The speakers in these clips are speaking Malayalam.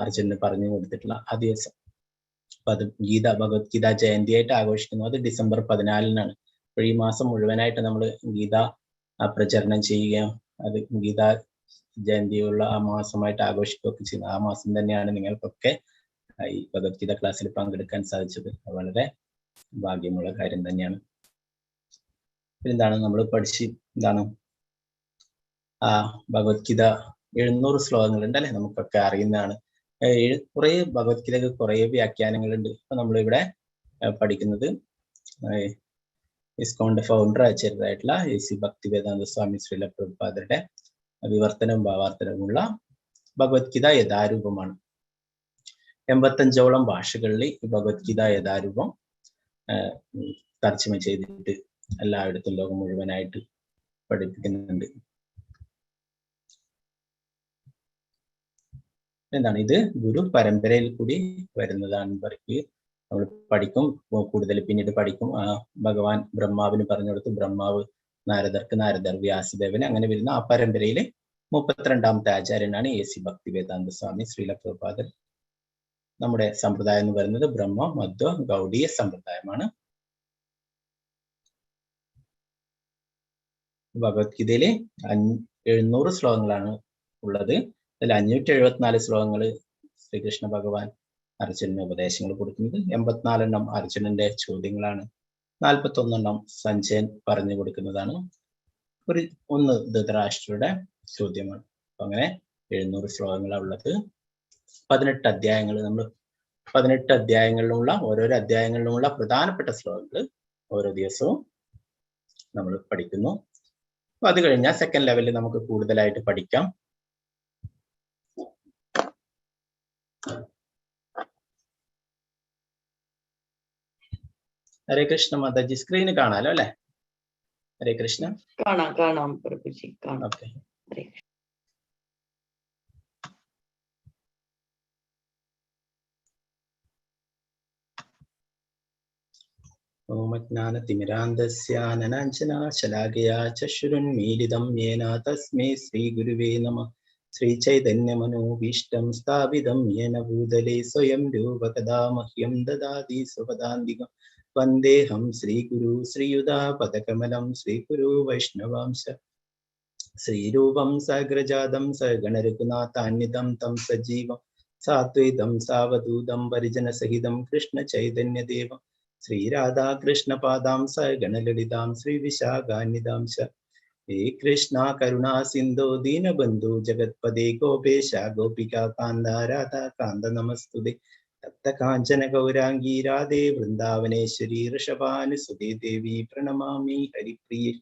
അർജുനന് പറഞ്ഞു കൊടുത്തിട്ടുള്ള ആ ദിവസം. അപ്പൊ അത് ഭഗവത്ഗീത ജയന്തിയായിട്ട് ആഘോഷിക്കുന്നത് അത് ഡിസംബർ 14-നാണ്. അപ്പോൾ ഈ മാസം മുഴുവനായിട്ട് നമ്മൾ ഗീത പ്രചരണം ചെയ്യുകയും അത് ഗീത ജയന്തിയുള്ള ആ മാസമായിട്ട് ആഘോഷിക്കുകയൊക്കെ ചെയ്യുന്നത്. ആ മാസം തന്നെയാണ് നിങ്ങൾക്കൊക്കെ ഈ ഭഗവത്ഗീത ക്ലാസ്സിൽ പങ്കെടുക്കാൻ സാധിച്ചത്. വളരെ ഭാഗ്യമുള്ള കാര്യം തന്നെയാണ്. എന്താണ് നമ്മൾ എന്താണ് ഭഗവത്ഗീത 700 ശ്ലോകങ്ങളുണ്ട് അല്ലെ, നമുക്കൊക്കെ അറിയുന്നതാണ്. കുറെ ഭഗവത്ഗീതക്ക് കുറെ വ്യാഖ്യാനങ്ങളുണ്ട്. ഇപ്പൊ നമ്മളിവിടെ പഠിക്കുന്നത് ഇസ്കോണിന്റെ ഫൗണ്ടർ ആചാര്യരായിട്ടുള്ള A.C. ഭക്തിവേദാന്ത സ്വാമി ശ്രീല പ്രഭുപാദരുടെ വിവർത്തനവും ഭാവാർത്ഥനവുമുള്ള ഭഗവത്ഗീത യഥാരൂപമാണ്. 85ഓളം ഭാഷകളിൽ ഈ ഭഗവത്ഗീത യഥാരൂപം തർജ്ജമ ചെയ്തിട്ട് എല്ലായിടത്തും ലോകം മുഴുവനായിട്ട് പഠിപ്പിക്കുന്നുണ്ട്. എന്താണ് ഇത്? ഗുരു പരമ്പരയിൽ കൂടി വരുന്നതാണ്. നമ്മൾ പഠിക്കും, കൂടുതൽ പിന്നീട് പഠിക്കും. ഭഗവാൻ ബ്രഹ്മാവിന് പറഞ്ഞു കൊടുത്തു, ബ്രഹ്മാവ് നാരദർക്ക്, നാരദർ വ്യാസദേവന്, അങ്ങനെ വരുന്ന ആ പരമ്പരയിലെ 32ാമത്തെ ആചാര്യനാണ് A.C. ഭക്തിവേദാന്ത സ്വാമി ശ്രീല പ്രഭുപാദർ. നമ്മുടെ സമ്പ്രദായം എന്ന് പറയുന്നത് ബ്രഹ്മ മധ്വ ഗൗഡീയ സമ്പ്രദായമാണ്. ഭഗവത്ഗീതയില് 700 ശ്ലോകങ്ങളാണ് ഉള്ളത്. അതിൽ 574 ശ്ലോകങ്ങൾ ശ്രീകൃഷ്ണ ഭഗവാൻ അർജുനന് ഉപദേശങ്ങൾ കൊടുക്കുന്നത്. 84 അർജുനന്റെ ചോദ്യങ്ങളാണ്. 41 സഞ്ജയൻ പറഞ്ഞു കൊടുക്കുന്നതാണ്. ഒന്ന് ധൃതരാഷ്ട്രയുടെ ചോദ്യമാണ്. അപ്പൊ അങ്ങനെ 700 ശ്ലോകങ്ങളാണ് ഉള്ളത്. 18 അധ്യായങ്ങൾ. നമ്മൾ 18 അധ്യായങ്ങളിലുള്ള ഓരോരോ അധ്യായങ്ങളിലുമുള്ള പ്രധാനപ്പെട്ട ശ്ലോകങ്ങൾ ഓരോ ദിവസവും നമ്മൾ പഠിക്കുന്നു. അപ്പൊ അത് കഴിഞ്ഞാൽ സെക്കൻഡ് ലെവലിൽ നമുക്ക് കൂടുതലായിട്ട് പഠിക്കാം. ഹരേ കൃഷ്ണ മാതാജി, സ്ക്രീന് കാണാലോ അല്ലെ? ഹരേ കൃഷ്ണ. കാണാം പ്രഭുജി, കാണാം. ഓക്കെ. ഓമജ്ഞാനതിമിരാന്ധസ്യ അനനാഞ്ജനാ ശലാകയാ ചക്ഷുരുന്മീലിതം യേന തസ്മൈ ശ്രീഗുരുവേ നമഃ. ശ്രീചൈതന്യമനോഭീഷ്ടം സ്ഥാപിതം യേന ഭൂതലേ സ്വയം രൂപകഥാ മഹ്യം ദദാതി സ്വപദാന്തികം. വന്ദേഹം ശ്രീഗുരു ശ്രീയുതാപദകമലം ശ്രീഗുരു വൈഷ്ണവാംശ. ശ്രീരൂപം സഗ്രജാതം സഗണരഘുനാഥാന്വിതം തം സജീവം സാത്വൈതം സാവധൂതം പരിജനസഹിതം കൃഷ്ണ ചൈതന്യദേവം ശ്രീരാധാകൃഷ്ണപാദാം സഗണലളിതാം ശ്രീവിശാഖാന്വിതാംശ. ഹേ കൃഷ്ണ കരുണാ സിന്ധോ ദീനബന്ധു ജഗത്പദേ ഗോപേശ ഗോപികാ കാന്ത രാധാ കാന്ത നമസ്തുതേ. തപ്തകാഞ്ചന ഗൗരാംഗീ രാധേ വൃന്ദാവനേശ്വരി ഋഷഭാനുസുതേ ദേവി പ്രണമാമി ഹരിപ്രിയേ.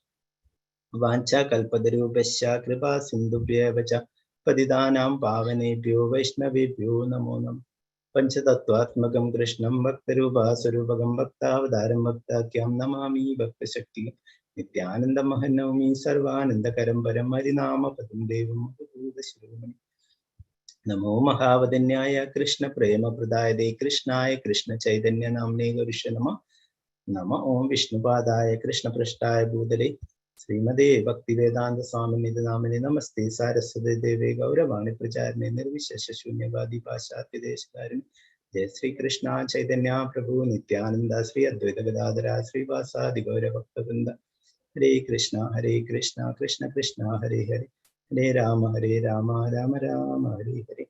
വാഞ്ചാകൽപതരൂപശ്ച കൃപാ സിന്ധുഭ്യേവ ച പതിതാനാം പാവനേഭ്യോ വൈഷ്ണവേഭ്യോ നമോ നമഃ. പഞ്ചതത്വാത്മകം കൃഷ്ണം ഭക്തരൂപാസ്വരൂപകം ഭക്താവതാരം ഭക്താഖ്യം നമാമി ഭക്തശക്തി. നിത്യാനന്ദമഹനൗമി സർവാനന്ദകരം പരം ഹരിനാമപദം ദേവം ശിരോമണി. നമോ മഹാവദന്യായ കൃഷ്ണ പ്രേമപ്രദായതേ കൃഷ്ണായ കൃഷ്ണ ചൈതന്യ നാമ്നേ ഗൗരിഷ നമഃ. നമ ഓം വിഷ്ണുപാദായ കൃഷ്ണപൃഷ്ഠായ ഭൂതലേ ശ്രീമതേ ഭക്തിവേദാന്ത സ്വാമിനിധി നാമിനെ നമസ്തേ സാരസ്വതേ ദേവേ ഗൗരവാണി പ്രചാരിണേ നിർവിശേഷ ശൂന്യവാദി പാശ്ചാത്യദേശകാരിണി. ജയ ശ്രീകൃഷ്ണ ചൈതന്യ പ്രഭു നിത്യാനന്ദ ശ്രീ അദ്വൈത ഗദാധര ശ്രീവാസാദി ഗൗരഭക്തവൃന്ദ. ഹരേ കൃഷ്ണ കൃഷ്ണ കൃഷ്ണ ഹരേ ഹരേ ഹരേ രാമ രാമ രാമ ഹരേ ഹരേ.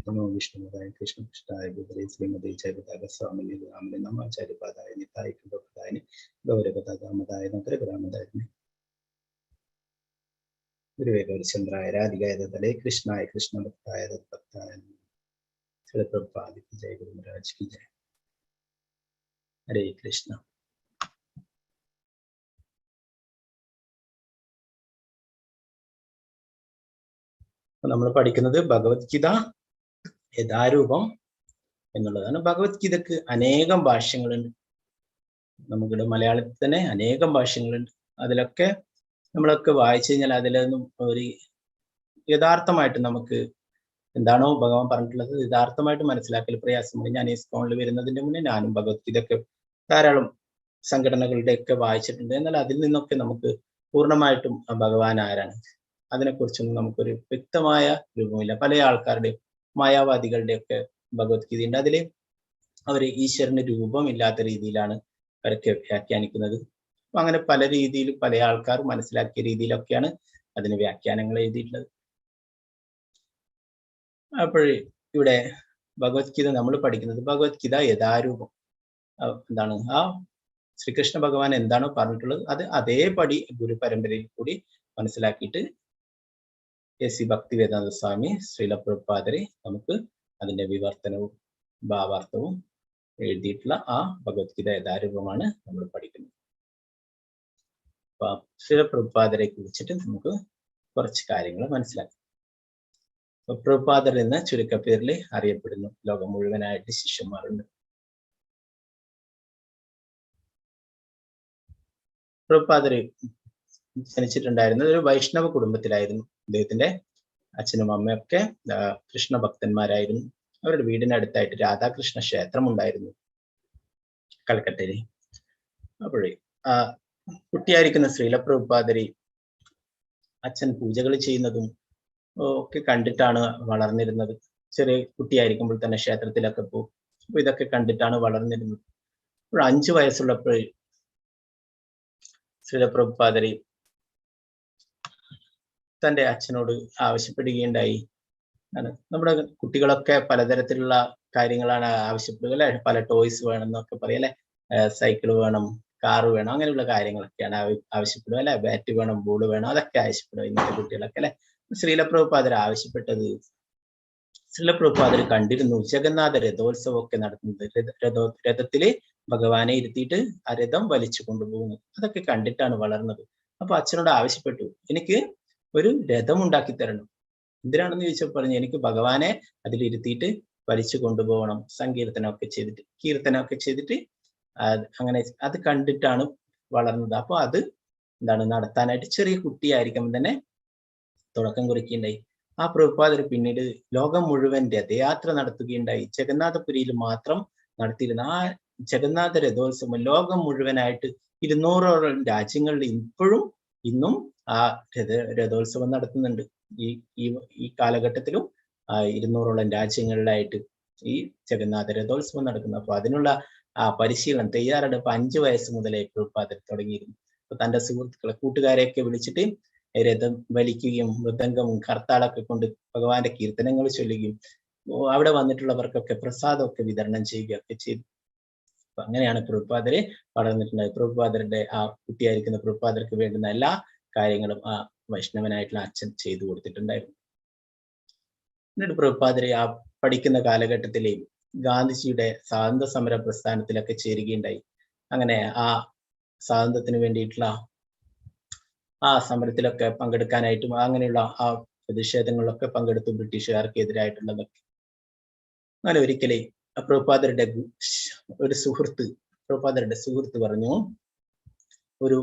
നമോ വിഷ്ണുപദായ കൃഷ്ണപൃഷ്ഠായ ഭൂതലേ ശ്രീമതേ ചൈതന്യ സ്വാമിനിധി നാമിനെ നമഃ. ആചാര്യപാദായ നിതായ കൃപപ്രദായ ഗൗരവദാമതായ നഗരഗ്രാമദായ ഗുരുവേ ഗൗരചന്ദ്രായ രാധികായ ദത്തലേ കൃഷ്ണായ കൃഷ്ണഭക്തായ ദത്തഭക്തായ ജയ ഗുരു മഹാരാജ് കി ജയ. ഹരേ കൃഷ്ണ. നമ്മൾ പഠിക്കുന്നത് ഭഗവത്ഗീത യഥാരൂപം എന്നുള്ളതാണ്. ഭഗവത്ഗീതക്ക് അനേകം ഭാഷ്യങ്ങളുണ്ട്. നമുക്കിവിടെ മലയാളത്തിൽ തന്നെ അനേകം ഭാഷ്യങ്ങളുണ്ട്. അതിലൊക്കെ നമ്മളൊക്കെ വായിച്ചു കഴിഞ്ഞാൽ അതിലൊന്നും ഒരു യഥാർത്ഥമായിട്ട് നമുക്ക് എന്താണോ ഭഗവാൻ പറഞ്ഞിട്ടുള്ളത് യഥാർത്ഥമായിട്ട് മനസ്സിലാക്കൽ പ്രയാസമാണ്. ഞാൻ ഇസ്കോണിൽ വരുന്നതിന്റെ മുന്നേ ഞാനും ഭഗവത്ഗീതയൊക്കെ ധാരാളം സംഘടനകളുടെ ഒക്കെ വായിച്ചിട്ടുണ്ട്. എന്നാൽ അതിൽ നിന്നൊക്കെ നമുക്ക് പൂർണ്ണമായിട്ടും ഭഗവാൻ ആരാണ്, അതിനെക്കുറിച്ചൊന്നും നമുക്കൊരു വ്യക്തമായ രൂപമില്ല. പല ആൾക്കാരുടെയും മായാവാദികളുടെയൊക്കെ ഭഗവത്ഗീതയുണ്ട്. അതിൽ അവർ ഈശ്വരന് രൂപമില്ലാത്ത രീതിയിലാണ് അവരൊക്കെ വ്യാഖ്യാനിക്കുന്നത്. അപ്പൊ അങ്ങനെ പല രീതിയിൽ പല ആൾക്കാർ മനസ്സിലാക്കിയ രീതിയിലൊക്കെയാണ് അതിന് വ്യാഖ്യാനങ്ങൾ എഴുതിയിട്ടുള്ളത്. അപ്പോഴേ ഇവിടെ ഭഗവത്ഗീത നമ്മൾ പഠിക്കുന്നത് ഭഗവത്ഗീത യഥാരൂപം എന്താണ്, ആ ശ്രീകൃഷ്ണ ഭഗവാൻ എന്താണോ പറഞ്ഞിട്ടുള്ളത് അത് അതേപടി ഗുരു പരമ്പരയിൽ കൂടി മനസ്സിലാക്കിയിട്ട് എ.സി. ഭക്തിവേദാന്ത സ്വാമി ശ്രീല പ്രഭുപാദരെ നമുക്ക് അതിന്റെ വിവർത്തനവും ഭാവാർത്ഥവും എഴുതിയിട്ടുള്ള ആ ഭഗവത്ഗീത യഥാരൂപമാണ് നമ്മൾ പഠിക്കുന്നത്. അപ്പൊ ശ്രീല പ്രഭുപാദരെ കുറിച്ചിട്ട് നമുക്ക് കുറച്ച് കാര്യങ്ങൾ മനസ്സിലാക്കാം. പ്രഭുപാദർ എന്ന ചുരുക്കപ്പേരിൽ അറിയപ്പെടുന്നു. ലോകം മുഴുവനായിട്ട് ശിഷ്യന്മാരുണ്ട്. പ്രഭുപാദര് ജനിച്ചിട്ടുണ്ടായിരുന്നത് ഒരു വൈഷ്ണവ കുടുംബത്തിലായിരുന്നു. അദ്ദേഹത്തിന്റെ അച്ഛനും അമ്മയൊക്കെ കൃഷ്ണ ഭക്തന്മാരായിരുന്നു. അവരുടെ വീടിനടുത്തായിട്ട് രാധാകൃഷ്ണ ക്ഷേത്രം ഉണ്ടായിരുന്നു കൽക്കട്ടയിൽ. അപ്പോഴേ കുട്ടിയായിരിക്കുന്ന ശ്രീല പ്രഭുപാദര് അച്ഛൻ പൂജകൾ ചെയ്യുന്നതും ഒക്കെ കണ്ടിട്ടാണ് വളർന്നിരുന്നത്. ചെറിയ കുട്ടിയായിരിക്കുമ്പോൾ തന്നെ ക്ഷേത്രത്തിലൊക്കെ പോകും. അപ്പൊ ഇതൊക്കെ കണ്ടിട്ടാണ് വളർന്നിരുന്നത്. അപ്പോൾ 5 വയസ്സുള്ളപ്പോൾ ശ്രീല പ്രഭുപാദര് തന്റെ അച്ഛനോട് ആവശ്യപ്പെടുകയുണ്ടായി. നമ്മുടെ കുട്ടികളൊക്കെ പലതരത്തിലുള്ള കാര്യങ്ങളാണ് ആവശ്യപ്പെടുക അല്ലെ. പല ടോയ്സ് വേണം എന്നൊക്കെ പറയും അല്ലെ. സൈക്കിൾ വേണം, കാറ് വേണം, അങ്ങനെയുള്ള കാര്യങ്ങളൊക്കെയാണ് ആവശ്യപ്പെടുക അല്ലെ. ബാറ്റ് വേണം, ബോൾ വേണം, അതൊക്കെ ആവശ്യപ്പെടുക ഇന്നത്തെ കുട്ടികളൊക്കെ അല്ലെ. ശ്രീല പ്രഭുപാദർ ആവശ്യപ്പെട്ടത്, ശ്രീല പ്രഭുപാദർ കണ്ടിരുന്നു ജഗന്നാഥ രഥോത്സവമൊക്കെ നടത്തുന്നത്. രഥത്തില് ഭഗവാനെ ഇരുത്തിയിട്ട് ആ രഥം വലിച്ചു കൊണ്ടുപോകുന്നു. അതൊക്കെ കണ്ടിട്ടാണ് വളർന്നത്. അപ്പൊ അച്ഛനോട് ആവശ്യപ്പെട്ടു, എനിക്ക് ഒരു രഥം ഉണ്ടാക്കി തരണം. എന്തിനാണെന്ന് ചോദിച്ചപ്പോൾ പറഞ്ഞു, എനിക്ക് ഭഗവാനെ അതിലിരുത്തിയിട്ട് വലിച്ചു കൊണ്ടുപോകണം, കീർത്തനമൊക്കെ ചെയ്തിട്ട് അങ്ങനെ അത് കണ്ടിട്ടാണ് വളർന്നത്. അപ്പൊ അത് എന്താണ് നടത്താനായിട്ട് ചെറിയ കുട്ടിയായിരിക്കുമ്പോൾ തന്നെ തുടക്കം കുറിക്കുകയുണ്ടായി. ആ പ്രഭുപാദർ പിന്നീട് ലോകം മുഴുവൻ രഥയാത്ര നടത്തുകയുണ്ടായി. ജഗന്നാഥപുരിയിൽ മാത്രം നടത്തിയിരുന്ന ആ ജഗന്നാഥ രഥോത്സവം ലോകം മുഴുവനായിട്ട് 200ഓളം രാജ്യങ്ങളിൽ ഇന്നും ആ രഥോത്സവം നടത്തുന്നുണ്ട്. ഈ കാലഘട്ടത്തിലും 200ഓളം രാജ്യങ്ങളിലായിട്ട് ഈ ജഗന്നാഥ രഥോത്സവം നടക്കുന്നു. അപ്പൊ അതിനുള്ള ആ പരിശീലനം തയ്യാറെടുപ്പ് 5 വയസ്സ് മുതലേ പ്രഭുപാദർ തുടങ്ങിയിരുന്നു. അപ്പൊ തന്റെ സുഹൃത്തുക്കളെ കൂട്ടുകാരെയൊക്കെ വിളിച്ചിട്ട് രഥം വലിക്കുകയും മൃദംഗവും കർത്താളൊക്കെ കൊണ്ട് ഭഗവാന്റെ കീർത്തനങ്ങൾ ചൊല്ലുകയും അവിടെ വന്നിട്ടുള്ളവർക്കൊക്കെ പ്രസാദമൊക്കെ വിതരണം ചെയ്യുകയൊക്കെ ചെയ്തു. അപ്പൊ അങ്ങനെയാണ് പ്രഭുപാദരെ വളർന്നിട്ടുണ്ടായത്. പ്രഭുപാദരുടെ ആ കുട്ടിയായിരിക്കുന്ന പ്രഭുപാദർക്ക് വേണ്ടുന്ന എല്ലാ കാര്യങ്ങളും ആ വൈഷ്ണവനായിട്ടുള്ള അച്ഛൻ ചെയ്തു കൊടുത്തിട്ടുണ്ടായിരുന്നു. എന്നിട്ട് പ്രഭുപാദരെ ആ പഠിക്കുന്ന കാലഘട്ടത്തിലെ ഗാന്ധിജിയുടെ സ്വാതന്ത്ര്യ സമര പ്രസ്ഥാനത്തിലൊക്കെ ചേരുകയുണ്ടായി. അങ്ങനെ ആ സ്വാതന്ത്ര്യത്തിന് വേണ്ടിയിട്ടുള്ള ആ സമരത്തിലൊക്കെ പങ്കെടുക്കാനായിട്ടും അങ്ങനെയുള്ള ആ പ്രതിഷേധങ്ങളിലൊക്കെ പങ്കെടുത്തു, ബ്രിട്ടീഷുകാർക്ക് എതിരായിട്ടുള്ളതൊക്കെ. അങ്ങനെ ഒരിക്കലേ പ്രഭുപാദരുടെ സുഹൃത്ത് പറഞ്ഞു, ഒരു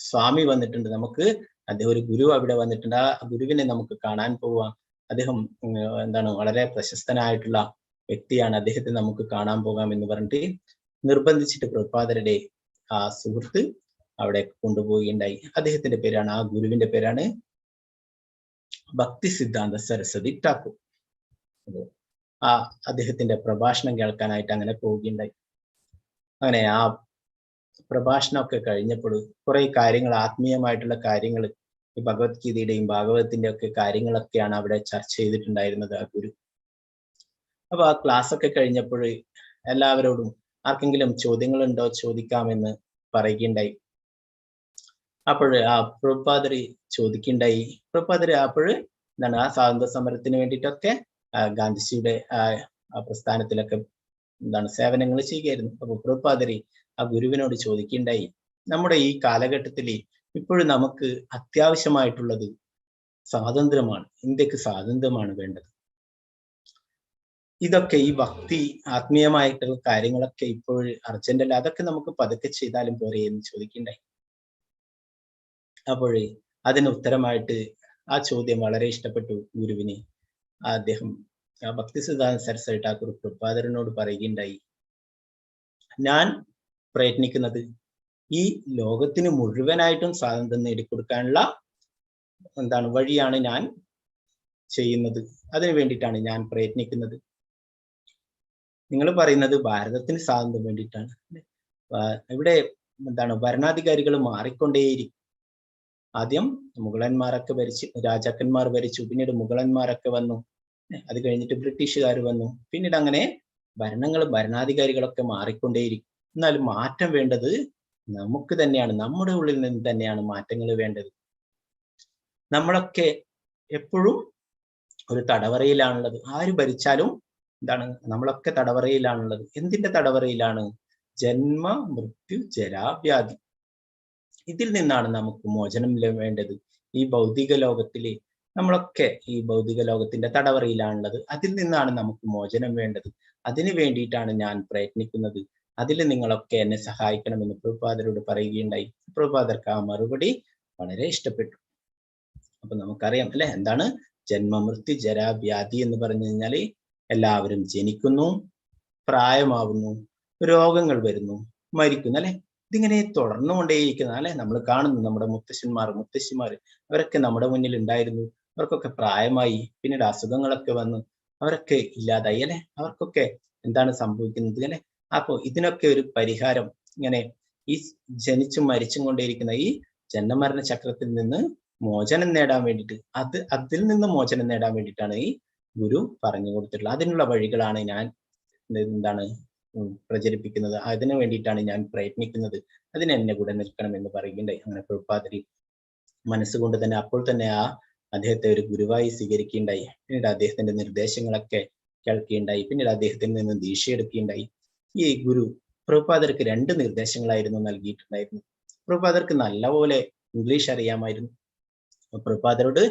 സ്വാമി വന്നിട്ടുണ്ട്, നമുക്ക് അദ്ദേഹം ഒരു ഗുരു അവിടെ വന്നിട്ടുണ്ട്, ആ ഗുരുവിനെ നമുക്ക് കാണാൻ പോവാം. അദ്ദേഹം വളരെ പ്രശസ്തനായിട്ടുള്ള വ്യക്തിയാണ്, അദ്ദേഹത്തെ നമുക്ക് കാണാൻ പോകാം എന്ന് പറഞ്ഞിട്ട് നിർബന്ധിച്ചിട്ട് പ്രഭുപാദരുടെ ആ സുഹൃത്ത് അവിടെ കൊണ്ടുപോവുകയുണ്ടായി. അദ്ദേഹത്തിന്റെ പേരാണ്, ആ ഗുരുവിന്റെ പേരാണ് ഭക്തി സിദ്ധാന്ത സരസ്വതി ഠാക്കൂർ. ആ അദ്ദേഹത്തിന്റെ പ്രഭാഷണം കേൾക്കാനായിട്ട് അങ്ങനെ പോവുകയുണ്ടായി. അങ്ങനെ ആ പ്രഭാഷണമൊക്കെ കഴിഞ്ഞപ്പോൾ കുറെ കാര്യങ്ങൾ, ആത്മീയമായിട്ടുള്ള കാര്യങ്ങൾ, ഈ ഭഗവത്ഗീതയുടെയും ഭാഗവതത്തിന്റെ ഒക്കെ കാര്യങ്ങളൊക്കെയാണ് അവിടെ ചർച്ച ചെയ്തിട്ടുണ്ടായിരുന്നത് ആ ഗുരു. അപ്പൊ ആ ക്ലാസ് ഒക്കെ കഴിഞ്ഞപ്പോൾ എല്ലാവരോടും ആർക്കെങ്കിലും ചോദ്യങ്ങളുണ്ടോ ചോദിക്കാമെന്ന് പറയുകയുണ്ടായി. അപ്പോൾ ആ പ്രഭുപാദർ ചോദിക്കുകയുണ്ടായി. പ്രഭുപാദർ അപ്പോൾ ആ സ്വാതന്ത്ര്യ സമരത്തിന് വേണ്ടിയിട്ടൊക്കെ ഗാന്ധിജിയുടെ ആ പ്രസ്ഥാനത്തിലൊക്കെ സേവനങ്ങൾ ചെയ്യുകയായിരുന്നു. അപ്പൊ പ്രഭുപാദർ ആ ഗുരുവിനോട് ചോദിക്കുകയുണ്ടായി, നമ്മുടെ ഈ കാലഘട്ടത്തിൽ ഇപ്പോഴും നമുക്ക് അത്യാവശ്യമായിട്ടുള്ളത് സ്വാതന്ത്ര്യമാണ്, ഇന്ത്യക്ക് സ്വാതന്ത്ര്യമാണ് വേണ്ടത്. ഇതൊക്കെ ഈ ഭക്തി ആത്മീയമായിട്ടുള്ള കാര്യങ്ങളൊക്കെ ഇപ്പോൾ അർജന്റല്ല, അതൊക്കെ നമുക്ക് പതുക്കെ ചെയ്താലും പോരെ എന്ന് ചോദിക്കണ്ടായി. അപ്പോൾ അതിന് ഉത്തരമായിട്ട് ആ ചോദ്യം വളരെ ഇഷ്ടപ്പെട്ടു ഗുരുവിന്. അദ്ദേഹം ആ ഭക്തി സിദ്ധാന്ത സരസ്വതി ഠാക്കൂർ പ്രഭുപാദരനോട് പറയുകയുണ്ടായി, ഞാൻ പ്രയത്നിക്കുന്നത് ഈ ലോകത്തിന് മുഴുവനായിട്ടും സ്വാതന്ത്ര്യം നേടിക്കൊടുക്കാനുള്ള എന്താണ് വഴിയാണ് ഞാൻ ചെയ്യുന്നത്, അതിനു വേണ്ടിയിട്ടാണ് ഞാൻ പ്രയത്നിക്കുന്നത്. നിങ്ങൾ പറയുന്നത് ഭാരതത്തിന് സ്വാതന്ത്ര്യം വേണ്ടിയിട്ടാണ്. ഇവിടെ എന്താണ് ഭരണാധികാരികൾ മാറിക്കൊണ്ടേയിരിക്കും. ആദ്യം മുഗളന്മാരൊക്കെ ഭരിച്ചു, രാജാക്കന്മാർ ഭരിച്ചു, പിന്നീട് മുഗളന്മാരൊക്കെ വന്നു, അത് കഴിഞ്ഞിട്ട് ബ്രിട്ടീഷുകാർ വന്നു, പിന്നീട് അങ്ങനെ ഭരണാധികാരികളൊക്കെ മാറിക്കൊണ്ടേയിരിക്കും. എന്നാൽ മാറ്റം വേണ്ടത് നമുക്ക് തന്നെയാണ്, നമ്മുടെ ഉള്ളിൽ നിന്ന് തന്നെയാണ് മാറ്റങ്ങൾ വേണ്ടത്. നമ്മളൊക്കെ എപ്പോഴും ഒരു തടവറയിലാണുള്ളത്. ആര് ഭരിച്ചാലും എന്താണ്, നമ്മളൊക്കെ തടവറയിലാണുള്ളത്. എന്തിന്റെ തടവറയിലാണ്? ജന്മ മൃത്യു ജരാവ്യാധി. ഇതിൽ നിന്നാണ് നമുക്ക് മോചനം വേണ്ടത്. ഈ ഭൗതിക ലോകത്തില് നമ്മളൊക്കെ ഈ ഭൗതിക ലോകത്തിന്റെ തടവറയിലാണുള്ളത്. അതിൽ നിന്നാണ് നമുക്ക് മോചനം വേണ്ടത്. അതിനു വേണ്ടിയിട്ടാണ് ഞാൻ പ്രയത്നിക്കുന്നത്. അതിൽ നിങ്ങളൊക്കെ എന്നെ സഹായിക്കണമെന്ന് പ്രഭുപാദരോട് പറയുകയുണ്ടായി. പ്രഭുപാദർക്ക് ആ മറുപടി വളരെ ഇഷ്ടപ്പെട്ടു. അപ്പൊ നമുക്കറിയാം അല്ലെ, എന്താണ് ജന്മമൃത്യു ജരാവ്യാധി എന്ന് പറഞ്ഞു കഴിഞ്ഞാല് എല്ലാവരും ജനിക്കുന്നു, പ്രായമാവുന്നു, രോഗങ്ങൾ വരുന്നു, മരിക്കുന്നു അല്ലെ. ഇതിങ്ങനെ തുടർന്നുകൊണ്ടേയിരിക്കുന്ന അല്ലെ. നമ്മൾ കാണുന്നു നമ്മുടെ മുത്തശ്ശിമാർ അവരൊക്കെ നമ്മുടെ മുന്നിൽ ഉണ്ടായിരുന്നു. അവർക്കൊക്കെ പ്രായമായി, പിന്നീട് അസുഖങ്ങളൊക്കെ വന്നു, അവരൊക്കെ ഇല്ലാതായി അല്ലെ. അവർക്കൊക്കെ എന്താണ് സംഭവിക്കുന്നത് അല്ലെ. അപ്പോ ഇതിനൊക്കെ ഒരു പരിഹാരം, ഇങ്ങനെ ഈ ജനിച്ചും മരിച്ചും കൊണ്ടേയിരിക്കുന്ന ഈ ജന്മമരണ ചക്രത്തിൽ നിന്ന് മോചനം നേടാൻ വേണ്ടിയിട്ട്, അതിൽ നിന്ന് മോചനം നേടാൻ വേണ്ടിയിട്ടാണ് ഈ ഗുരു പറഞ്ഞു കൊടുത്തിട്ടുള്ളത്. അതിനുള്ള വഴികളാണ് ഞാൻ എന്താണ് പ്രചരിപ്പിക്കുന്നത്. അതിനു വേണ്ടിയിട്ടാണ് ഞാൻ പ്രയത്നിക്കുന്നത്. അതിന് എന്നെ കൂടെ നിൽക്കണം എന്ന് പറയുകയുണ്ടായി. അങ്ങനെ പ്രഭുപാദരി മനസ്സുകൊണ്ട് തന്നെ അപ്പോൾ തന്നെ അദ്ദേഹത്തെ ഒരു ഗുരുവായി സ്വീകരിക്കുകയുണ്ടായി. പിന്നീട് അദ്ദേഹത്തിന്റെ നിർദ്ദേശങ്ങളൊക്കെ കേൾക്കുകയുണ്ടായി. പിന്നീട് അദ്ദേഹത്തിൽ നിന്ന് ദീക്ഷയെടുക്കുകയുണ്ടായി. ഈ ഗുരു പ്രഭുപാദർക്ക് 2 നിർദ്ദേശങ്ങളായിരുന്നു നൽകിയിട്ടുണ്ടായിരുന്നു. പ്രഭുപാദർക്ക് നല്ലപോലെ ഇംഗ്ലീഷ് അറിയാമായിരുന്നു. പ്രഭുപാദരോട്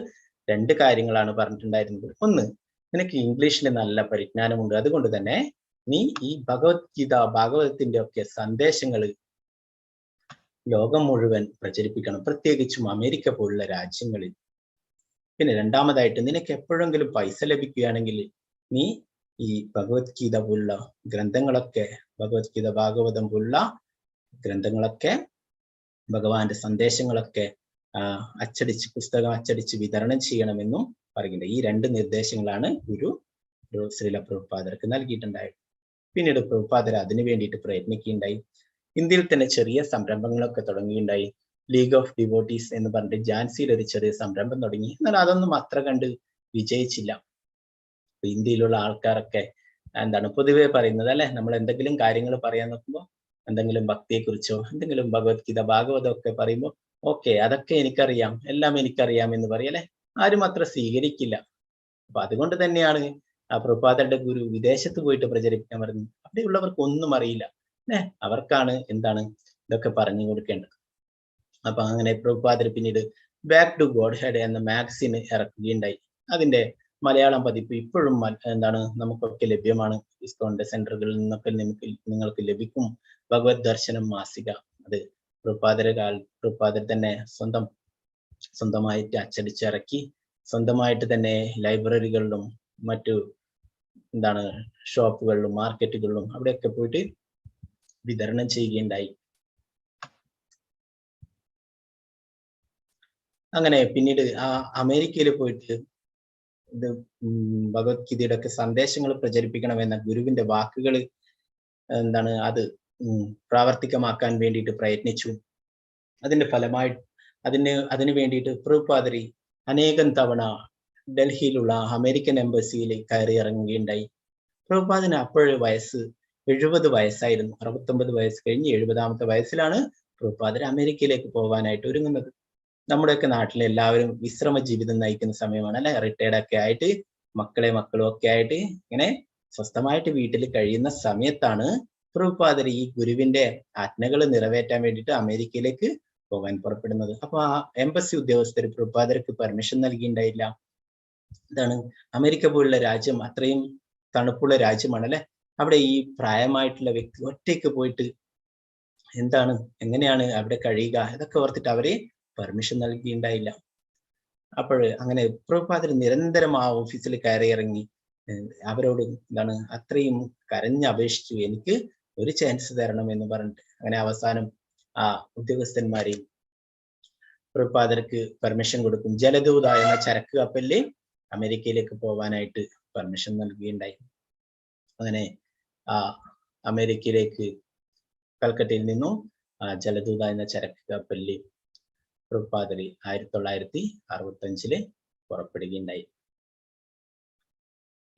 2 കാര്യങ്ങളാണ് പറഞ്ഞിട്ടുണ്ടായിരുന്നത്. ഒന്ന്, നിനക്ക് ഇംഗ്ലീഷിൽ നല്ല പരിജ്ഞാനമുണ്ട്, അതുകൊണ്ട് തന്നെ നീ ഈ ഭാഗവതത്തിന്റെ ഒക്കെ സന്ദേശങ്ങൾ ലോകം മുഴുവൻ പ്രചരിപ്പിക്കണം, പ്രത്യേകിച്ചും അമേരിക്ക പോലുള്ള രാജ്യങ്ങളിൽ. പിന്നെ രണ്ടാമതായിട്ട്, നിനക്ക് എപ്പോഴെങ്കിലും പൈസ ലഭിക്കുകയാണെങ്കിൽ നീ ഈ ഭഗവത്ഗീത പോലുള്ള ഗ്രന്ഥങ്ങളൊക്കെ, ഭാഗവതം പോലുള്ള ഗ്രന്ഥങ്ങളൊക്കെ, ഭഗവാന്റെ സന്ദേശങ്ങളൊക്കെ പുസ്തകം അച്ചടിച്ച് വിതരണം ചെയ്യണമെന്നും പറയുന്നുണ്ട്. ഈ 2 നിർദ്ദേശങ്ങളാണ് ഗുരു ശ്രീല പ്രഭുപാദർക്ക് നൽകിയിട്ടുണ്ടായത്. പിന്നീട് പ്രഭുപാദർ അതിനു വേണ്ടിയിട്ട് പ്രയത്നിക്കുകയുണ്ടായി. ഇന്ത്യയിൽ തന്നെ ചെറിയ സംരംഭങ്ങളൊക്കെ തുടങ്ങിയിട്ടുണ്ടായി. ലീഗ് ഓഫ് ഡിവോട്ടീസ് എന്ന് പറഞ്ഞിട്ട് ഝാൻസിയിൽ ഒരു ചെറിയ സംരംഭം തുടങ്ങി. എന്നാൽ അതൊന്നും അത്ര കണ്ട് വിജയിച്ചില്ല. ഇന്ത്യയിലുള്ള ആൾക്കാരൊക്കെ എന്താണ് പൊതുവെ പറയുന്നത് അല്ലെ, നമ്മൾ എന്തെങ്കിലും കാര്യങ്ങൾ പറയാൻ നോക്കുമ്പോൾ, എന്തെങ്കിലും ഭക്തിയെക്കുറിച്ചോ എന്തെങ്കിലും ഭഗവത്ഗീത ഭാഗവതം ഒക്കെ പറയുമ്പോൾ, ഓക്കെ അതൊക്കെ എനിക്കറിയാം, എല്ലാം എനിക്കറിയാം എന്ന് പറയല്ലേ, ആരും അത്ര സ്വീകരിക്കില്ല. അപ്പൊ അതുകൊണ്ട് തന്നെയാണ് പ്രഭുപാദരുടെ ഗുരു വിദേശത്ത് പോയിട്ട് പ്രചരിപ്പിക്കാൻ പറയുന്നത്. അവിടെയുള്ളവർക്ക് ഒന്നും അറിയില്ല അല്ലെ, അവർക്കാണ് എന്താണ് ഇതൊക്കെ പറഞ്ഞു കൊടുക്കേണ്ടത്. അപ്പൊ അങ്ങനെ പ്രഭുപാദർ പിന്നീട് ബാക്ക് ടു ഗോഡ് ഹെഡ് എന്ന മാഗസിൻ ഇറക്കുകയുണ്ടായി. അതിന്റെ മലയാളം പതിപ്പ് ഇപ്പോഴും എന്താണ് നമുക്കൊക്കെ ലഭ്യമാണ്. ഇസ്കോണിന്റെ സെന്ററുകളിൽ നിന്നൊക്കെ നിങ്ങൾക്ക് ലഭിക്കും. ഭഗവത് ദർശനം മാസിക, അത് പ്രഭുപാദർ തന്നെ സ്വന്തമായിട്ട് അച്ചടിച്ചിറക്കി, സ്വന്തമായിട്ട് തന്നെ ലൈബ്രറികളിലും മറ്റു എന്താണ് ഷോപ്പുകളിലും മാർക്കറ്റുകളിലും അവിടെയൊക്കെ പോയിട്ട് വിതരണം ചെയ്യുകയുണ്ടായി. അങ്ങനെ പിന്നീട് അമേരിക്കയിൽ പോയിട്ട് ഇത് ഭഗവത്ഗീതയുടെ ഒക്കെ സന്ദേശങ്ങൾ പ്രചരിപ്പിക്കണമെന്ന ഗുരുവിന്റെ വാക്കുകൾ എന്താണ് അത് പ്രാവർത്തികമാക്കാൻ വേണ്ടിയിട്ട് പ്രയത്നിച്ചു. അതിന്റെ ഫലമായി അതിനു വേണ്ടിയിട്ട് പ്രഭുപാദരി അനേകം തവണ ഡൽഹിയിലുള്ള അമേരിക്കൻ എംബസിയിൽ കയറി ഇറങ്ങുകയുണ്ടായി. പ്രഭുപാദിന് അപ്പോഴേ വയസ്സ് 70 വയസ്സായിരുന്നു. 69 വയസ്സ് കഴിഞ്ഞ് 70ാമത്തെ വയസ്സിലാണ് പ്രഭുപാദർ അമേരിക്കയിലേക്ക് പോകാനായിട്ട് ഒരുങ്ങുന്നത്. നമ്മുടെയൊക്കെ നാട്ടിലെ എല്ലാവരും വിശ്രമ ജീവിതം നയിക്കുന്ന സമയമാണ് അല്ലെ. റിട്ടയർഡ് ഒക്കെ ആയിട്ട് മക്കളും ഒക്കെ ആയിട്ട് ഇങ്ങനെ സ്വസ്ഥമായിട്ട് വീട്ടിൽ കഴിയുന്ന സമയത്താണ് പ്രഭുപാദർ ഈ ഗുരുവിന്റെ ആജ്ഞകൾ നിറവേറ്റാൻ വേണ്ടിയിട്ട് അമേരിക്കയിലേക്ക് പോകാൻ പുറപ്പെടുന്നത്. അപ്പൊ ആ എംബസി ഉദ്യോഗസ്ഥർ പ്രഭുപാദർക്ക് പെർമിഷൻ നൽകിയിട്ടുണ്ടായില്ല. എന്താണ്, അമേരിക്ക പോലുള്ള രാജ്യം അത്രയും തണുപ്പുള്ള രാജ്യമാണ് അല്ലെ. അവിടെ ഈ പ്രായമായിട്ടുള്ള വ്യക്തി ഒറ്റയ്ക്ക് പോയിട്ട് എന്താണ് എങ്ങനെയാണ് അവിടെ കഴിയുക, ഇതൊക്കെ ഓർത്തിട്ട് അവരെ പെർമിഷൻ നൽകിയിട്ടുണ്ടായില്ല. അപ്പോൾ അങ്ങനെ പ്രഭുപാദർ നിരന്തരം ആ ഓഫീസിൽ കയറി ഇറങ്ങി അവരോട് എന്താണ് അത്രയും കരഞ്ഞപേക്ഷിച്ചു, എനിക്ക് ഒരു ചാൻസ് തരണം എന്ന് പറഞ്ഞിട്ട്. അങ്ങനെ അവസാനം ആ ഉദ്യോഗസ്ഥന്മാരെയും പ്രഭുപാദർക്ക് പെർമിഷൻ കൊടുക്കും. ജലദൂത എന്ന ചരക്ക് കപ്പലില് അമേരിക്കയിലേക്ക് പോവാനായിട്ട് പെർമിഷൻ നൽകുകയുണ്ടായി. അങ്ങനെ അമേരിക്കയിലേക്ക് കൽക്കട്ടയിൽ നിന്നും ജലദൂത എന്ന ചരക്ക് കപ്പലില് പ്രഭുപാദര് 1965 പുറപ്പെടുകയുണ്ടായി.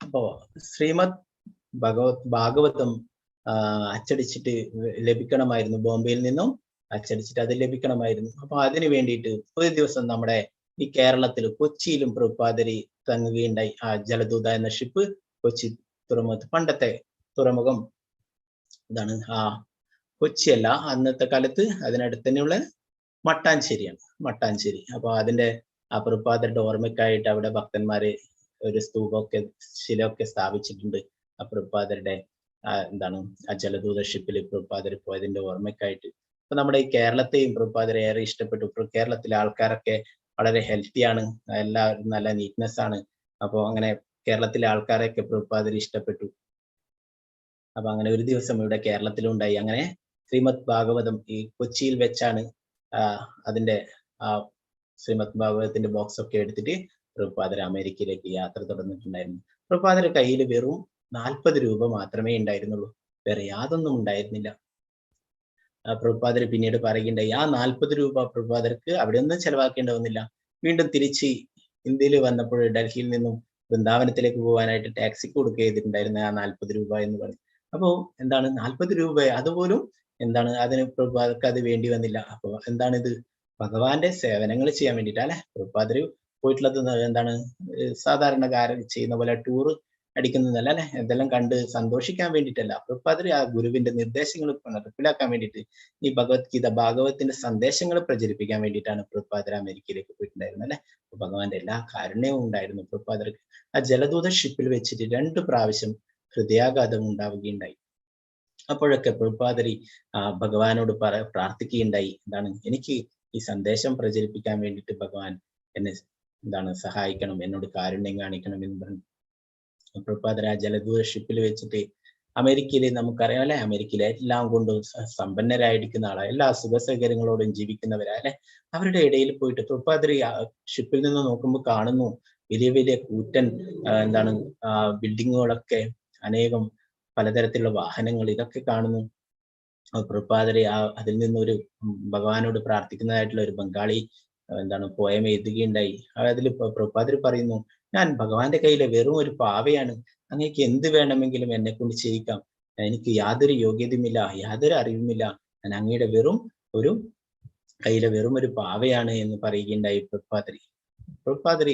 അപ്പോ ശ്രീമദ് ഭാഗവതം അച്ചടിച്ചിട്ട് ലഭിക്കണമായിരുന്നു. ബോംബെയിൽ നിന്നും അച്ചടിച്ചിട്ട് അത് ലഭിക്കണമായിരുന്നു. അപ്പൊ അതിനു വേണ്ടിയിട്ട് ഒരു ദിവസം നമ്മുടെ ഈ കേരളത്തിൽ കൊച്ചിയിലും പ്രഭുപാദര് തങ്ങുകയുണ്ടായി. ആ ജലദൂത എന്ന ഷിപ്പ് കൊച്ചി തുറമുഖത്ത്, പണ്ടത്തെ തുറമുഖം എന്താണ് കൊച്ചിയല്ല, അന്നത്തെ കാലത്ത് അതിനടുത്ത് തന്നെയുള്ള മട്ടാഞ്ചേരിയാണ്, മട്ടാഞ്ചേരി. അപ്പൊ അതിന്റെ പ്രഭുപാദരുടെ ഓർമ്മയ്ക്കായിട്ട് അവിടെ ഭക്തന്മാര് ഒരു സ്തൂപമൊക്കെ ശിലയൊക്കെ സ്ഥാപിച്ചിട്ടുണ്ട്. പ്രഭുപാദരുടെ എന്താണ് ആ ജലദൂത ഷിപ്പിൽ പ്രഭുപാദർ പോയതിന്റെ ഓർമ്മയ്ക്കായിട്ട്. അപ്പൊ നമ്മുടെ ഈ കേരളത്തെയും പ്രഭുപാദരെ ഏറെ ഇഷ്ടപ്പെട്ടു. കേരളത്തിലെ ആൾക്കാരൊക്കെ വളരെ ഹെൽത്തിയാണ്, എല്ലാവരും നല്ല നീറ്റ്നെസ് ആണ്. അപ്പൊ അങ്ങനെ കേരളത്തിലെ ആൾക്കാരെയൊക്കെ പ്രഭുപാദർ ഇഷ്ടപ്പെട്ടു. അപ്പൊ അങ്ങനെ ഒരു ദിവസം ഇവിടെ കേരളത്തിലുണ്ടായി. അങ്ങനെ ശ്രീമദ് ഭാഗവതം ഈ കൊച്ചിയിൽ വെച്ചാണ് അതിന്റെ ശ്രീമദ് ഭാഗവതത്തിന്റെ ബോക്സ് ഒക്കെ എടുത്തിട്ട് പ്രഭുപാദർ അമേരിക്കയിലേക്ക് യാത്ര തുടർന്നിട്ടുണ്ടായിരുന്നു. പ്രഭുപാദരുടെ കയ്യിൽ വെറും 40 രൂപ മാത്രമേ ഉണ്ടായിരുന്നുള്ളൂ, വേറെ യാതൊന്നും ഉണ്ടായിരുന്നില്ല. പ്രഭുപാദർ പിന്നീട് പറയുകയുണ്ടായി, ആ 40 രൂപ പ്രഭുപാദർക്ക് അവിടെ ഒന്നും ചെലവാക്കേണ്ടി വന്നില്ല. വീണ്ടും തിരിച്ച് ഇന്ത്യയിൽ വന്നപ്പോൾ ഡൽഹിയിൽ നിന്നും വൃന്ദാവനത്തിലേക്ക് പോകാനായിട്ട് ടാക്സിക്ക് കൊടുക്കുക ചെയ്തിട്ടുണ്ടായിരുന്ന ആ 40 രൂപ എന്ന് പറയും. അപ്പോ എന്താണ് 40 രൂപ, അതുപോലും എന്താണ് അതിന് പ്രഭുപാദർക്ക് അത് വേണ്ടി വന്നില്ല. അപ്പൊ എന്താണ് ഇത്, ഭഗവാന്റെ സേവനങ്ങൾ ചെയ്യാൻ വേണ്ടിയിട്ട് അല്ലെ പ്രഭുപാദർ പോയിട്ടുള്ളത്. എന്താണ് സാധാരണക്കാരൻ ചെയ്യുന്ന പോലെ ടൂർ അടിക്കുന്നതല്ല അല്ലെ, എന്തെല്ലാം കണ്ട് സന്തോഷിക്കാൻ വേണ്ടിയിട്ടല്ല. പ്രഭുപാദർ ആ ഗുരുവിന്റെ നിർദ്ദേശങ്ങൾ നടപ്പിലാക്കാൻ വേണ്ടിയിട്ട്, ഈ ഭഗവത്ഗീത ഭാഗവതത്തിന്റെ സന്ദേശങ്ങൾ പ്രചരിപ്പിക്കാൻ വേണ്ടിയിട്ടാണ് പ്രഭുപാദർ അമേരിക്കയിലേക്ക് പോയിട്ടുണ്ടായിരുന്നത് അല്ലെ. ഭഗവാന്റെ എല്ലാ കാരുണ്യവും ഉണ്ടായിരുന്നു പ്രഭുപാദർക്ക്. ആ ജലദൂത ഷിപ്പിൽ വെച്ചിട്ട് 2 പ്രാവശ്യം ഹൃദയാഘാതം ഉണ്ടാവുകയുണ്ടായി. അപ്പോഴൊക്കെ പ്രഭുപാദർ ഭഗവാനോട് പ്രാർത്ഥിക്കുകയുണ്ടായി, എന്താണ് എനിക്ക് ഈ സന്ദേശം പ്രചരിപ്പിക്കാൻ വേണ്ടിയിട്ട് ഭഗവാൻ എന്നെ എന്താണ് സഹായിക്കണം, എന്നോട് കാരുണ്യം കാണിക്കണം എന്ന് പറഞ്ഞു. പ്രഭുപാദർ ആ ജലദൂത ഷിപ്പിൽ വെച്ചിട്ട് അമേരിക്കയിൽ നമുക്കറിയാം അല്ലെ, അമേരിക്കയിലെ എല്ലാം കൊണ്ടും സമ്പന്നരായിരിക്കുന്ന ആളാ, എല്ലാ സുഖ സൗകര്യങ്ങളോടും ജീവിക്കുന്നവരാ അല്ലെ. അവരുടെ ഇടയിൽ പോയിട്ട് പ്രഭുപാദർ ഷിപ്പിൽ നിന്ന് നോക്കുമ്പോൾ കാണുന്നു വലിയ വലിയ കൂറ്റൻ എന്താണ് ബിൽഡിങ്ങുകളൊക്കെ, അനേകം പലതരത്തിലുള്ള വാഹനങ്ങൾ, ഇതൊക്കെ കാണുന്നു. പ്രഭുപാദർ അതിൽ നിന്നൊരു ഭഗവാനോട് പ്രാർത്ഥിക്കുന്നതായിട്ടുള്ള ഒരു ബംഗാളി എന്താണ് പോയം എഴുതുകയുണ്ടായി. അതിൽ പ്രഭുപാദർ പറയുന്നു, ഞാൻ ഭഗവാന്റെ കയ്യിലെ വെറും ഒരു പാവയാണ്, അങ്ങേക്ക് എന്ത് വേണമെങ്കിലും എന്നെ കൊണ്ട് ചെയ്യിക്കാം, എനിക്ക് യാതൊരു യോഗ്യതയുമില്ല, യാതൊരു അറിവുമില്ല, ഞാൻ അങ്ങയുടെ കയ്യിലെ വെറും ഒരു പാവയാണ് എന്ന് പറയുകയുണ്ടായി പ്രഭുപാദർ. പ്രഭുപാദർ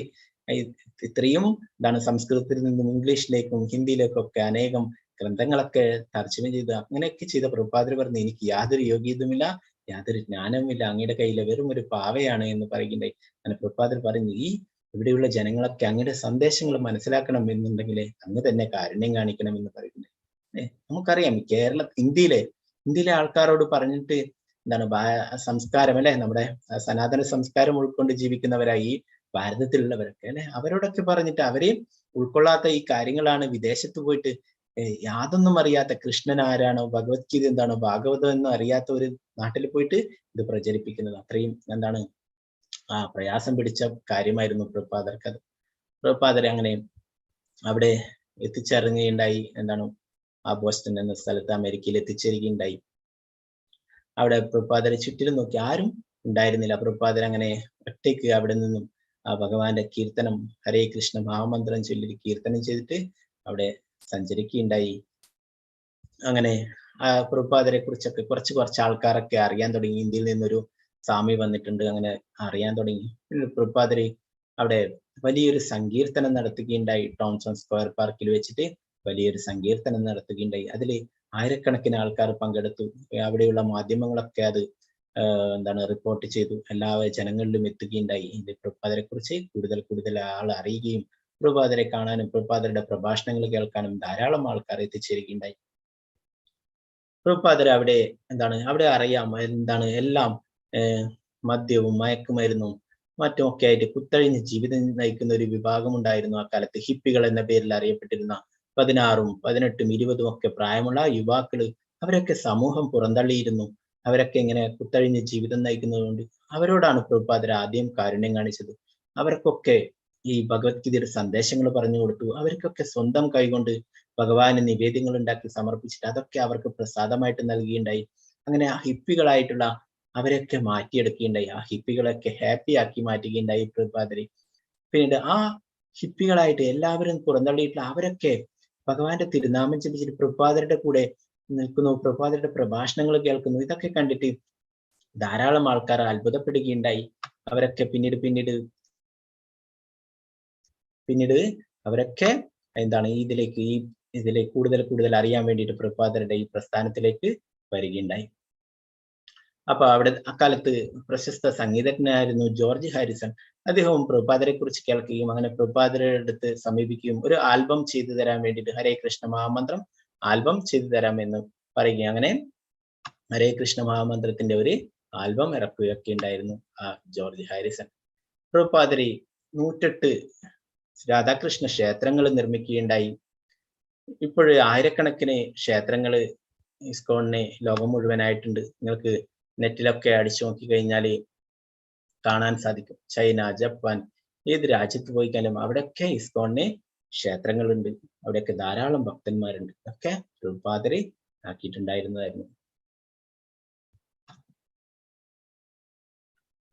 ഇത്രയും എന്താണ് സംസ്കൃതത്തിൽ നിന്നും ഇംഗ്ലീഷിലേക്കും ഹിന്ദിയിലേക്കും ഒക്കെ അനേകം ഗ്രന്ഥങ്ങളൊക്കെ തർജ്ജമ ചെയ്ത് അങ്ങനെയൊക്കെ ചെയ്ത പ്രഭുപാദർ പറഞ്ഞു, എനിക്ക് യാതൊരു യോഗ്യതയുമില്ല, യാതൊരു ജ്ഞാനവുമില്ല, അങ്ങയുടെ കയ്യിലെ വെറും ഒരു പാവയാണ് എന്ന് പറയുകയുണ്ടായി. അങ്ങനെ പ്രഭുപാദർ പറഞ്ഞു, ഈ ഇവിടെയുള്ള ജനങ്ങളൊക്കെ അങ്ങയുടെ സന്ദേശങ്ങൾ മനസ്സിലാക്കണം എന്നുണ്ടെങ്കിൽ അങ്ങ് തന്നെ കാരുണ്യം കാണിക്കണം എന്ന് പറയുന്നുണ്ട്. നമുക്കറിയാം ഇന്ത്യയിലെ ആൾക്കാരോട് പറഞ്ഞിട്ട് എന്താണ് സംസ്കാരം അല്ലെ, നമ്മുടെ സനാതന സംസ്കാരം ഉൾക്കൊണ്ട് ജീവിക്കുന്നവരായി ഭാരതത്തിലുള്ളവരൊക്കെ അല്ലെ, അവരോടൊക്കെ പറഞ്ഞിട്ട് അവരെ ഉൾക്കൊള്ളാത്ത ഈ കാര്യങ്ങളാണ് വിദേശത്ത് പോയിട്ട് യാതൊന്നും അറിയാത്ത, കൃഷ്ണൻ ആരാണോ, ഭഗവത്ഗീത എന്താണോ, ഭാഗവതം എന്നും അറിയാത്ത ഒരു നാട്ടിൽ പോയിട്ട് ഇത് പ്രചരിപ്പിക്കുന്നത്. അത്രയും എന്താണ് പ്രയാസം പിടിച്ച കാര്യമായിരുന്നു പ്രഭുപാദർക്ക്. പ്രഭുപാദർ അങ്ങനെ അവിടെ എത്തിച്ചേരുകയുണ്ടായി. എന്താണ് ബോസ്റ്റൺ എന്ന സ്ഥലത്ത് അമേരിക്കയിൽ എത്തിച്ചേരുകയുണ്ടായി. അവിടെ പ്രഭുപാദരെ ചുറ്റിലും നോക്കി ആരും ഉണ്ടായിരുന്നില്ല. പ്രഭുപാദർ അങ്ങനെ ഒറ്റയ്ക്ക് അവിടെ നിന്നും ഭഗവാന്റെ കീർത്തനം, ഹരേ കൃഷ്ണ മഹാമന്ത്രം ചൊല്ലി കീർത്തനം ചെയ്തിട്ട് അവിടെ സഞ്ചരിക്കുകയുണ്ടായി. അങ്ങനെ പ്രഭുപാദരെ കുറിച്ചൊക്കെ കുറച്ച് ആൾക്കാരൊക്കെ അറിയാൻ തുടങ്ങി. ഇന്ത്യയിൽ നിന്നൊരു സ്വാമി വന്നിട്ടുണ്ട്, അങ്ങനെ അറിയാൻ തുടങ്ങി. പ്രഭുപാദർ അവിടെ വലിയൊരു സങ്കീർത്തനം നടത്തുകയുണ്ടായി. ടൗൺസൺ സ്ക്വയർ പാർക്കിൽ വെച്ചിട്ട് വലിയൊരു സങ്കീർത്തനം നടത്തുകയുണ്ടായി. അതിൽ ആയിരക്കണക്കിന് ആൾക്കാർ പങ്കെടുത്തു. അവിടെയുള്ള മാധ്യമങ്ങളൊക്കെ അത് എന്താണ് റിപ്പോർട്ട് ചെയ്തു, എല്ലാ ജനങ്ങളിലും എത്തുകയുണ്ടായി. ഇത് പ്രഭുപാദരെ കുറിച്ച് കൂടുതൽ ആൾ അറിയുകയും പ്രഭുപാദരെ കാണാനും പ്രഭുപാദരുടെ പ്രഭാഷണങ്ങൾ കേൾക്കാനും ധാരാളം ആൾക്കാർ എത്തിച്ചേരുകയുണ്ടായി. പ്രഭുപാദർ അവിടെ അറിയാം എന്താണ് എല്ലാം മദ്യവും മയക്കുമരുന്നും മറ്റുമൊക്കെ ആയിട്ട് കുത്തഴിഞ്ഞ് ജീവിതം നയിക്കുന്ന ഒരു വിഭാഗം ഉണ്ടായിരുന്നു ആ കാലത്ത്. ഹിപ്പികൾ എന്ന പേരിൽ അറിയപ്പെട്ടിരുന്ന 16, 18, 20 ഒക്കെ പ്രായമുള്ള യുവാക്കള്, അവരൊക്കെ സമൂഹം പുറന്തള്ളിയിരുന്നു. അവരൊക്കെ ഇങ്ങനെ കുത്തഴിഞ്ഞ് ജീവിതം നയിക്കുന്നതുകൊണ്ട് അവരോടാണ് പ്രഭുപാദർ ആദ്യം കാരുണ്യം കാണിച്ചത്. അവർക്കൊക്കെ ഈ ഭഗവത്ഗീതയുടെ സന്ദേശങ്ങൾ പറഞ്ഞു കൊടുത്തു. അവർക്കൊക്കെ സ്വന്തം കൈകൊണ്ട് ഭഗവാന് നിവേദ്യങ്ങൾ ഉണ്ടാക്കി സമർപ്പിച്ചിട്ട് അതൊക്കെ അവർക്ക് പ്രസാദമായിട്ട് നൽകിയിട്ടുണ്ടായി. അങ്ങനെ ആ ഹിപ്പികളായിട്ടുള്ള അവരൊക്കെ മാറ്റിയെടുക്കുകയുണ്ടായി. ആ ഹിപ്പികളൊക്കെ ഹാപ്പി ആക്കി മാറ്റുകയുണ്ടായി പ്രഭുപാദര്. പിന്നീട് ആ ഹിപ്പികളായിട്ട് എല്ലാവരും പുറന്തള്ളിയിട്ടുള്ള അവരൊക്കെ ഭഗവാന്റെ തിരുനാമം ജപിച്ചിട്ട് പ്രഭുപാദരുടെ കൂടെ നിൽക്കുന്നു, പ്രഭുപാദരുടെ പ്രഭാഷണങ്ങൾ കേൾക്കുന്നു. ഇതൊക്കെ കണ്ടിട്ട് ധാരാളം ആൾക്കാർ അത്ഭുതപ്പെടുകയുണ്ടായി. അവരൊക്കെ പിന്നീട് അവരൊക്കെ എന്താണ് ഇതിലേക്ക് കൂടുതൽ അറിയാൻ വേണ്ടിയിട്ട് പ്രഭുപാദരുടെ ഈ പ്രസ്ഥാനത്തിലേക്ക് വരികയുണ്ടായി. അപ്പൊ അവിടെ അക്കാലത്ത് പ്രശസ്ത സംഗീതജ്ഞനായിരുന്നു ജോർജ് ഹാരിസൺ. അദ്ദേഹവും പ്രഭുപാദരെ കുറിച്ച് കേൾക്കുകയും അങ്ങനെ പ്രഭുപാദരുടെ അടുത്ത് സമീപിക്കുകയും ഒരു ആൽബം ചെയ്തു തരാൻ വേണ്ടിയിട്ട് ഹരേ കൃഷ്ണ മഹാമന്ത്രം ആൽബം ചെയ്തു തരാമെന്ന് പറയുകയും അങ്ങനെ ഹരേ കൃഷ്ണ മഹാമന്ത്രത്തിന്റെ ഒരു ആൽബം ഇറക്കുകയൊക്കെ ഉണ്ടായിരുന്നു ആ ജോർജ് ഹാരിസൺ. പ്രഭുപാദര് 108 രാധാകൃഷ്ണ ക്ഷേത്രങ്ങൾ നിർമ്മിക്കുകയുണ്ടായി. ഇപ്പോഴ് ആയിരക്കണക്കിന് ക്ഷേത്രങ്ങൾ ഇസ്കോണിന് ലോകം മുഴുവനായിട്ടുണ്ട്. നിങ്ങൾക്ക് നെറ്റിലൊക്കെ അടിച്ചു നോക്കി കഴിഞ്ഞാൽ കാണാൻ സാധിക്കും. ചൈന, ജപ്പാൻ, ഏത് രാജ്യത്ത് പോയി കഴിഞ്ഞാലും അവിടെയൊക്കെ ഇസ്കോണിന് ക്ഷേത്രങ്ങളുണ്ട്. അവിടെയൊക്കെ ധാരാളം ഭക്തന്മാരുണ്ട്. ഒക്കെ പ്രഭുപാദര് ആക്കിയിട്ടുണ്ടായിരുന്നതായിരുന്നു.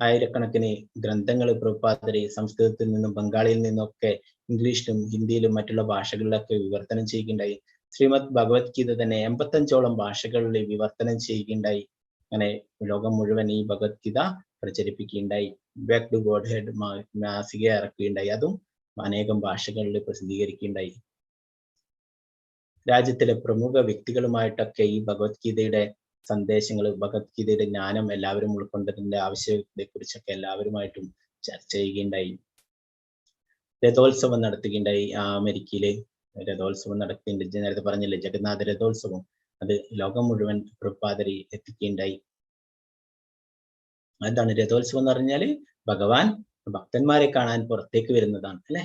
ആയിരക്കണക്കിന് ഗ്രന്ഥങ്ങൾ പ്രഭുപാദര് സംസ്കൃതത്തിൽ നിന്നും ബംഗാളിയിൽ നിന്നൊക്കെ ഇംഗ്ലീഷിലും ഹിന്ദിയിലും മറ്റുള്ള ഭാഷകളിലൊക്കെ വിവർത്തനം ചെയ്യുകയുണ്ടായി. ശ്രീമദ് ഭഗവത്ഗീത തന്നെ 85ഓളം ഭാഷകളിൽ വിവർത്തനം ചെയ്യുകയുണ്ടായി. അങ്ങനെ ലോകം മുഴുവൻ ഈ ഭഗവത്ഗീത പ്രചരിപ്പിക്കുകയുണ്ടായി. ബാക്ക് ടു ഗോഡ് ഹെഡ് മാസിക ഇറക്കുകയുണ്ടായി. അതും അനേകം ഭാഷകളിൽ പ്രസിദ്ധീകരിക്കുകയുണ്ടായി. രാജ്യത്തിലെ പ്രമുഖ വ്യക്തികളുമായിട്ടൊക്കെ ഈ ഭഗവത്ഗീതയുടെ സന്ദേശങ്ങൾ, ഭഗവത്ഗീതയുടെ ജ്ഞാനം എല്ലാവരും ഉൾക്കൊണ്ടതിന്റെ ആവശ്യകതയെ കുറിച്ചൊക്കെ എല്ലാവരുമായിട്ടും ചർച്ച ചെയ്യുകയുണ്ടായി. രഥോത്സവം നടത്തുകയുണ്ടായി. അമേരിക്കയിലെ രഥോത്സവം നടത്തുകയുണ്ട്. നേരത്തെ പറഞ്ഞില്ലേ ജഗന്നാഥ രഥോത്സവം, അത് ലോകം മുഴുവൻ പ്രഭുപാദര് എത്തിക്കുകയുണ്ടായി. എന്താണ് രഥോത്സവം എന്ന് പറഞ്ഞാല്? ഭഗവാൻ ഭക്തന്മാരെ കാണാൻ പുറത്തേക്ക് വരുന്നതാണ് അല്ലെ.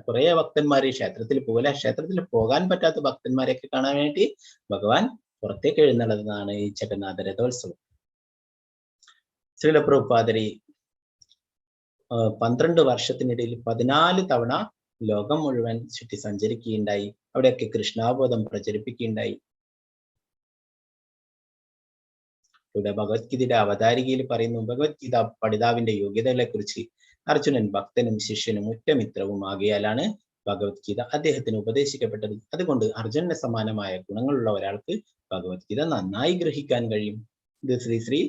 കുറെ ഭക്തന്മാര് ക്ഷേത്രത്തിൽ പോകില്ല, ക്ഷേത്രത്തിൽ പോകാൻ പറ്റാത്ത ഭക്തന്മാരെയൊക്കെ കാണാൻ വേണ്ടി ഭഗവാൻ പുറത്തേക്ക് എഴുന്നള്ളുന്നതാണ് ഈ ജഗന്നാഥ രഥോത്സവം. ശ്രീല പ്രഭുപാദര് 12 വർഷത്തിനിടയിൽ 14 തവണ ലോകം മുഴുവൻ ചുറ്റി സഞ്ചരിക്കുകയുണ്ടായി. അവിടെയൊക്കെ കൃഷ്ണാബോധം പ്രചരിപ്പിക്കുകയുണ്ടായി. ഇവിടെ ഭഗവത്ഗീതയുടെ അവതാരികയിൽ പറയുന്നു, ഭഗവത്ഗീത പഠിതാവിന്റെ യോഗ്യതകളെ കുറിച്ച് അർജുനൻ ഭക്തനും ശിഷ്യനും ഉറ്റമിത്രവും ആകിയാലാണ് ഭഗവത്ഗീത അദ്ദേഹത്തിന് ഉപദേശിക്കപ്പെട്ടത്. അതുകൊണ്ട് അർജുനന് സമാനമായ ഗുണങ്ങളുള്ള ഒരാൾക്ക് ഭഗവത്ഗീത നന്നായി ഗ്രഹിക്കാൻ കഴിയും. ഇത് ശ്രീ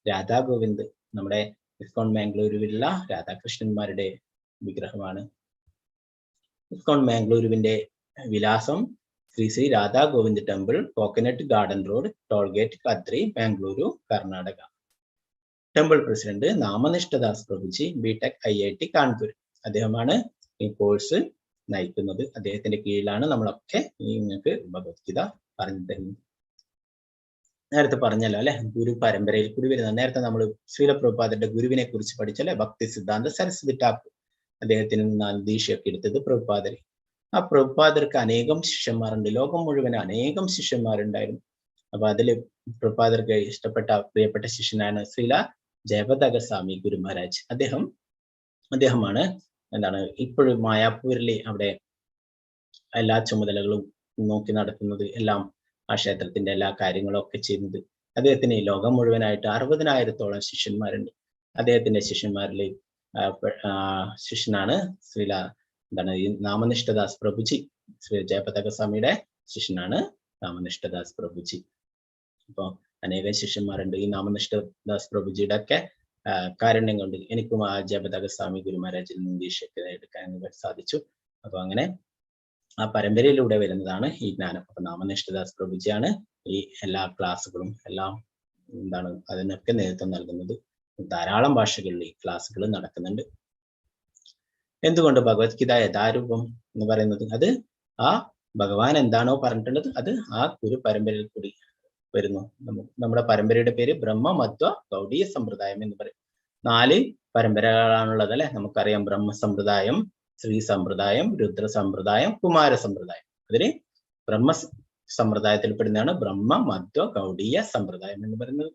രാധാ ഗോവിന്ദ്, നമ്മുടെ ഇസ്കോൺ മാംഗ്ലൂരുവിലുള്ള രാധാകൃഷ്ണന്മാരുടെ വിഗ്രഹമാണ്. ഇസ്കോൺ മാംഗ്ലൂരുവിന്റെ വിലാസം Shri Radha Govind temple, coconut garden road, tollgate, Kadri, Bengaluru, Karnataka. Temple president Namanishthadas Prabhuji, BTech IIT Kanpur. അദ്ദേഹമാണ് ഈ കോഴ്സ് നയിക്കുന്നത്. അദ്ദേഹത്തിന്റെ കീഴിലാണ് നമ്മളൊക്കെ നിങ്ങൾക്ക് ഭഗവത്ഗീത പറഞ്ഞു തരുന്നത്. നേരത്തെ പറഞ്ഞല്ലോ അല്ലെ, ഗുരു പരമ്പരയിൽ കൂടി വരുന്നത്. നേരത്തെ നമ്മൾ ശ്രീല പ്രഭുപാദരുടെ ഗുരുവിനെ കുറിച്ച് പഠിച്ചല്ലേ, ഭക്തി സിദ്ധാന്ത സരസ്വതി ഠാക്കൂർ. അദ്ദേഹത്തിന് നിന്നാണ് ദീക്ഷയൊക്കെ എടുത്തത് പ്രഭുപാദര്. ആ പ്രഭുപാദർക്ക് അനേകം ശിഷ്യന്മാരുണ്ട്. ലോകം മുഴുവൻ അനേകം ശിഷ്യന്മാരുണ്ടായിരുന്നു. അപ്പൊ അതില് പ്രഭുപാദർക്ക് ഇഷ്ടപ്പെട്ട പ്രിയപ്പെട്ട ശിഷ്യനാണ് ശ്രീല ജയപതാക സ്വാമി ഗുരു മഹാരാജ്. അദ്ദേഹമാണ് എന്താണ് ഇപ്പോഴും മായാപൂരിലെ അവിടെ എല്ലാ ചുമതലകളും നോക്കി നടത്തുന്നത്, എല്ലാം ആ ക്ഷേത്രത്തിന്റെ എല്ലാ കാര്യങ്ങളും ഒക്കെ ചെയ്യുന്നത്. അദ്ദേഹത്തിന് ലോകം മുഴുവനായിട്ട് 60,000-ഓളം ശിഷ്യന്മാരുണ്ട്. അദ്ദേഹത്തിന്റെ ശിഷ്യന്മാരിൽ ശിഷ്യനാണ് ശ്രീല ഈ നാമനിഷ്ഠദാസ് പ്രഭുജി. ശ്രീ ജയപതാക സ്വാമിയുടെ ശിഷ്യനാണ് നാമനിഷ്ഠദാസ് പ്രഭുജി. അപ്പൊ അനേകം ശിഷ്യന്മാരുണ്ട്. ഈ നാമനിഷ്ഠദാസ് പ്രഭുജിയുടെ ഒക്കെ കാരുണ്യം കൊണ്ട് എനിക്കും ആ ജയപതാക സ്വാമി ഗുരു മഹാരാജിൽ നിന്ന് ദീക്ഷയൊക്കെ എടുക്കാൻ സാധിച്ചു. അപ്പൊ അങ്ങനെ ആ പരമ്പരയിലൂടെ വരുന്നതാണ് ഈ ജ്ഞാനം. അപ്പൊ നാമനിഷ്ഠദാസ് പ്രഭുജിയാണ് ഈ എല്ലാ ക്ലാസ്സുകളും എല്ലാം അതിനൊക്കെ നേതൃത്വം നൽകുന്നത്. ധാരാളം ഭാഷകളിൽ ഈ ക്ലാസ്സുകൾ നടക്കുന്നുണ്ട്. എന്തുകൊണ്ട് ഭഗവത്ഗീത യഥാരൂപം എന്ന് പറയുന്നത്? അത് ആ ഭഗവാൻ എന്താണോ പറഞ്ഞിട്ടുള്ളത് അത് ആ ഗുരു പരമ്പരയിൽ കൂടി വരുന്നു. നമ്മുടെ പരമ്പരയുടെ പേര് ബ്രഹ്മമധ്വ ഗൗഡീയ സമ്പ്രദായം എന്ന് പറയും. 4 പരമ്പരകളാണുള്ളത് അല്ലെ. നമുക്കറിയാം, ബ്രഹ്മ സമ്പ്രദായം, ശ്രീ സമ്പ്രദായം, രുദ്ര സമ്പ്രദായം, കുമാര സമ്പ്രദായം. അതിന് ബ്രഹ്മ സമ്പ്രദായത്തിൽ പെടുന്നതാണ് ബ്രഹ്മ മധ്വ ഗൗഡീയ സമ്പ്രദായം എന്ന് പറയുന്നത്.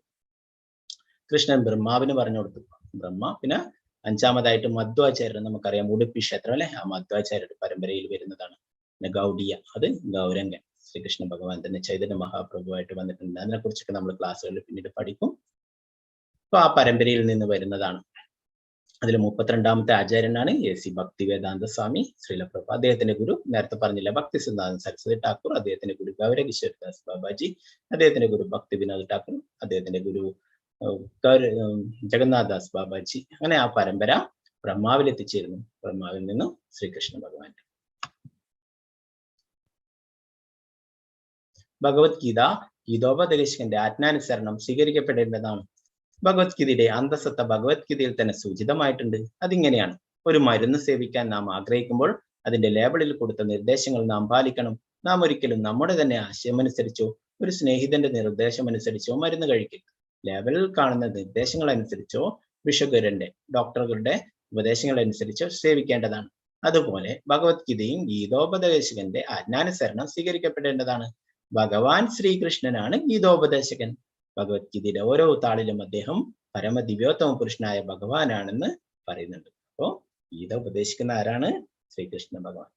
കൃഷ്ണൻ ബ്രഹ്മാവിന് പറഞ്ഞു കൊടുത്തു. ബ്രഹ്മ. പിന്നെ അഞ്ചാമതായിട്ട് മധ്വാചാര്യർ, നമുക്കറിയാം ഉടുപ്പി ക്ഷേത്രം അല്ലെ, ആ മധ്വാചാര്യരുടെ പരമ്പരയിൽ വരുന്നതാണ്. പിന്നെ ഗൗഡിയ, അത് ഗൗരംഗൻ, ശ്രീകൃഷ്ണ ഭഗവാൻ തന്നെ ചൈതന്യ മഹാപ്രഭുവായിട്ട് വന്നിട്ടുണ്ട്. അതിനെ കുറിച്ചൊക്കെ നമ്മൾ ക്ലാസ്സുകളിൽ പിന്നീട് പഠിക്കും. അപ്പൊ ആ പരമ്പരയിൽ നിന്ന് വരുന്നതാണ്. അതിൽ 32ാമത്തെ ആചാര്യനാണ് A.C. ഭക്തിവേദാന്ത സ്വാമി ശ്രീലപ്രഭു. അദ്ദേഹത്തിന്റെ ഗുരു നേരത്തെ പറഞ്ഞില്ല, ഭക്തി സിദ്ധാന്ത സരസ്വതി ഠാക്കൂർ. അദ്ദേഹത്തിന്റെ ഗുരു ഗൗരകിശോർദാസ് ബാബാജി. അദ്ദേഹത്തിന്റെ ഗുരു ഭക്തി വിനോദ് ഠാക്കൂർ. അദ്ദേഹത്തിന്റെ ഗുരു ജഗന്നാഥ് ദാസ് ബാബാജി. അങ്ങനെ ആ പരമ്പര ബ്രഹ്മാവിൽ എത്തിച്ചേരുന്നു. ബ്രഹ്മാവിൽ നിന്നും ശ്രീകൃഷ്ണ ഭഗവാൻ. ഭഗവത്ഗീത ഗീതോപദേശകന്റെ ആജ്ഞാനുസരണം സ്വീകരിക്കപ്പെടേണ്ടതാണ്. ഭഗവത്ഗീതയുടെ അന്തസത്ത ഭഗവത്ഗീതയിൽ തന്നെ സൂചിതമായിട്ടുണ്ട്. അതിങ്ങനെയാണ്: ഒരു മരുന്ന് സേവിക്കാൻ നാം ആഗ്രഹിക്കുമ്പോൾ അതിന്റെ ലേബിളിൽ കൊടുത്ത നിർദ്ദേശങ്ങൾ നാം പാലിക്കണം. നാം ഒരിക്കലും നമ്മുടെ തന്നെ ആശയമനുസരിച്ചോ ഒരു സ്നേഹിതന്റെ നിർദ്ദേശമനുസരിച്ചോ മരുന്ന് കഴിക്കരുത്. ലേബലിൽ കാണുന്ന നിർദ്ദേശങ്ങൾ അനുസരിച്ചോ വിഷഗുരന്റെ, ഡോക്ടറുകളുടെ ഉപദേശങ്ങൾ അനുസരിച്ചോ സേവിക്കേണ്ടതാണ്. അതുപോലെ ഭഗവത്ഗീതയും ഗീതോപദേശകന്റെ ആജ്ഞാനുസരണം സ്വീകരിക്കപ്പെടേണ്ടതാണ്. ഭഗവാൻ ശ്രീകൃഷ്ണനാണ് ഗീതോപദേശകൻ. ഭഗവത്ഗീതയുടെ ഓരോ താളിലും അദ്ദേഹം പരമദിവ്യോത്തമ പുരുഷനായ ഭഗവാനാണെന്ന് പറയുന്നുണ്ട്. അപ്പോ ഗീത ഉപദേശിക്കുന്ന ആരാണ്? ശ്രീകൃഷ്ണ ഭഗവാൻ.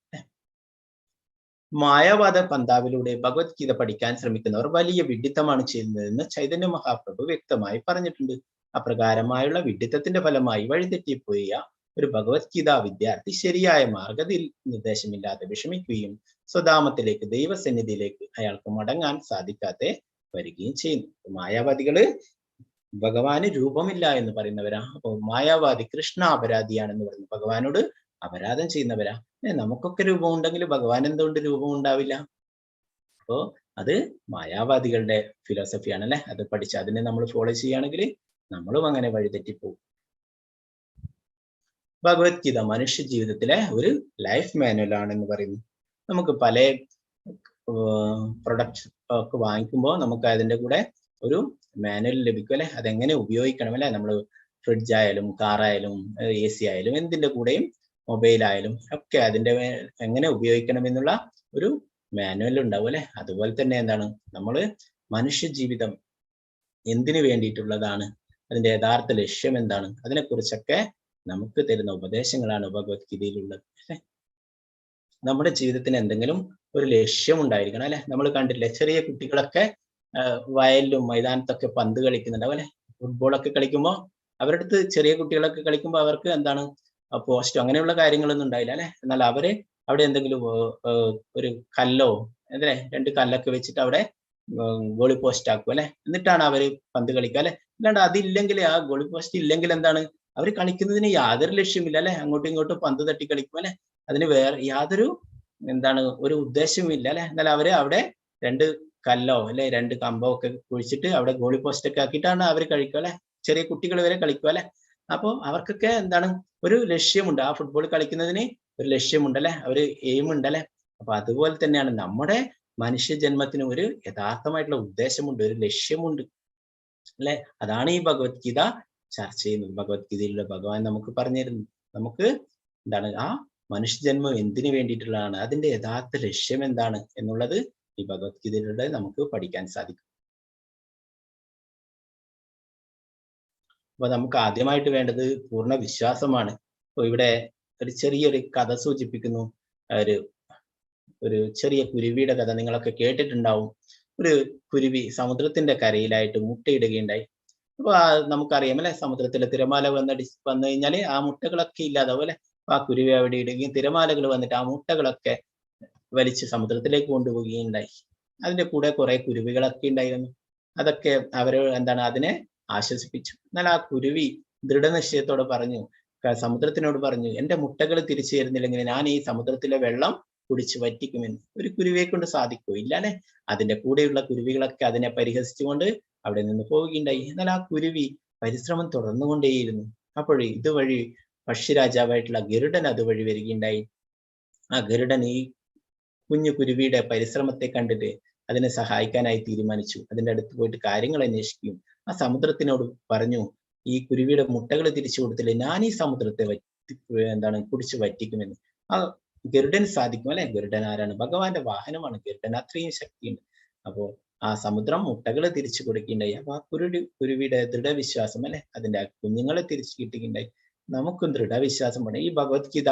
മായാവാദ പന്താവിലൂടെ ഭഗവത്ഗീത പഠിക്കാൻ ശ്രമിക്കുന്നവർ വലിയ വിഡ്ഢിത്തമാണ് ചെയ്യുന്നതെന്ന് ചൈതന്യ മഹാപ്രഭു വ്യക്തമായി പറഞ്ഞിട്ടുണ്ട്. അപ്രകാരമായുള്ള വിഡ്ഢിത്തത്തിന്റെ ഫലമായി വഴിതെറ്റിപ്പോയ ഒരു ഭഗവത്ഗീത വിദ്യാർത്ഥി ശരിയായ മാർഗനിർദ്ദേശമില്ലാതെ വിഷമിക്കുകയും സ്വധാമത്തിലേക്ക്, ദൈവസന്നിധിയിലേക്ക് അയാൾക്ക് മടങ്ങാൻ സാധിക്കാതെ വരികയും ചെയ്യുന്നു. മായാവാദികള് ഭഗവാന് രൂപമില്ല എന്ന് പറയുന്നവരാ. അപ്പൊ മായാവാദി കൃഷ്ണ അപരാധിയാണെന്ന് പറയുന്നു. ഭഗവാനോട് അപരാധം ചെയ്യുന്നവരാ. നമുക്കൊക്കെ രൂപം ഉണ്ടെങ്കിൽ ഭഗവാൻ എന്തുകൊണ്ട് രൂപം ഉണ്ടാവില്ല? അപ്പോ അത് മായാവാദികളുടെ ഫിലോസഫിയാണ് അല്ലെ. അത് പഠിച്ച് അതിനെ നമ്മൾ ഫോളോ ചെയ്യുകയാണെങ്കിൽ നമ്മളും അങ്ങനെ വഴിതെറ്റിപ്പോകും. ഭഗവത്ഗീത മനുഷ്യ ജീവിതത്തിലെ ഒരു ലൈഫ് മാനുവൽ ആണെന്ന് പറയുന്നു. നമുക്ക് പല പ്രൊഡക്ട്സ് ഒക്കെ വാങ്ങിക്കുമ്പോൾ നമുക്ക് അതിന്റെ കൂടെ ഒരു മാനുവൽ ലഭിക്കും അല്ലെ. അതെങ്ങനെ ഉപയോഗിക്കണം അല്ലെ. നമ്മൾ ഫ്രിഡ്ജ് ആയാലും കാറായാലും AC ആയാലും എന്തിന്റെ കൂടെയും മൊബൈൽ ആയാലും ഒക്കെ അതിന്റെ എങ്ങനെ ഉപയോഗിക്കണം എന്നുള്ള ഒരു മാനുവൽ ഉണ്ടാവും അല്ലെ. അതുപോലെ തന്നെ എന്താണ്, നമ്മൾ മനുഷ്യ ജീവിതം എന്തിനു വേണ്ടിയിട്ടുള്ളതാണ്, അതിന്റെ യഥാർത്ഥ ലക്ഷ്യം എന്താണ്, അതിനെക്കുറിച്ചൊക്കെ നമുക്ക് തരുന്ന ഉപദേശങ്ങളാണ് ഭഗവത്ഗീതയിലുള്ളത് അല്ലെ. നമ്മുടെ ജീവിതത്തിന് എന്തെങ്കിലും ഒരു ലക്ഷ്യം ഉണ്ടായിരിക്കണം അല്ലെ. നമ്മൾ കണ്ടില്ലേ, ചെറിയ കുട്ടികളൊക്കെ വയലിലും മൈതാനത്തൊക്കെ പന്ത് കളിക്കുന്നുണ്ടാവും അല്ലെ. ഫുട്ബോളൊക്കെ കളിക്കുമ്പോൾ അവരുടെ അടുത്ത്, ചെറിയ കുട്ടികളൊക്കെ കളിക്കുമ്പോൾ അവർക്ക് എന്താണ് പോസ്റ്റോ അങ്ങനെയുള്ള കാര്യങ്ങളൊന്നും ഉണ്ടായില്ല അല്ലെ. എന്നാൽ അവര് അവിടെ എന്തെങ്കിലും ഒരു കല്ലോ അല്ലെ, 2 കല്ലൊക്കെ വെച്ചിട്ട് അവിടെ ഗോളി പോസ്റ്റ് ആക്കും അല്ലെ. എന്നിട്ടാണ് അവര് പന്ത് കളിക്കുക അല്ലെ. അല്ലാണ്ട് അതില്ലെങ്കിൽ, ആ ഗോളി പോസ്റ്റ് ഇല്ലെങ്കിൽ എന്താണ്, അവർ കളിക്കുന്നതിന് യാതൊരു ലക്ഷ്യമില്ല അല്ലെ. അങ്ങോട്ടും ഇങ്ങോട്ടും പന്ത് തട്ടി കളിക്കും അല്ലെ. അതിന് വേറെ യാതൊരു ഒരു ഉദ്ദേശവും അല്ലെ. എന്നാൽ അവര് അവിടെ 2 കല്ലോ അല്ലെ 2 കമ്പോ ഒക്കെ കുഴിച്ചിട്ട് അവിടെ ഗോളി പോസ്റ്റ് ഒക്കെ ആക്കിയിട്ടാണ് അവർ കളിക്കുക അല്ലെ. ചെറിയ കുട്ടികൾ വരെ കളിക്കുക അല്ലെ. അപ്പൊ അവർക്കൊക്കെ ഒരു ലക്ഷ്യമുണ്ട്. ആ ഫുട്ബോൾ കളിക്കുന്നതിന് ഒരു ലക്ഷ്യമുണ്ട് അല്ലെ, ഒരു എയിം ഉണ്ട് അല്ലെ. അപ്പൊ അതുപോലെ തന്നെയാണ് നമ്മുടെ മനുഷ്യ ജന്മത്തിന് ഒരു യഥാർത്ഥമായിട്ടുള്ള ഉദ്ദേശമുണ്ട്, ഒരു ലക്ഷ്യമുണ്ട് അല്ലെ. അതാണ് ഈ ഭഗവത്ഗീത ചർച്ച ചെയ്യുന്നത്. ഭഗവത്ഗീതയിലുള്ള ഭഗവാൻ നമുക്ക് പറഞ്ഞു തരുന്നു, നമുക്ക് ആ മനുഷ്യജന്മം എന്തിനു വേണ്ടിയിട്ടുള്ളതാണ്, അതിന്റെ യഥാർത്ഥ ലക്ഷ്യം എന്താണ് എന്നുള്ളത് ഈ ഭഗവത്ഗീതയിലൂടെ നമുക്ക് പഠിക്കാൻ സാധിക്കും. അപ്പൊ നമുക്ക് ആദ്യമായിട്ട് വേണ്ടത് പൂർണ്ണ വിശ്വാസമാണ്. അപ്പൊ ഇവിടെ ഒരു ചെറിയൊരു കഥ സൂചിപ്പിക്കുന്നു. ഒരു ചെറിയ കുരുവിയുടെ കഥ നിങ്ങളൊക്കെ കേട്ടിട്ടുണ്ടാവും. ഒരു കുരുവി സമുദ്രത്തിന്റെ കരയിലായിട്ട് മുട്ടയിടുകയുണ്ടായി. അപ്പൊ നമുക്കറിയാം അല്ലെ, സമുദ്രത്തിലെ തിരമാല വന്നു കഴിഞ്ഞാൽ ആ മുട്ടകളൊക്കെ ഇല്ലാതാവും അല്ലെ. ആ കുരുവി അവിടെ ഇടുകയും തിരമാലകൾ വന്നിട്ട് ആ മുട്ടകളൊക്കെ വലിച്ച് സമുദ്രത്തിലേക്ക് കൊണ്ടുപോവുകയുണ്ടായി. അതിന്റെ കൂടെ കുറെ കുരുവികളൊക്കെ ഉണ്ടായിരുന്നു. അതൊക്കെ അവര് അതിനെ ആശ്വസിപ്പിച്ചു. എന്നാൽ ആ കുരുവി ദൃഢനിശ്ചയത്തോടെ പറഞ്ഞു, സമുദ്രത്തിനോട് പറഞ്ഞു, എന്റെ മുട്ടകൾ തിരിച്ചു തരുന്നില്ലെങ്കിൽ ഞാൻ ഈ സമുദ്രത്തിലെ വെള്ളം കുടിച്ച് വറ്റിക്കുമെന്ന്. ഒരു കുരുവിയെ കൊണ്ട് സാധിക്കോ? ഇല്ല അല്ലെ. അതിന്റെ കൂടെയുള്ള കുരുവികളൊക്കെ അതിനെ പരിഹസിച്ചുകൊണ്ട് അവിടെ നിന്ന് പോവുകയുണ്ടായി. എന്നാൽ ആ കുരുവി പരിശ്രമം തുടർന്നുകൊണ്ടേയിരുന്നു. അപ്പോഴേ ഇതുവഴി പക്ഷിരാജാവായിട്ടുള്ള ഗരുഡൻ അതുവഴി വരികയുണ്ടായി. ആ ഗരുഡൻ ഈ കുഞ്ഞു കുരുവിയുടെ പരിശ്രമത്തെ കണ്ടിട്ട് അതിനെ സഹായിക്കാനായി തീരുമാനിച്ചു. അതിന്റെ അടുത്ത് പോയിട്ട് കാര്യങ്ങൾ അന്വേഷിക്കുകയും ആ സമുദ്രത്തിനോട് പറഞ്ഞു, ഈ കുരുവിയുടെ മുട്ടകൾ തിരിച്ചു കൊടുത്തില്ലേ, ഞാൻ ഈ സമുദ്രത്തെ കുടിച്ച് വറ്റിക്കുമെന്ന്. ആ ഗരുഡൻ സാധിക്കും അല്ലെ. ഗരുഡൻ ആരാണ്? ഭഗവാന്റെ വാഹനമാണ് ഗരുഡൻ. അത്രയും ശക്തിയുണ്ട്. അപ്പോ ആ സമുദ്രം മുട്ടകളെ തിരിച്ചു കൊടുക്കുകയുണ്ടായി. അപ്പൊ ആ കുരുവിയുടെ ദൃഢവിശ്വാസം അല്ലെ, അതിന്റെ കുഞ്ഞുങ്ങളെ തിരിച്ചു കിട്ടുകയുണ്ടായി. നമുക്കും ദൃഢവിശ്വാസം വേണം. ഈ ഭഗവത്ഗീത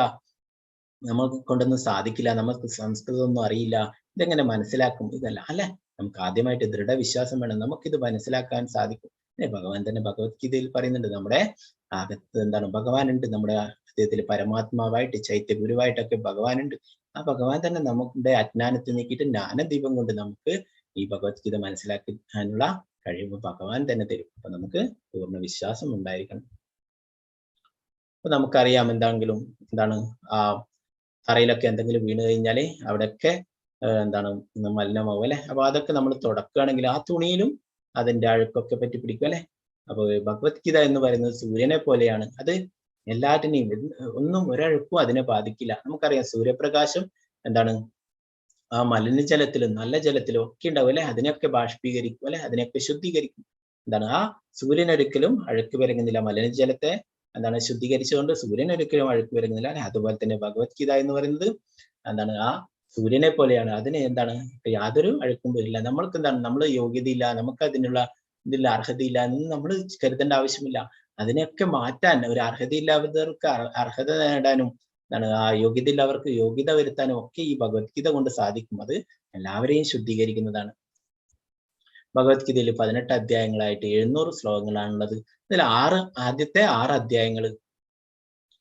നമുക്ക് കൊണ്ടൊന്നും സാധിക്കില്ല, നമുക്ക് സംസ്കൃതം ഒന്നും അറിയില്ല, ഇതെങ്ങനെ മനസ്സിലാക്കും, ഇതല്ല അല്ലെ. നമുക്ക് ആദ്യമായിട്ട് ദൃഢവിശ്വാസം വേണം, നമുക്കിത് മനസ്സിലാക്കാൻ സാധിക്കും. ഭഗവാൻ തന്നെ ഭഗവത്ഗീതയിൽ പറയുന്നുണ്ട്, നമ്മുടെ അകത്ത് എന്താണ് ഭഗവാൻ ഉണ്ട്, നമ്മുടെ ഹൃദയത്തിൽ പരമാത്മാവായിട്ട് ചൈത്യ ഗുരുവായിട്ടൊക്കെ ഭഗവാൻ ഉണ്ട്. ആ ഭഗവാൻ തന്നെ നമ്മുടെ അജ്ഞാനത്തിൽ നീക്കിയിട്ട് ജ്ഞാനദീപം കൊണ്ട് നമുക്ക് ഈ ഭഗവത്ഗീത മനസ്സിലാക്കാനുള്ള കഴിവ് ഭഗവാൻ തന്നെ തരും. അപ്പൊ നമുക്ക് പൂർണ്ണ വിശ്വാസം ഉണ്ടായിരിക്കണം. അപ്പൊ നമുക്കറിയാം എന്താണ് ആ തറയിലൊക്കെ എന്തെങ്കിലും വീണ് കഴിഞ്ഞാല് അവിടെയൊക്കെ എന്താണ് മലിനമാവും അല്ലെ. അപ്പൊ അതൊക്കെ നമ്മൾ തുടക്കുകയാണെങ്കിൽ ആ തുണിയിലും അതിന്റെ അഴുക്കൊക്കെ പറ്റി പിടിക്കും അല്ലെ. അപ്പൊ ഭഗവത്ഗീത എന്ന് പറയുന്നത് സൂര്യനെ പോലെയാണ്, അത് എല്ലാറ്റിനെയും ഒന്നും ഒരഴുക്കും അതിനെ ബാധിക്കില്ല. നമുക്കറിയാം സൂര്യപ്രകാശം എന്താണ് ആ മലിനജലത്തിലും നല്ല ജലത്തിലും ഒക്കെ ഉണ്ടാവും അല്ലെ, അതിനെയൊക്കെ ബാഷ്പീകരിക്കും അല്ലെ, അതിനെയൊക്കെ ശുദ്ധീകരിക്കും. എന്താണ് ആ സൂര്യനൊരിക്കലും അഴുക്ക് വരുന്നില്ല, മലിനജലത്തെ എന്താണ് ശുദ്ധീകരിച്ചുകൊണ്ട് സൂര്യനൊരിക്കലും അഴുക്ക് വരുന്നില്ല അല്ലെ. അതുപോലെ തന്നെ ഭഗവത്ഗീത എന്ന് പറയുന്നത് എന്താണ് ആ സൂര്യനെ പോലെയാണ്, അതിന് എന്താണ് യാതൊരു അഴുക്കും വരില്ല. നമ്മൾക്ക് എന്താണ് നമ്മൾ യോഗ്യതയില്ല, നമുക്ക് അതിനുള്ള ഇതില്ല, അർഹതയില്ല എന്ന് നമ്മൾ കരുതേണ്ട ആവശ്യമില്ല. അതിനെയൊക്കെ മാറ്റാൻ ഒരു അർഹതയില്ലാത്തവർക്ക് അർഹത നേടാനും എന്താണ് ആ യോഗ്യതയില്ലവർക്ക് യോഗ്യത വരുത്താനും ഒക്കെ ഈ ഭഗവത്ഗീത കൊണ്ട് സാധിക്കും. അത് എല്ലാവരെയും ശുദ്ധീകരിക്കുന്നതാണ്. ഭഗവത്ഗീതയിൽ 18 അധ്യായങ്ങളായിട്ട് 700 ശ്ലോകങ്ങളാണുള്ളത്. ഇതിൽ ആദ്യത്തെ 6 അധ്യായങ്ങൾ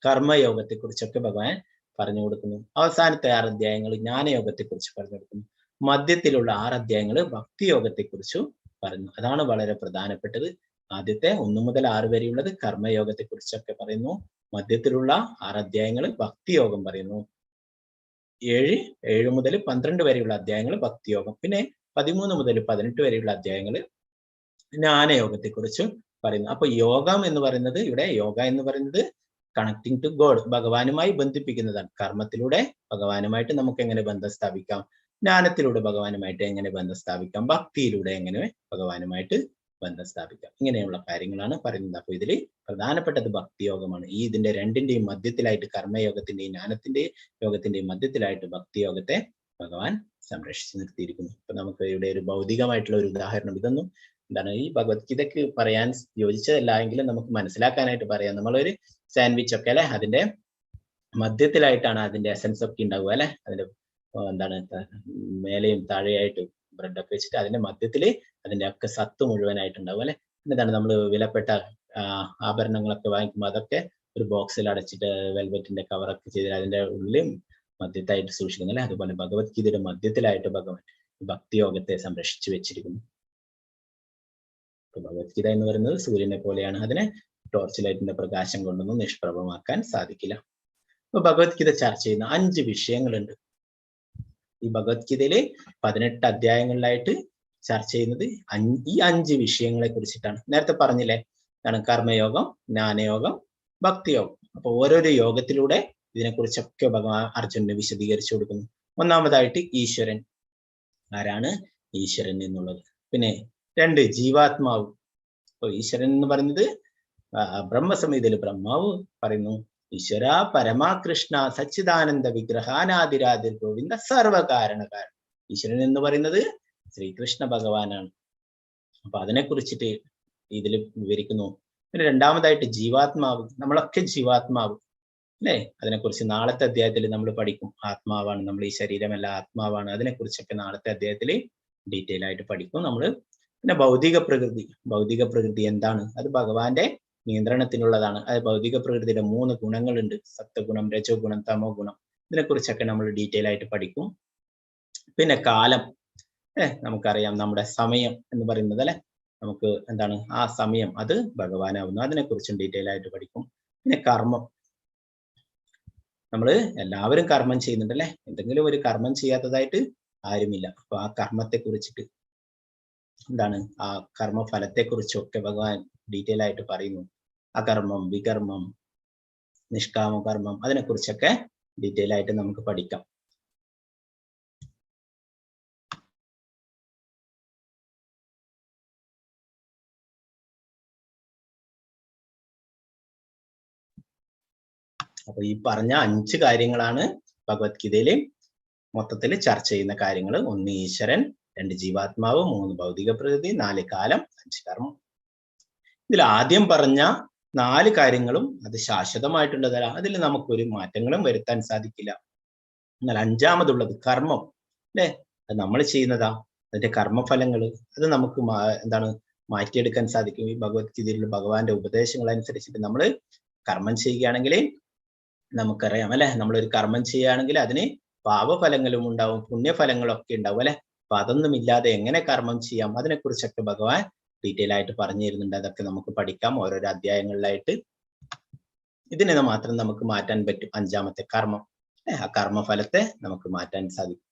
കർമ്മയോഗത്തെ കുറിച്ചൊക്കെ ഭഗവാൻ പറഞ്ഞു കൊടുക്കുന്നു. അവസാനത്തെ 6 അധ്യായങ്ങൾ ജ്ഞാനയോഗത്തെ കുറിച്ച് പറഞ്ഞു കൊടുക്കുന്നു. മധ്യത്തിലുള്ള 6 അധ്യായങ്ങൾ ഭക്തിയോഗത്തെ കുറിച്ച് പറഞ്ഞു. അതാണ് വളരെ പ്രധാനപ്പെട്ടത്. ആദ്യത്തെ 1 മുതൽ 6 വരെയുള്ളത് കർമ്മയോഗത്തെ കുറിച്ചൊക്കെ പറയുന്നു. മധ്യത്തിലുള്ള 6 അധ്യായങ്ങൾ ഭക്തിയോഗം പറയുന്നു. 7 മുതൽ 12 വരെയുള്ള അധ്യായങ്ങൾ ഭക്തിയോഗം. പിന്നെ 13 മുതൽ 18 വരെയുള്ള അധ്യായങ്ങൾ ജ്ഞാനയോഗത്തെ കുറിച്ച് പറയുന്നു. അപ്പൊ യോഗം എന്ന് പറയുന്നത്, ഇവിടെ യോഗ എന്ന് പറയുന്നത് കണക്ടിങ് ടു ഗോഡ്, ഭഗവാനുമായി ബന്ധിപ്പിക്കുന്നതാണ്. കർമ്മത്തിലൂടെ ഭഗവാനുമായിട്ട് നമുക്ക് എങ്ങനെ ബന്ധം സ്ഥാപിക്കാം, ജ്ഞാനത്തിലൂടെ ഭഗവാനുമായിട്ട് എങ്ങനെ ബന്ധം സ്ഥാപിക്കാം, ഭക്തിയിലൂടെ എങ്ങനെ ഭഗവാനുമായിട്ട് ബന്ധം സ്ഥാപിക്കാം, ഇങ്ങനെയുള്ള കാര്യങ്ങളാണ് പറയുന്നത്. അപ്പൊ ഇതിൽ പ്രധാനപ്പെട്ടത് ഭക്തിയോഗമാണ്. ഇതിന്റെ രണ്ടിന്റെയും മധ്യത്തിലായിട്ട്, കർമ്മയോഗത്തിന്റെയും ജ്ഞാനത്തിന്റെയും യോഗത്തിന്റെയും മധ്യത്തിലായിട്ട് ഭക്തിയോഗത്തെ ഭഗവാൻ സംരക്ഷിച്ചു നിർത്തിയിരിക്കുന്നു. ഇപ്പൊ നമുക്ക് ഇവിടെ ഒരു ഭൗതികമായിട്ടുള്ള ഒരു ഉദാഹരണം, ഇതൊന്നും എന്താണ് ഈ ഭഗവത്ഗീതക്ക് പറയാൻ യോജിച്ചതല്ല എങ്കിലും നമുക്ക് മനസ്സിലാക്കാനായിട്ട് പറയാം. നമ്മളൊരു സാൻഡ്വിച്ച് ഒക്കെ അല്ലെ, അതിന്റെ മധ്യത്തിലായിട്ടാണ് അതിന്റെ എസൻസ് ഒക്കെ ഉണ്ടാവുക അല്ലെ. അതിന്റെ എന്താണ് മേലെയും താഴെയായിട്ട് ബ്രെഡൊക്കെ വെച്ചിട്ട് അതിന്റെ മധ്യത്തിൽ അതിന്റെ ഒക്കെ സത്ത് മുഴുവനായിട്ടുണ്ടാവും അല്ലെ. എന്താണ് നമ്മൾ വിലപ്പെട്ട ആഭരണങ്ങളൊക്കെ വാങ്ങിക്കുമ്പോൾ അതൊക്കെ ഒരു ബോക്സിൽ അടച്ചിട്ട് വെൽവെറ്റിന്റെ കവറൊക്കെ ചെയ്ത് അതിന്റെ ഉള്ളിൽ മധ്യത്തായിട്ട് സൂക്ഷിക്കുന്നു അല്ലെ. അതുപോലെ ഭഗവത്ഗീതയുടെ മധ്യത്തിലായിട്ട് ഭഗവാൻ ഭക്തിയോഗത്തെ സംരക്ഷിച്ചു വെച്ചിരിക്കുന്നു. ഭഗവത്ഗീത എന്ന് പറയുന്നത് സൂര്യനെ പോലെയാണ്, അതിനെ ടോർച്ച് ലൈറ്റിന്റെ പ്രകാശം കൊണ്ടൊന്നും നിഷ്പ്രഭമാക്കാൻ സാധിക്കില്ല. അപ്പൊ ഭഗവത്ഗീത ചർച്ച ചെയ്യുന്ന 5 വിഷയങ്ങളുണ്ട്. ഈ ഭഗവത്ഗീതയില് 18 അധ്യായങ്ങളിലായിട്ട് ചർച്ച ചെയ്യുന്നത് ഈ 5 വിഷയങ്ങളെ കുറിച്ചിട്ടാണ്. നേരത്തെ പറഞ്ഞില്ലേ, എന്താണ് കർമ്മയോഗം, ജ്ഞാനയോഗം, ഭക്തിയോഗം. അപ്പൊ ഓരോരോ യോഗത്തിലൂടെ ഇതിനെക്കുറിച്ചൊക്കെ ഭഗവാൻ അർജുനന് വിശദീകരിച്ചു കൊടുക്കുന്നു. ഒന്നാമതായിട്ട് ഈശ്വരൻ, ആരാണ് ഈശ്വരൻ എന്നുള്ളത്. പിന്നെ 2 ജീവാത്മാവ്. അപ്പൊ ഈശ്വരൻ എന്ന് പറയുന്നത് ബ്രഹ്മസംഹിതയിൽ ബ്രഹ്മാവ് പറയുന്നു, ഈശ്വര പരമാകൃഷ്ണ സച്ചിദാനന്ദ വിഗ്രഹാനാദിരാദിർ ഗോവിന്ദ സർവകാരണകാരൻ. ഈശ്വരൻ എന്ന് പറയുന്നത് ശ്രീകൃഷ്ണ ഭഗവാനാണ്. അപ്പൊ അതിനെ കുറിച്ചിട്ട് ഇതിൽ വിവരിക്കുന്നു. പിന്നെ രണ്ടാമതായിട്ട് ജീവാത്മാവ്, നമ്മളൊക്കെ ജീവാത്മാവ് അല്ലെ. അതിനെക്കുറിച്ച് നാളത്തെ അധ്യായത്തിൽ നമ്മൾ പഠിക്കും. ആത്മാവാണ് നമ്മൾ, ഈ ശരീരമല്ല ആത്മാവാണ്. അതിനെക്കുറിച്ചൊക്കെ നാളത്തെ അധ്യായത്തിൽ ഡീറ്റെയിൽ ആയിട്ട് പഠിക്കും നമ്മൾ. പിന്നെ ഭൗതിക പ്രകൃതി എന്താണ്? അത് ഭഗവാന്റെ നിയന്ത്രണത്തിനുള്ളതാണ്. അത് ഭൗതിക പ്രകൃതിയുടെ 3 ഗുണങ്ങളുണ്ട്, സത്വഗുണം, രജോ ഗുണം, തമോ ഗുണം. ഇതിനെക്കുറിച്ചൊക്കെ നമ്മൾ ഡീറ്റെയിൽ ആയിട്ട് പഠിക്കും. പിന്നെ കാലം, നമുക്കറിയാം നമ്മുടെ സമയം എന്ന് പറയുന്നത് അല്ലെ, നമുക്ക് എന്താണ് ആ സമയം, അത് ഭഗവാനാവുന്നു. അതിനെക്കുറിച്ചും ഡീറ്റെയിൽ ആയിട്ട് പഠിക്കും. പിന്നെ കർമ്മം, നമ്മൾ എല്ലാവരും കർമ്മം ചെയ്യുന്നുണ്ടല്ലേ, എന്തെങ്കിലും ഒരു കർമ്മം ചെയ്യാത്തതായിട്ട് ആരുമില്ല. അപ്പൊ ആ കർമ്മത്തെ കുറിച്ചിട്ട് എന്താണ് ആ കർമ്മഫലത്തെ കുറിച്ചൊക്കെ ഭഗവാൻ ഡീറ്റെയിൽ ആയിട്ട് പറയുന്നു. അകർമ്മം, വികർമ്മം, നിഷ്കാമ കർമ്മം, അതിനെക്കുറിച്ചൊക്കെ ഡീറ്റെയിൽ ആയിട്ട് നമുക്ക് പഠിക്കാം. അപ്പൊ ഈ പറഞ്ഞ 5 കാര്യങ്ങളാണ് ഭഗവത്ഗീതയില് മൊത്തത്തിൽ ചർച്ച ചെയ്യുന്ന കാര്യങ്ങൾ. 1 ഈശ്വരൻ, 2 ജീവാത്മാവ്, 3 ഭൗതിക പ്രകൃതി, 4 കാലം, 5 കർമ്മം. ഇതിൽ ആദ്യം പറഞ്ഞ 4 കാര്യങ്ങളും അത് ശാശ്വതമായിട്ടുള്ളതല്ല. അതിൽ നമുക്കൊരു മാറ്റങ്ങളും വരുത്താൻ സാധിക്കില്ല. എന്നാൽ അഞ്ചാമതുള്ളത് കർമ്മം, അല്ലെ? അത് നമ്മൾ ചെയ്യുന്നതാ. അതിന്റെ കർമ്മഫലങ്ങൾ അത് നമുക്ക് മാറ്റിയെടുക്കാൻ സാധിക്കും. ഈ ഭഗവത്ഗീതയിലുള്ള ഭഗവാന്റെ ഉപദേശങ്ങൾ അനുസരിച്ചിട്ട് നമ്മൾ കർമ്മം ചെയ്യുകയാണെങ്കിൽ നമുക്കറിയാം, അല്ലെ? നമ്മളൊരു കർമ്മം ചെയ്യുകയാണെങ്കിൽ അതിന് പാപഫലങ്ങളും ഉണ്ടാവും, പുണ്യഫലങ്ങളൊക്കെ ഉണ്ടാവും, അല്ലെ? അപ്പൊ അതൊന്നും ഇല്ലാതെ എങ്ങനെ കർമ്മം ചെയ്യാം, അതിനെക്കുറിച്ചൊക്കെ ഭഗവാൻ ഡീറ്റെയിൽ ആയിട്ട് പറഞ്ഞു തരുന്നുണ്ട്. അതൊക്കെ നമുക്ക് പഠിക്കാം ഓരോരോ അധ്യായങ്ങളിലായിട്ട്. ഇതിനെ മാത്രം നമുക്ക് മാറ്റാൻ പറ്റും, അഞ്ചാമത്തെ കർമ്മം. ആ കർമ്മഫലത്തെ നമുക്ക് മാറ്റാൻ സാധിക്കും.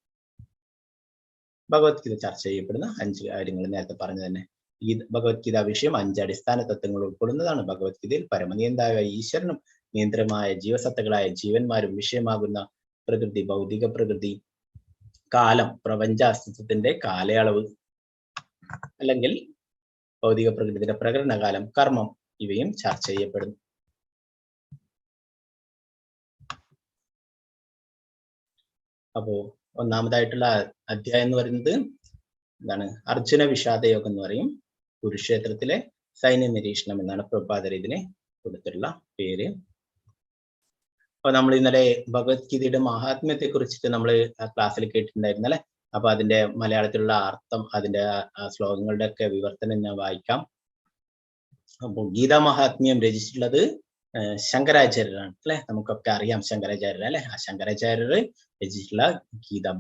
ഭഗവത്ഗീത ചർച്ച ചെയ്യപ്പെടുന്ന 5 കാര്യങ്ങൾ നേരത്തെ പറഞ്ഞു തന്നെ. ഈ ഭഗവത്ഗീത വിഷയം 5 അടിസ്ഥാന തത്വങ്ങൾ ഉൾക്കൊള്ളുന്നതാണ്. ഭഗവത്ഗീതയിൽ പരമനിയന്താവായ ഈശ്വരനും നിയന്ത്രമായ ജീവസത്തകളായ ജീവന്മാരും വിഷയമാകുന്ന പ്രകൃതി, ഭൗതിക പ്രകൃതി, കാലം, പ്രപഞ്ച അസ്തിത്വത്തിന്റെ കാലയളവ് അല്ലെങ്കിൽ ഭൗതിക പ്രകൃതിയുടെ പ്രകടനകാലം, കർമ്മം, ഇവയും ചർച്ച ചെയ്യപ്പെടുന്നു. അപ്പോ ഒന്നാമതായിട്ടുള്ള അധ്യായം എന്ന് പറയുന്നത് എന്താണ്? അർജുന വിഷാദയോഗം എന്ന് പറയും. കുരുക്ഷേത്രത്തിലെ സൈന്യ നിരീക്ഷണം എന്നാണ് പ്രഭുപാദർ ഇതിനെ കൊടുത്തിട്ടുള്ള പേര്. അപ്പൊ നമ്മൾ ഇന്നലെ ഭഗവത്ഗീതയുടെ മഹാത്മ്യത്തെ കുറിച്ചിട്ട് നമ്മൾ ക്ലാസ്സിൽ കേട്ടിട്ടുണ്ടായിരുന്നു, അല്ലെ? അപ്പൊ അതിന്റെ മലയാളത്തിലുള്ള അർത്ഥം, അതിന്റെ ശ്ലോകങ്ങളുടെ ഒക്കെ വിവർത്തനം ഞാൻ വായിക്കാം. അപ്പോൾ ഗീതാ മഹാത്മ്യം രചിച്ചിട്ടുള്ളത് ശങ്കരാചാര്യരാണ്, അല്ലെ? നമുക്കൊക്കെ അറിയാം ശങ്കരാചാര്യർ, അല്ലെ? ആ ശങ്കരാചാര്യർ രചിച്ചിട്ടുള്ള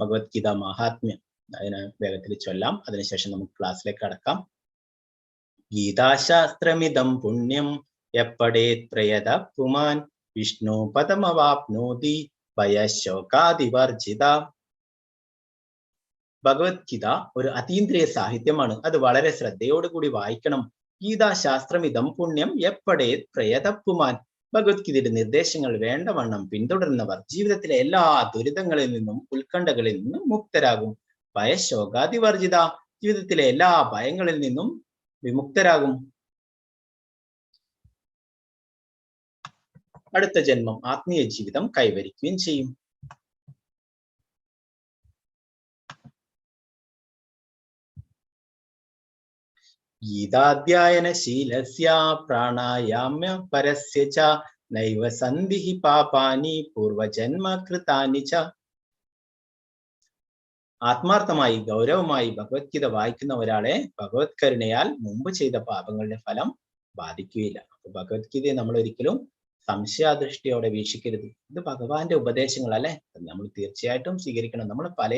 ഭഗവത്ഗീത മഹാത്മ്യം അതിന് വേഗത്തിൽ ചൊല്ലാം. അതിനുശേഷം നമുക്ക് ക്ലാസ്സിലേക്ക് കടക്കാം. ഗീതാശാസ്ത്രമിതം പുണ്യം എപ്പടേത് പ്രയത പുമാൻ വിഷ്ണു പദമവാപ്നോതി ഭയശോകാദിവർജിത. ഭഗവത്ഗീത ഒരു അതീന്ദ്രിയ സാഹിത്യമാണ്. അത് വളരെ ശ്രദ്ധയോടുകൂടി വായിക്കണം. ഗീതാശാസ്ത്രമിതം പുണ്യം എപ്പടേത് പ്രയത പുമാൻ. ഭഗവത്ഗീതയുടെ നിർദ്ദേശങ്ങൾ വേണ്ടവണ്ണം പിന്തുടരുന്നവർ ജീവിതത്തിലെ എല്ലാ ദുരിതങ്ങളിൽ നിന്നും ഉത്കണ്ഠകളിൽ നിന്നും മുക്തരാകും. ഭയശോകാദിവർജിത. ജീവിതത്തിലെ എല്ലാ ഭയങ്ങളിൽ നിന്നും വിമുക്തരാകും. അടുത്ത ജന്മം ആത്മീയ ജീവിതം കൈവരിക്കുകയും ചെയ്യും. ഗീതാധ്യായനശീലസ്യ പ്രാണായാമ്യ പരസ്യ ച നൈവ സന്ധിഃ പാപാനി പൂർവജന്മ കൃതാനി ച. ആത്മാർത്ഥമായി ഗൗരവമായി ഭഗവത്ഗീത വായിക്കുന്ന ഒരാളെ ഭഗവത് കരുണയാൽ മുമ്പ് ചെയ്ത പാപങ്ങളുടെ ഫലം ബാധിക്കുകയില്ല. അപ്പൊ ഭഗവത്ഗീതയെ നമ്മൾ ഒരിക്കലും സംശയാദൃഷ്ടിയോടെ വീക്ഷിക്കരുത്. ഇത് ഭഗവാന്റെ ഉപദേശങ്ങൾ, അല്ലെ? നമ്മൾ തീർച്ചയായിട്ടും സ്വീകരിക്കണം. നമ്മൾ പല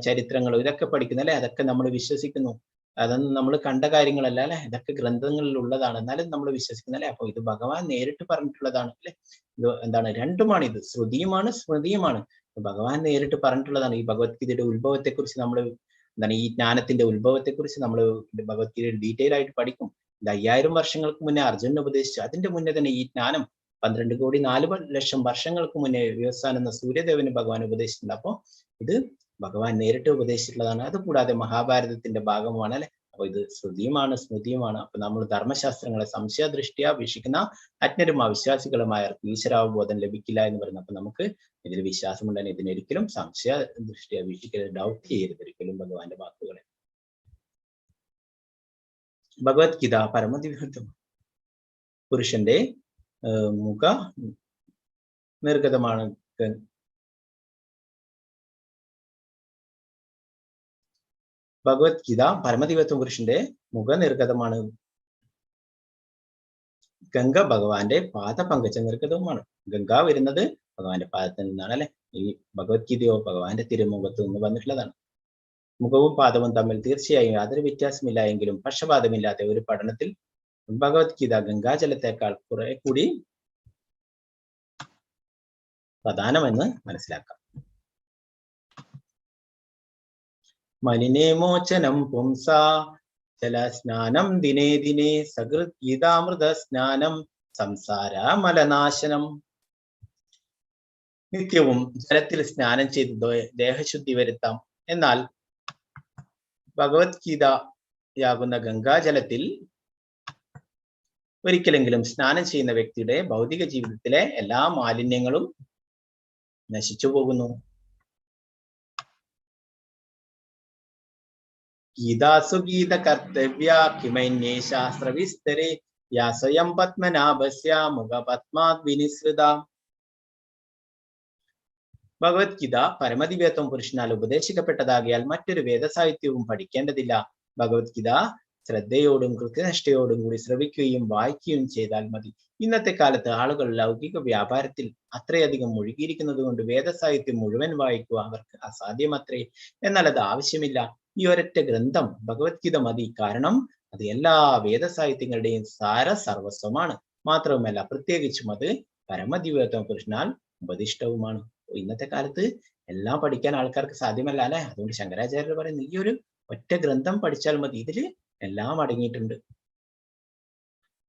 ചരിത്രങ്ങളും ഇതൊക്കെ പഠിക്കുന്നല്ലേ, അതൊക്കെ നമ്മൾ വിശ്വസിക്കുന്നു. അതൊന്നും നമ്മൾ കണ്ട കാര്യങ്ങളല്ല, അല്ലെ? ഇതൊക്കെ ഗ്രന്ഥങ്ങളിൽ ഉള്ളതാണ്, എന്നാലും നമ്മൾ വിശ്വസിക്കുന്നല്ലേ. അപ്പൊ ഇത് ഭഗവാൻ നേരിട്ട് പറഞ്ഞിട്ടുള്ളതാണ്, അല്ലെ? ഇത് രണ്ടുമാണ്, ഇത് ശ്രുതിയുമാണ് സ്മൃതിയുമാണ്. ഭഗവാൻ നേരിട്ട് പറഞ്ഞിട്ടുള്ളതാണ്. ഈ ഭഗവത്ഗീതയുടെ ഉത്ഭവത്തെ കുറിച്ച് നമ്മൾ ഈ ജ്ഞാനത്തിന്റെ ഉത്ഭവത്തെ കുറിച്ച് നമ്മൾ ഭഗവത്ഗീതയുടെ ഡീറ്റെയിൽ ആയിട്ട് പഠിക്കും. ഇത് 5000 വർഷങ്ങൾക്ക് മുന്നേ അർജുനൻ ഉപദേശിച്ചു. അതിന്റെ മുന്നേ തന്നെ ഈ ജ്ഞാനം 12,04,00,000 വർഷങ്ങൾക്ക് മുന്നേ വ്യോസാൻ എന്ന സൂര്യദേവന് ഭഗവാൻ ഉപദേശിച്ചിട്ടുണ്ട്. അപ്പോ ഇത് ഭഗവാൻ നേരിട്ട് ഉപദേശിച്ചിട്ടുള്ളതാണ്. അതുകൂടാതെ മഹാഭാരതത്തിന്റെ ഭാഗമാണ്, അല്ലെ? അപ്പൊ ഇത് ശ്രുതിയുമാണ് സ്മൃതിയുമാണ്. അപ്പൊ നമ്മൾ ധർമ്മശാസ്ത്രങ്ങളെ സംശയദൃഷ്ടിയാ വീക്ഷിക്കുന്ന അജ്ഞരും അവിശ്വാസികളുമായ ഈശ്വരാവബോധം ലഭിക്കില്ല എന്ന് പറയുന്നത്. അപ്പൊ നമുക്ക് ഇതിൽ വിശ്വാസമുണ്ടെങ്കിൽ ഇതിനൊരിക്കലും സംശയ ദൃഷ്ടിയാ വീക്ഷിക്കരുത്, ഡൗട്ട് ചെയ്യരുത് ഒരിക്കലും ഭഗവാന്റെ വാക്കുകളെ. ഭഗവത്ഗീത പരമദിവ്യം. പുരുഷന്റെ മുഖ നിർഗതമാണ്. ഭഗവത്ഗീത പരമദിവ്യത്വം പുരുഷന്റെ മുഖനിർഗതമാണ്. ഗംഗ ഭഗവാന്റെ പാദപങ്കജ നിർഗതവുമാണ്. ഗംഗ വരുന്നത് ഭഗവാന്റെ പാദത്തിൽ നിന്നാണ്, അല്ലെ? ഈ ഭഗവത്ഗീതയോ ഭഗവാന്റെ തിരുമുഖത്ത് നിന്ന് വന്നിട്ടുള്ളതാണ്. മുഖവും പാദവും തമ്മിൽ തീർച്ചയായും യാതൊരു വ്യത്യാസമില്ല എങ്കിലും പക്ഷപാതമില്ലാത്ത ഒരു പഠനത്തിൽ ഭഗവത്ഗീത ഗംഗാജലത്തെക്കാൾ കുറെ കൂടി പ്രധാനമെന്ന് മനസ്സിലാക്കാം. മലിനേ മോചനം പുംസാ ജലസ്നാനം ദിനേ ദിനേ സകൃത് ഗീതാമൃത സ്നാനം സംസാര മലനാശനം. നിത്യവും ജലത്തിൽ സ്നാനം ചെയ്ത് ദേഹശുദ്ധി വരുത്താം. എന്നാൽ ഭഗവത്ഗീതയാകുന്ന ഗംഗാജലത്തിൽ ഒരിക്കലെങ്കിലും സ്നാനം ചെയ്യുന്ന വ്യക്തിയുടെ ഭൗതിക ജീവിതത്തിലെ എല്ലാ മാലിന്യങ്ങളും നശിച്ചു പോകുന്നു. ഗീതാസു ഗീത കർത്തവ്യ കിമന്യേ ശാസ്ത്ര വിസ്തരേ യാ സ്വയം പത്മനാഭസ്യ മുഖപത്മാത് വിനിസൃത. ഭഗവത്ഗീത പരമദിവ്യത്വം പുരുഷനാൽ ഉപദേശിക്കപ്പെട്ടതാകിയാൽ മറ്റൊരു വേദസാഹിത്യവും പഠിക്കേണ്ടതില്ല. ഭഗവത്ഗീത ശ്രദ്ധയോടും കൃത്യനിഷ്ഠയോടും കൂടി ശ്രവിക്കുകയും വായിക്കുകയും ചെയ്താൽ മതി. ഇന്നത്തെ കാലത്ത് ആളുകൾ ലൗകിക വ്യാപാരത്തിൽ അത്രയധികം മുഴുകിയിരിക്കുന്നത് കൊണ്ട് വേദസാഹിത്യം മുഴുവൻ വായിക്കുക അവർക്ക് അസാധ്യമത്രേ. എന്നാൽ അത് ആവശ്യമില്ല. ഈ ഒരൊറ്റ ഗ്രന്ഥം ഭഗവത്ഗീത മതി. കാരണം അത് എല്ലാ വേദസാഹിത്യങ്ങളുടെയും സാര സർവസ്വമാണ്. മാത്രവുമല്ല പ്രത്യേകിച്ചും അത് പരമദിവ്യത്വം പുരുഷനാൽ ഉപദിഷ്ടവുമാണ്. ഇന്നത്തെ കാലത്ത് എല്ലാം പഠിക്കാൻ ആൾക്കാർക്ക് സാധ്യമല്ല അല്ലെ. അതുകൊണ്ട് ശങ്കരാചാര്യർ പറയുന്നു ഈ ഒരു ഒറ്റ ഗ്രന്ഥം പഠിച്ചാൽ മതി. ഇതില് എല്ലാം അടങ്ങിയിട്ടുണ്ട്.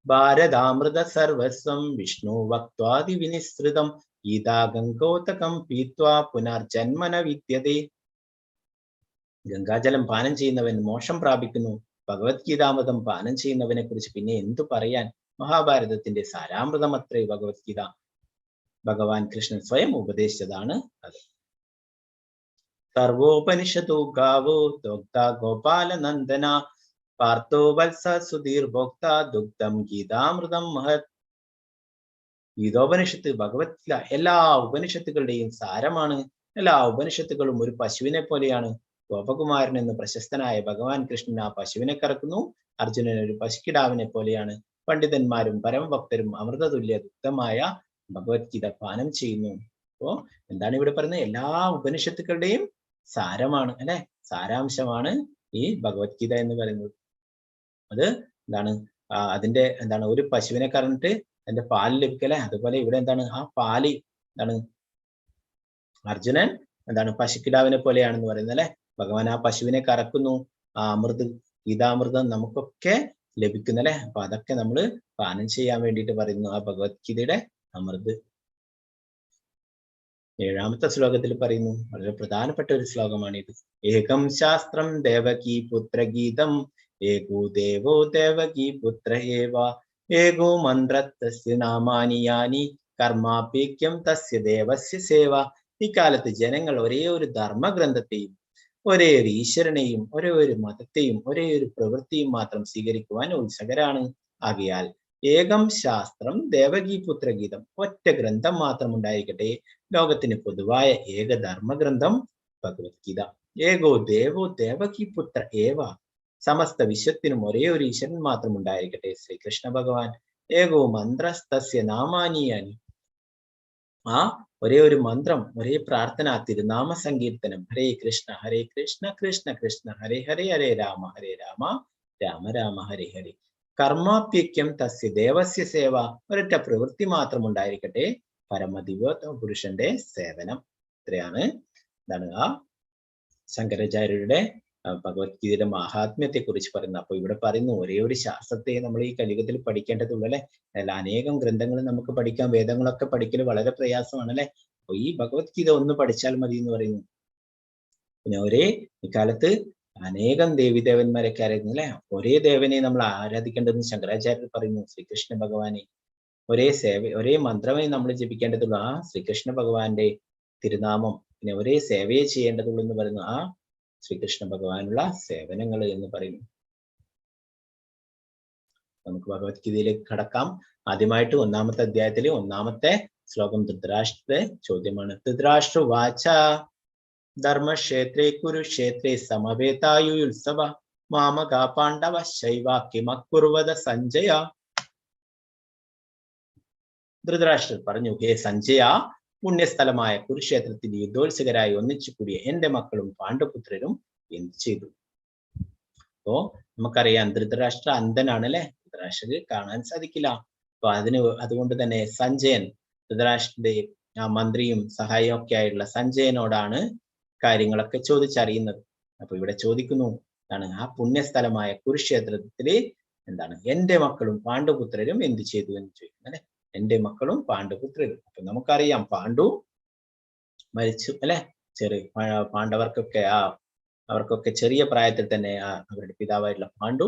ഭാരതാമൃത സർവസ്വം വിഷ്ണു വക്വാദി വിനിസൃതം ഗീതാ ഗംഗോതകം പീത്വാ പുനർജന്മന വിദ്യതേ. ഗംഗാജലം പാനം ചെയ്യുന്നവൻ മോക്ഷം പ്രാപിക്കുന്നു. ഭഗവത്ഗീതാമൃതം പാനം ചെയ്യുന്നവനെ കുറിച്ച് പിന്നെ എന്തു പറയാൻ. മഹാഭാരതത്തിന്റെ സാരാമൃതം അത്രേ ഭഗവത്ഗീത. ഭഗവാൻ കൃഷ്ണൻ സ്വയം ഉപദേശിച്ചതാണ് അത്. സർവോപനിഷദോ ഗാവോ ദോക്ത ഗോപാലനന്ദന പാർത്ഥോ വത്സ സുധീർ ഭോക്ത ദുഗ്ധം ഗീതാമൃതം മഹത്. ഗീതോപനിഷത്ത് ഭഗവത്ഗീത എല്ലാ ഉപനിഷത്തുകളുടെയും സാരമാണ്. എല്ലാ ഉപനിഷത്തുകളും ഒരു പശുവിനെ പോലെയാണ്. ഗോപകുമാരൻ എന്ന് പ്രശസ്തനായ ഭഗവാൻ കൃഷ്ണൻ ആ പശുവിനെ കറക്കുന്നു. അർജുനൻ ഒരു പശുക്കിടാവിനെ പോലെയാണ്. പണ്ഡിതന്മാരും പരമഭക്തരും അമൃതതുല്യ ദുഗ്ധമായ ഭഗവത്ഗീത പാനം ചെയ്യുന്നു. അപ്പോ എന്താണ് ഇവിടെ പറയുന്നത്? എല്ലാ ഉപനിഷത്തുക്കളുടെയും സാരമാണ് അല്ലെ, സാരാംശമാണ് ഈ ഭഗവത്ഗീത എന്ന് പറയുന്നത്. അത് എന്താണ് അതിന്റെ എന്താണ് ഒരു പശുവിനെ കറന്നിട്ട് അതിന്റെ പാല് ലഭിക്കല്ലേ. അതുപോലെ ഇവിടെ എന്താണ് ആ പാല് എന്താണ് അർജുനൻ എന്താണ് പശുക്കിടാവിനെ പോലെയാണെന്ന് പറയുന്നത് അല്ലെ. ഭഗവാൻ ആ പശുവിനെ കറക്കുന്നു. ആ ഗീതാമൃതം നമുക്കൊക്കെ ലഭിക്കുന്നല്ലേ. അപ്പൊ അതൊക്കെ നമ്മൾ പാനം ചെയ്യാൻ വേണ്ടിയിട്ട് പറയുന്നു ആ ഭഗവത്ഗീതയുടെ അമൃത്. 7ാമത്തെ ശ്ലോകത്തിൽ പറയുന്നു, വളരെ പ്രധാനപ്പെട്ട ഒരു ശ്ലോകമാണിത്. ഏകം ശാസ്ത്രം ദേവകീ പുത്രഗീതം ഏകോ ദേവോ ദേവകീ പുത്ര ഏവ ഏകോ മന്ത്രസ്യ നാമാനി യാനി കർമാപേക്യം തസ്യ ദേവസ്യ സേവ. ഇക്കാലത്ത് ജനങ്ങൾ ഒരേ ഒരു ധർമ്മഗ്രന്ഥത്തെയും ഒരേ ഒരു ഈശ്വരനെയും ഒരേ ഒരു മതത്തെയും ഒരേ ഒരു പ്രവൃത്തിയും മാത്രം സ്വീകരിക്കുവാൻ ഉത്സുകരാണ്. ആകയാൽ ഏകം ശാസ്ത്രം ദേവകീ പുത്രഗീതം, ഒറ്റ ഗ്രന്ഥം മാത്രം ഉണ്ടായിരിക്കട്ടെ. ലോകത്തിന് പൊതുവായ ഏക ധർമ്മഗ്രന്ഥം ഭഗവത്ഗീത. ഏകോ ദേവോ ദേവകീ പുത്ര ഏവ, സമസ്ത വിശ്വത്തിനും ഒരേ ഒരു ഈശ്വരൻ മാത്രം ഉണ്ടായിരിക്കട്ടെ, ശ്രീകൃഷ്ണ ഭഗവാൻ. ഏകോ മന്ത്രസ്തസ്യ നാമാനിയാനി, ആ ഒരേ ഒരു മന്ത്രം, ഒരേ പ്രാർത്ഥന, തിരുനാമ സങ്കീർത്തനം. ഹരേ കൃഷ്ണ കൃഷ്ണ കൃഷ്ണ ഹരേ ഹരേ ഹരേ രാമ രാമ രാമ ഹരേ ഹരേ. കർമാപ്യക്യം തസ്യ ദേവസ്യ സേവ, ഒരൊറ്റ പ്രവൃത്തി മാത്രം ഉണ്ടായിരിക്കട്ടെ, പരമദിവ്യോത്തമ പുരുഷന്റെ സേവനം. ഇത്രയാണ് എന്താണ് ആ ശങ്കരാചാര്യരുടെ ഭഗവത്ഗീതയുടെ മഹാത്മ്യത്തെ കുറിച്ച് പറയുന്നത്. അപ്പൊ ഇവിടെ പറയുന്നു ഒരേ ഒരു ശാസ്ത്രത്തെ നമ്മൾ ഈ കലിയുഗത്തിൽ പഠിക്കേണ്ടതുള്ളൂ അല്ലെ. അല്ല അനേകം ഗ്രന്ഥങ്ങൾ നമുക്ക് പഠിക്കാം, വേദങ്ങളൊക്കെ പഠിക്കൽ വളരെ പ്രയാസമാണ് അല്ലെ. അപ്പൊ ഈ ഭഗവത്ഗീത ഒന്ന് പഠിച്ചാൽ മതി എന്ന് പറയുന്നു. പിന്നെ ഒരേ ഇക്കാലത്ത് അനേകം ദേവീദേവന്മാരൊക്കെ ആരായിരുന്നു അല്ലെ. ഒരേ ദേവനെ നമ്മൾ ആരാധിക്കേണ്ടതെന്ന് ശങ്കരാചാര്യർ പറയുന്നു, ശ്രീകൃഷ്ണ ഭഗവാനെ. ഒരേ മന്ത്രമേ നമ്മൾ ജപിക്കേണ്ടതുള്ളൂ, ആ ശ്രീകൃഷ്ണ ഭഗവാന്റെ തിരുനാമം. പിന്നെ ഒരേ സേവയെ ചെയ്യേണ്ടതുള്ളൂ എന്ന് പറയുന്നു, ആ ശ്രീകൃഷ്ണ ഭഗവാനുള്ള സേവനങ്ങൾ എന്ന് പറയുന്നു. നമുക്ക് ഭഗവത്ഗീതയിലേക്ക് കടക്കാം. ആദ്യമായിട്ട് 1ാമത്തെ അധ്യായത്തിലെ 1ാമത്തെ ശ്ലോകം ധൃതരാഷ്ട്രയുടെ ചോദ്യമാണ്. ധൃതരാഷ്ട്ര വാച ധർമ്മക്ഷേത്രേ കുരുക്ഷേത്രേ സമവേതായുത്സവ മാമകാ പാണ്ഡവ ശൈവ കിമക്കുർവത സഞ്ജയ. ധൃതരാഷ്ട്രർ പറഞ്ഞു, ഹേ സഞ്ജയ, പുണ്യസ്ഥലമായ കുരുക്ഷേത്രത്തിൽ യുദ്ധോത്സുകരായി ഒന്നിച്ചു കൂടിയ എന്റെ മക്കളും പാണ്ഡുപുത്രരും എന്ത് ചെയ്തു? അപ്പോ നമുക്കറിയാം ധൃതരാഷ്ട്ര അന്ധനാണ് അല്ലെ. ധൃതരാഷ്ട്രര് കാണാൻ സാധിക്കില്ല. അപ്പൊ അതുകൊണ്ട് തന്നെ സഞ്ജയൻ, ധൃതരാഷ്ട്രന്റെ മന്ത്രിയും സഹായിയും ഒക്കെ ആയിട്ടുള്ള സഞ്ജയനോടാണ് കാര്യങ്ങളൊക്കെ ചോദിച്ചറിയുന്നത്. അപ്പൊ ഇവിടെ ചോദിക്കുന്നു എന്താണ്, ആ പുണ്യസ്ഥലമായ കുരുക്ഷേത്രത്തില് എന്താണ് എന്റെ മക്കളും പാണ്ഡുപുത്രരും എന്ത് ചെയ്തു എന്ന് ചോദിക്കുന്നു അല്ലെ. എന്റെ മക്കളും പാണ്ഡുപുത്രരും. അപ്പൊ നമുക്കറിയാം പാണ്ഡു മരിച്ചു അല്ലെ. പാണ്ഡവർക്കൊക്കെ അവർക്കൊക്കെ ചെറിയ പ്രായത്തിൽ തന്നെ അവരുടെ പിതാവായിട്ടുള്ള പാണ്ഡു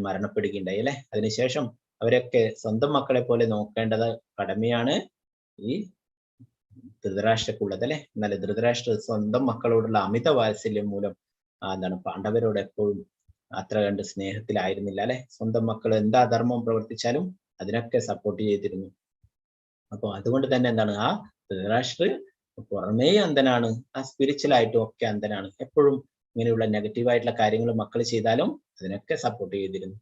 മരണപ്പെടുകയുണ്ടായി അല്ലെ. അതിനുശേഷം അവരൊക്കെ സ്വന്തം മക്കളെ പോലെ നോക്കേണ്ടത് കടമയാണ് ഈ ധൃതരാഷ്ട്രക്കുള്ളത് അല്ലെ. എന്നാൽ ധൃതരാഷ്ട്ര സ്വന്തം മക്കളോടുള്ള അമിത വാത്സല്യം മൂലം എന്താണ് പാണ്ഡവരോട് എപ്പോഴും അത്ര കണ്ട് സ്നേഹത്തിലായിരുന്നില്ല അല്ലെ. സ്വന്തം മക്കൾ എന്താ ധർമ്മം പ്രവർത്തിച്ചാലും അതിനൊക്കെ സപ്പോർട്ട് ചെയ്തിരുന്നു. അപ്പൊ അതുകൊണ്ട് തന്നെ എന്താണ് ആ ധൃതരാഷ്ട്ര പുറമേ അന്ധനാണ്, ആ സ്പിരിച്വൽ ആയിട്ടും ഒക്കെ അന്ധനാണ്. എപ്പോഴും ഇങ്ങനെയുള്ള നെഗറ്റീവായിട്ടുള്ള കാര്യങ്ങൾ മക്കൾ ചെയ്താലും അതിനൊക്കെ സപ്പോർട്ട് ചെയ്തിരുന്നു.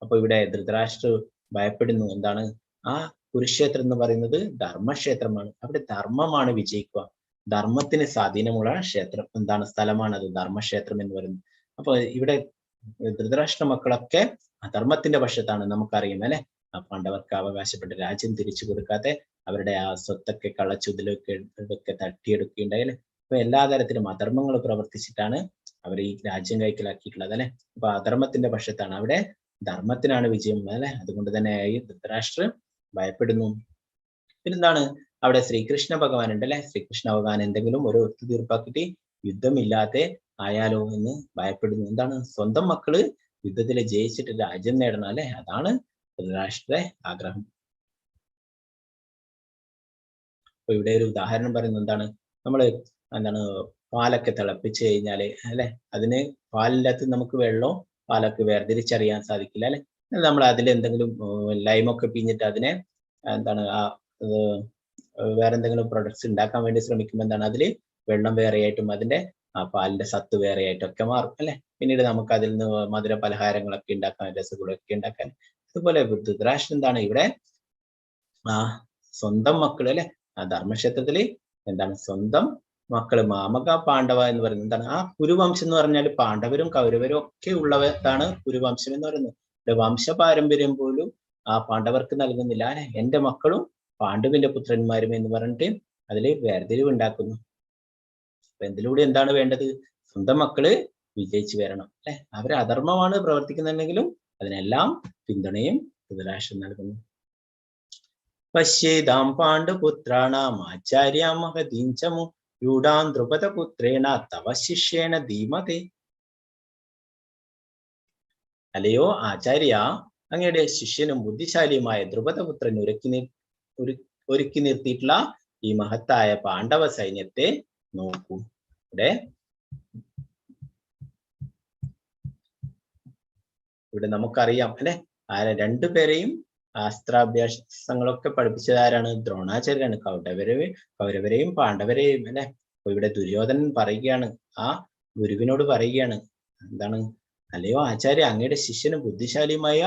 അപ്പൊ ഇവിടെ ധൃതരാഷ്ട്ര ഭയപ്പെടുന്നു. എന്താണ് ആ കുരുക്ഷേത്രം എന്ന് പറയുന്നത് ധർമ്മക്ഷേത്രമാണ്. അവിടെ ധർമ്മമാണ് വിജയിക്കുക. ധർമ്മത്തിന് സ്വാധീനമുള്ള ക്ഷേത്രം എന്താണ് സ്ഥലമാണ് അത് ധർമ്മക്ഷേത്രം എന്ന് പറയുന്നത്. അപ്പൊ ഇവിടെ ധൃതരാഷ്ട്ര മക്കളൊക്കെ അധർമ്മത്തിന്റെ പക്ഷത്താണ്. നമുക്കറിയാം അല്ലെ, ആ പാണ്ഡവർക്ക് അവകാശപ്പെട്ട രാജ്യം തിരിച്ചു കൊടുക്കാതെ അവരുടെ ആ സ്വത്തൊക്കെ കള്ളച്ചുതിലൊക്കെ തട്ടിയെടുക്കുകയുണ്ടായി. അപ്പൊ എല്ലാ തരത്തിലും അധർമ്മങ്ങൾ പ്രവർത്തിച്ചിട്ടാണ് അവർ ഈ രാജ്യം കൈക്കലാക്കിയിട്ടുള്ളത് അല്ലെ. അപ്പൊ അധർമ്മത്തിന്റെ പക്ഷത്താണ്, അവിടെ ധർമ്മത്തിനാണ് വിജയം അല്ലെ. അതുകൊണ്ട് തന്നെ ഈ ധൃതരാഷ്ട്ര ഭയപ്പെടുന്നു. പിന്നെന്താണ് അവിടെ ശ്രീകൃഷ്ണ ഭഗവാൻ ഉണ്ട് അല്ലെ. ശ്രീകൃഷ്ണ ഭഗവാൻ എന്തെങ്കിലും ഒരു ഒത്തുതീർപ്പാക്കിയിട്ട് യുദ്ധമില്ലാതെ ആയാലോ എന്ന് ഭയപ്പെടുന്നു. എന്താണ് സ്വന്തം മക്കള് യുദ്ധത്തിൽ ജയിച്ചിട്ട് രാജ്യം നേടണം അല്ലെ. അതാണ് ധൃതരാഷ്ട്രയുടെ ആഗ്രഹം. അപ്പൊ ഇവിടെ ഒരു ഉദാഹരണം പറയുന്നത് എന്താണ്, നമ്മള് എന്താണ് പാലൊക്കെ തിളപ്പിച്ച് കഴിഞ്ഞാല് അല്ലെ, അതിന് പാലിനകത്ത് നമുക്ക് വെള്ളവും പാലൊക്കെ വേർതിരിച്ചറിയാൻ സാധിക്കില്ല അല്ലെ. നമ്മൾ അതിൽ എന്തെങ്കിലും ലൈമൊക്കെ പിഴിഞ്ഞിട്ട് അതിനെ എന്താണ് വേറെ എന്തെങ്കിലും പ്രൊഡക്ട്സ് ഉണ്ടാക്കാൻ വേണ്ടി ശ്രമിക്കുമ്പോൾ എന്താണ് അതില് വെള്ളം വേറെയായിട്ടും അതിന്റെ ആ പാലിന്റെ സത്ത് വേറെയായിട്ടൊക്കെ മാറും അല്ലെ. പിന്നീട് നമുക്ക് അതിൽ നിന്ന് മധുര പലഹാരങ്ങളൊക്കെ ഉണ്ടാക്കാൻ, രസഗുളൊക്കെ ഉണ്ടാക്കാൻ. അതുപോലെ ധൃതരാഷ്ട്രൻ എന്താണ് ഇവിടെ ആ സ്വന്തം മക്കള് അല്ലെ, ആ ധർമ്മക്ഷേത്രത്തില് എന്താണ് സ്വന്തം മക്കള് മാമക പാണ്ഡവ എന്ന് പറയുന്നത് എന്താണ് ആ കുരുവംശം എന്ന് പറഞ്ഞാൽ പാണ്ഡവരും കൗരവരും ഒക്കെ ഉള്ളവരാണ് കുരുവംശം എന്ന് പറയുന്നത്. വംശ പാരമ്പര്യം പോലും ആ പാണ്ഡവർക്ക് നൽകുന്നില്ല അല്ലെ. എന്റെ മക്കളും പാണ്ഡുവിന്റെ പുത്രന്മാരും എന്ന് പറഞ്ഞിട്ട് അതില് വേർതിരിവ് ഉണ്ടാക്കുന്നു. അപ്പൊ എന്തിലൂടെ എന്താണ് വേണ്ടത്, സ്വന്തം മക്കള് വിജയിച്ചു വരണം അല്ലെ. അവര് അധർമ്മമാണ് പ്രവർത്തിക്കുന്നുണ്ടെങ്കിലും അതിനെല്ലാം പിന്തുണയും ധൃതരാഷ്ട്രൻ നൽകുന്നു. പശ്യേതാം പാണ്ഡുപുത്രാണാം ആചാര്യാം മഹതീം ച യൂഢാം ദ്രുപദപുത്രേണ തവ ശിഷ്യേണ ധീമതേ. അല്ലയോ ആചാര്യ, അങ്ങയുടെ ശിഷ്യനും ബുദ്ധിശാലിയുമായ ദ്രുപദപുത്രൻ ഒരുക്കി നിർത്തിയിട്ടുള്ള ഈ മഹത്തായ പാണ്ഡവ സൈന്യത്തെ നോക്കൂ. ഇവിടെ നമുക്കറിയാം അല്ലെ, രണ്ടുപേരെയും അസ്ത്രാഭ്യാസങ്ങളൊക്കെ പഠിപ്പിച്ചത് ആരാണ്? ദ്രോണാചാര്യാണ്. കൗരവരെയും പാണ്ഡവരെയും അല്ലെ. അപ്പൊ ഇവിടെ ദുര്യോധനൻ പറയുകയാണ്, ആ ഗുരുവിനോട് പറയുകയാണ് എന്താണ്, അല്ലയോ ആചാര്യ, അങ്ങയുടെ ശിഷ്യനും ബുദ്ധിശാലിയുമായ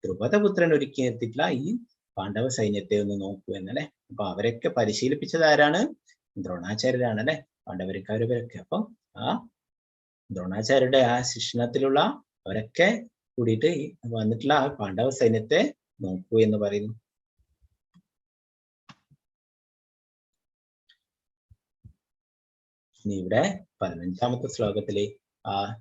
ദ്രുപദപുത്രൻ ഒരുക്കി നിർത്തിയിട്ടുള്ള ഈ പാണ്ഡവ സൈന്യത്തെ ഒന്ന് നോക്കൂ എന്നല്ലേ. അപ്പൊ അവരൊക്കെ പരിശീലിപ്പിച്ചത് ആരാണ്? ദ്രോണാചാര്യരാണ് അല്ലെ, പാണ്ഡവരും കൗരവരൊക്കെ. അപ്പൊ ആ ദ്രോണാചാര്യരുടെ ആ ശിക്ഷണത്തിലുള്ള അവരൊക്കെ കൂടിയിട്ട് വന്നിട്ടുള്ള ആ പാണ്ഡവ സൈന്യത്തെ നോക്കൂ എന്ന് പറയുന്നു. ഇനി ഇവിടെ 15ാമത്തെ ശ്ലോകത്തില്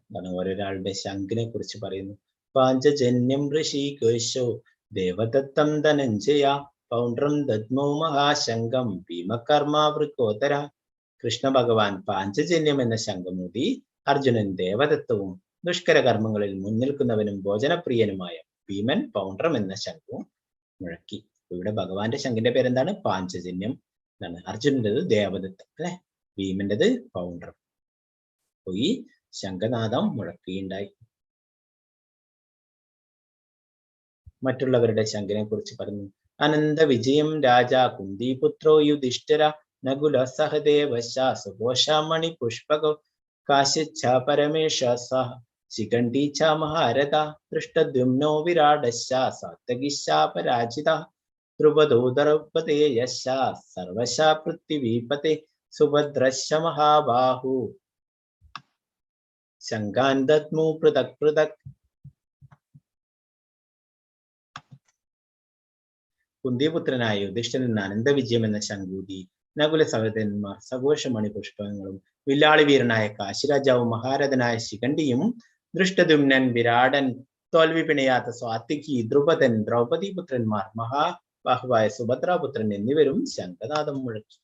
എന്താണ് ഓരോരാളുടെ ശങ്കിനെ കുറിച്ച് പറയുന്നു. പാഞ്ചജന്യം ഋഷികേശോ ദേവദത്തം ധനഞ്ജയ പൗണ്ഡ്രം ദദ്മോ മഹാശങ്കം ഭീമകർമാവൃക്കോദര. കൃഷ്ണ ഭഗവാൻ പാഞ്ചജന്യം എന്ന ശംഖമൂതി അർജുനൻ ദേവദത്തവും ദുഷ്കര കർമ്മങ്ങളിൽ മുൻനിൽക്കുന്നവനും ഭോജനപ്രിയനുമായ ഭീമൻ പൗണ്ഡ്രം എന്ന ശംഖവും മുഴക്കി. ഇവിടെ ഭഗവാന്റെ ശംഖിന്റെ പേരെന്താണ്? പാഞ്ചജന്യം എന്നാണ്. അർജുനൻ്റെത് ദേവദത്തം അല്ലെ, ഭീമന്റേത് പൗണ്ഡ്രം. അപ്പൊ ഈ ശംഖനാദം മുഴക്കുകയുണ്ടായി. മറ്റുള്ളവരുടെ ശംഖിനെ കുറിച്ച് പറഞ്ഞു. അനന്ത വിജയം രാജാ കുന്തിപുത്രോ യുധിഷ്ഠിര നകുല സഹദേവശ സുഘോഷമണി പുഷ്പകോ കാശ്യച്ഛ പരമേശ സഹ ശിഖണ്ഡി ച മഹാരഥ ദൃഷ്ടദ്യുമ്നോ വിരാടശ്ച സാത്യകിശ്ച പരാജിത ദ്രുപദോ ദ്രൗപദേയശ്ച സർവശ പൃഥ്വീപതേ സുഭദ്രശ്ച മഹാബാഹു ശങ്കാൻ ദദ്മു പൃഥക് പൃഥക്. കുന്തിപുത്രനായ യുധിഷ്ഠിരൻ അനന്തവിജയം എന്ന ശംഖൂതി നകുല സഹോദരന്മാർ സഘോഷമണി പുഷ്പങ്ങളും വില്ലാളി വീരനായ കാശിരാജാവും മഹാരഥനായ ശിഖണ്ഡിയും ദൃഷ്ടദ്യുമ്നൻ വിരാടൻ തോൽവി പിണയാത്ത സ്വാത്യകി ദ്രുപദൻ ദ്രൗപദി പുത്രന്മാർ മഹാബാഹുവായ സുഭദ്രാപുത്രൻ എന്നിവരും ശംഖനാദം മുഴക്കി.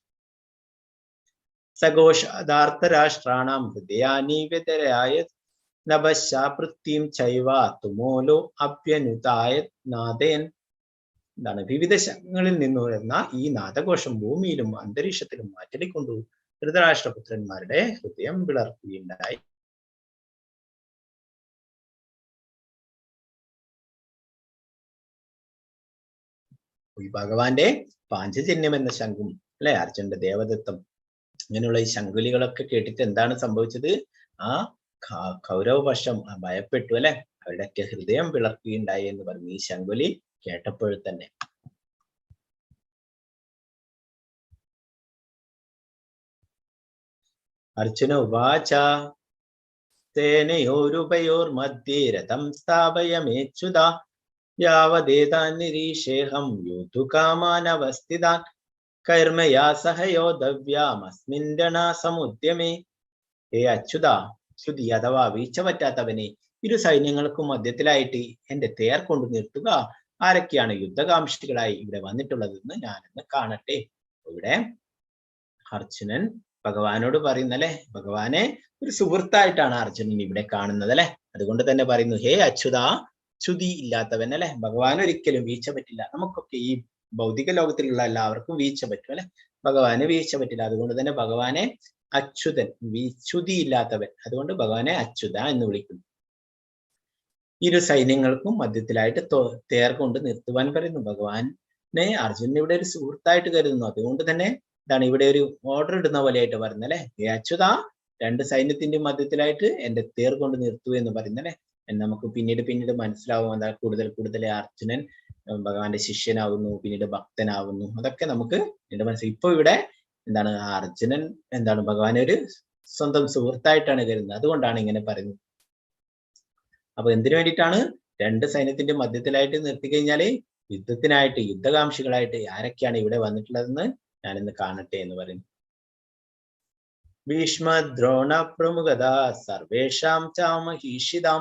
സഘോഷാധാർത്ഥരാഷ്ട്രാണാം ഹൃദയാനീവ്യതരായ നഭശ്ച പൃഥ്വീം ചൈവ തുമോലോ അഭ്യനുതായ നാദേൻ. എന്താണ് വിവിധ ശങ്ങളിൽ നിന്നുയർന്ന ഈ നാദഘോഷം ഭൂമിയിലും അന്തരീക്ഷത്തിലും മാറ്റലിക്കൊണ്ടു ധൃതരാഷ്ട്രപുത്രന്മാരുടെ ഹൃദയം പിളർക്കുകയുണ്ടായി. ഈ ഭഗവാന്റെ പാഞ്ചജന്യം എന്ന ശംഖും അല്ലെ അർജുനന്റെ ദേവദത്തം ഇങ്ങനെയുള്ള ഈ ശംഖുലികളൊക്കെ കേട്ടിട്ട് എന്താണ് സംഭവിച്ചത്? ആ കൗരവപക്ഷം ഭയപ്പെട്ടു അല്ലെ, അവരുടെയൊക്കെ ഹൃദയം പിളർക്കുകയുണ്ടായി എന്ന് പറഞ്ഞു ഈ ശംഖുലി കേട്ടപ്പോൾ തന്നെ. അർജുന ഉവാച സേനയോരുഭയോർമധ്യേ രഥം സ്ഥാപയമേച്യുത യാവദേതാൻ നിരീക്ഷേഹം യോദ്ധുകാമാനവസ്ഥിതാൻ കർമ്മയാ സഹയോധവ്യാമസ്മിൻ രണസമുദ്യമേ. ഹേ അച്യുത, ശ്രുതി അഥവാ വീഴ്ച പറ്റാത്തവനെ, ഇരു സൈന്യങ്ങൾക്കും മധ്യത്തിലായിട്ട് എന്റെ തേർ കൊണ്ടു നിർത്തുക. ആരൊക്കെയാണ് യുദ്ധകാംക്ഷികളായി ഇവിടെ വന്നിട്ടുള്ളതെന്ന് ഞാനൊന്ന് കാണട്ടെ. ഇവിടെ അർജുനൻ ഭഗവാനോട് പറയുന്നല്ലേ, ഭഗവാനെ ഒരു സുഹൃത്തായിട്ടാണ് അർജുനൻ ഇവിടെ കാണുന്നത് അല്ലെ. അതുകൊണ്ട് തന്നെ പറയുന്നു, ഹേ അച്യുത, ച്യുതി ഇല്ലാത്തവൻ അല്ലെ. ഭഗവാൻ ഒരിക്കലും വീഴ്ച പറ്റില്ല. നമുക്കൊക്കെ ഈ ഭൗതിക ലോകത്തിലുള്ള എല്ലാവർക്കും വീഴ്ച പറ്റും അല്ലെ, ഭഗവാന് വീഴ്ച പറ്റില്ല. അതുകൊണ്ട് തന്നെ ഭഗവാനെ അച്യുതൻ, ച്യുതി ഇല്ലാത്തവൻ, അതുകൊണ്ട് ഭഗവാനെ അച്യുത എന്ന് വിളിക്കുന്നു. ഇരു സൈന്യങ്ങൾക്കും മധ്യത്തിലായിട്ട് തേർ കൊണ്ട് നിർത്തുവാൻ പറയുന്നു. ഭഗവാനെ അർജുനൻ ഇവിടെ ഒരു സുഹൃത്തായിട്ട് കരുതുന്നു. അതുകൊണ്ട് തന്നെ ഇതാണ് ഇവിടെ ഒരു ഓർഡർ ഇടുന്ന പോലെയായിട്ട് പറയുന്നത് അല്ലെ. ഹേ അച്യുത, രണ്ട് സൈന്യത്തിന്റെ മധ്യത്തിലായിട്ട് എന്റെ തേർ കൊണ്ട് നിർത്തൂ എന്ന് പറയുന്നല്ലേ. നമുക്ക് പിന്നീട് മനസ്സിലാവും എന്താ കൂടുതൽ അർജുനൻ ഭഗവാന്റെ ശിഷ്യനാവുന്നു, പിന്നീട് ഭക്തനാവുന്നു. അതൊക്കെ നമുക്ക് പിന്നീട് മനസ്സിലാവും. ഇപ്പൊ ഇവിടെ എന്താണ് അർജുനൻ ഭഗവാനെ ഒരു സ്വന്തം സുഹൃത്തായിട്ടാണ് കരുതുന്നത്. അതുകൊണ്ടാണ് ഇങ്ങനെ പറയുന്നത്. അപ്പൊ എന്തിനു വേണ്ടിയിട്ടാണ്? രണ്ട് സൈന്യത്തിന്റെ മധ്യത്തിലായിട്ട് നിർത്തി കഴിഞ്ഞാല് യുദ്ധത്തിനായിട്ട്, യുദ്ധകാംക്ഷികളായിട്ട് ആരൊക്കെയാണ് ഇവിടെ വന്നിട്ടുള്ളതെന്ന് ഞാനിന്ന് കാണട്ടെ എന്ന് പറയുന്നു. ഭീഷ്മ ദ്രോണ പ്രമുഖത സർവേഷാം ചാമഹീഷിതാം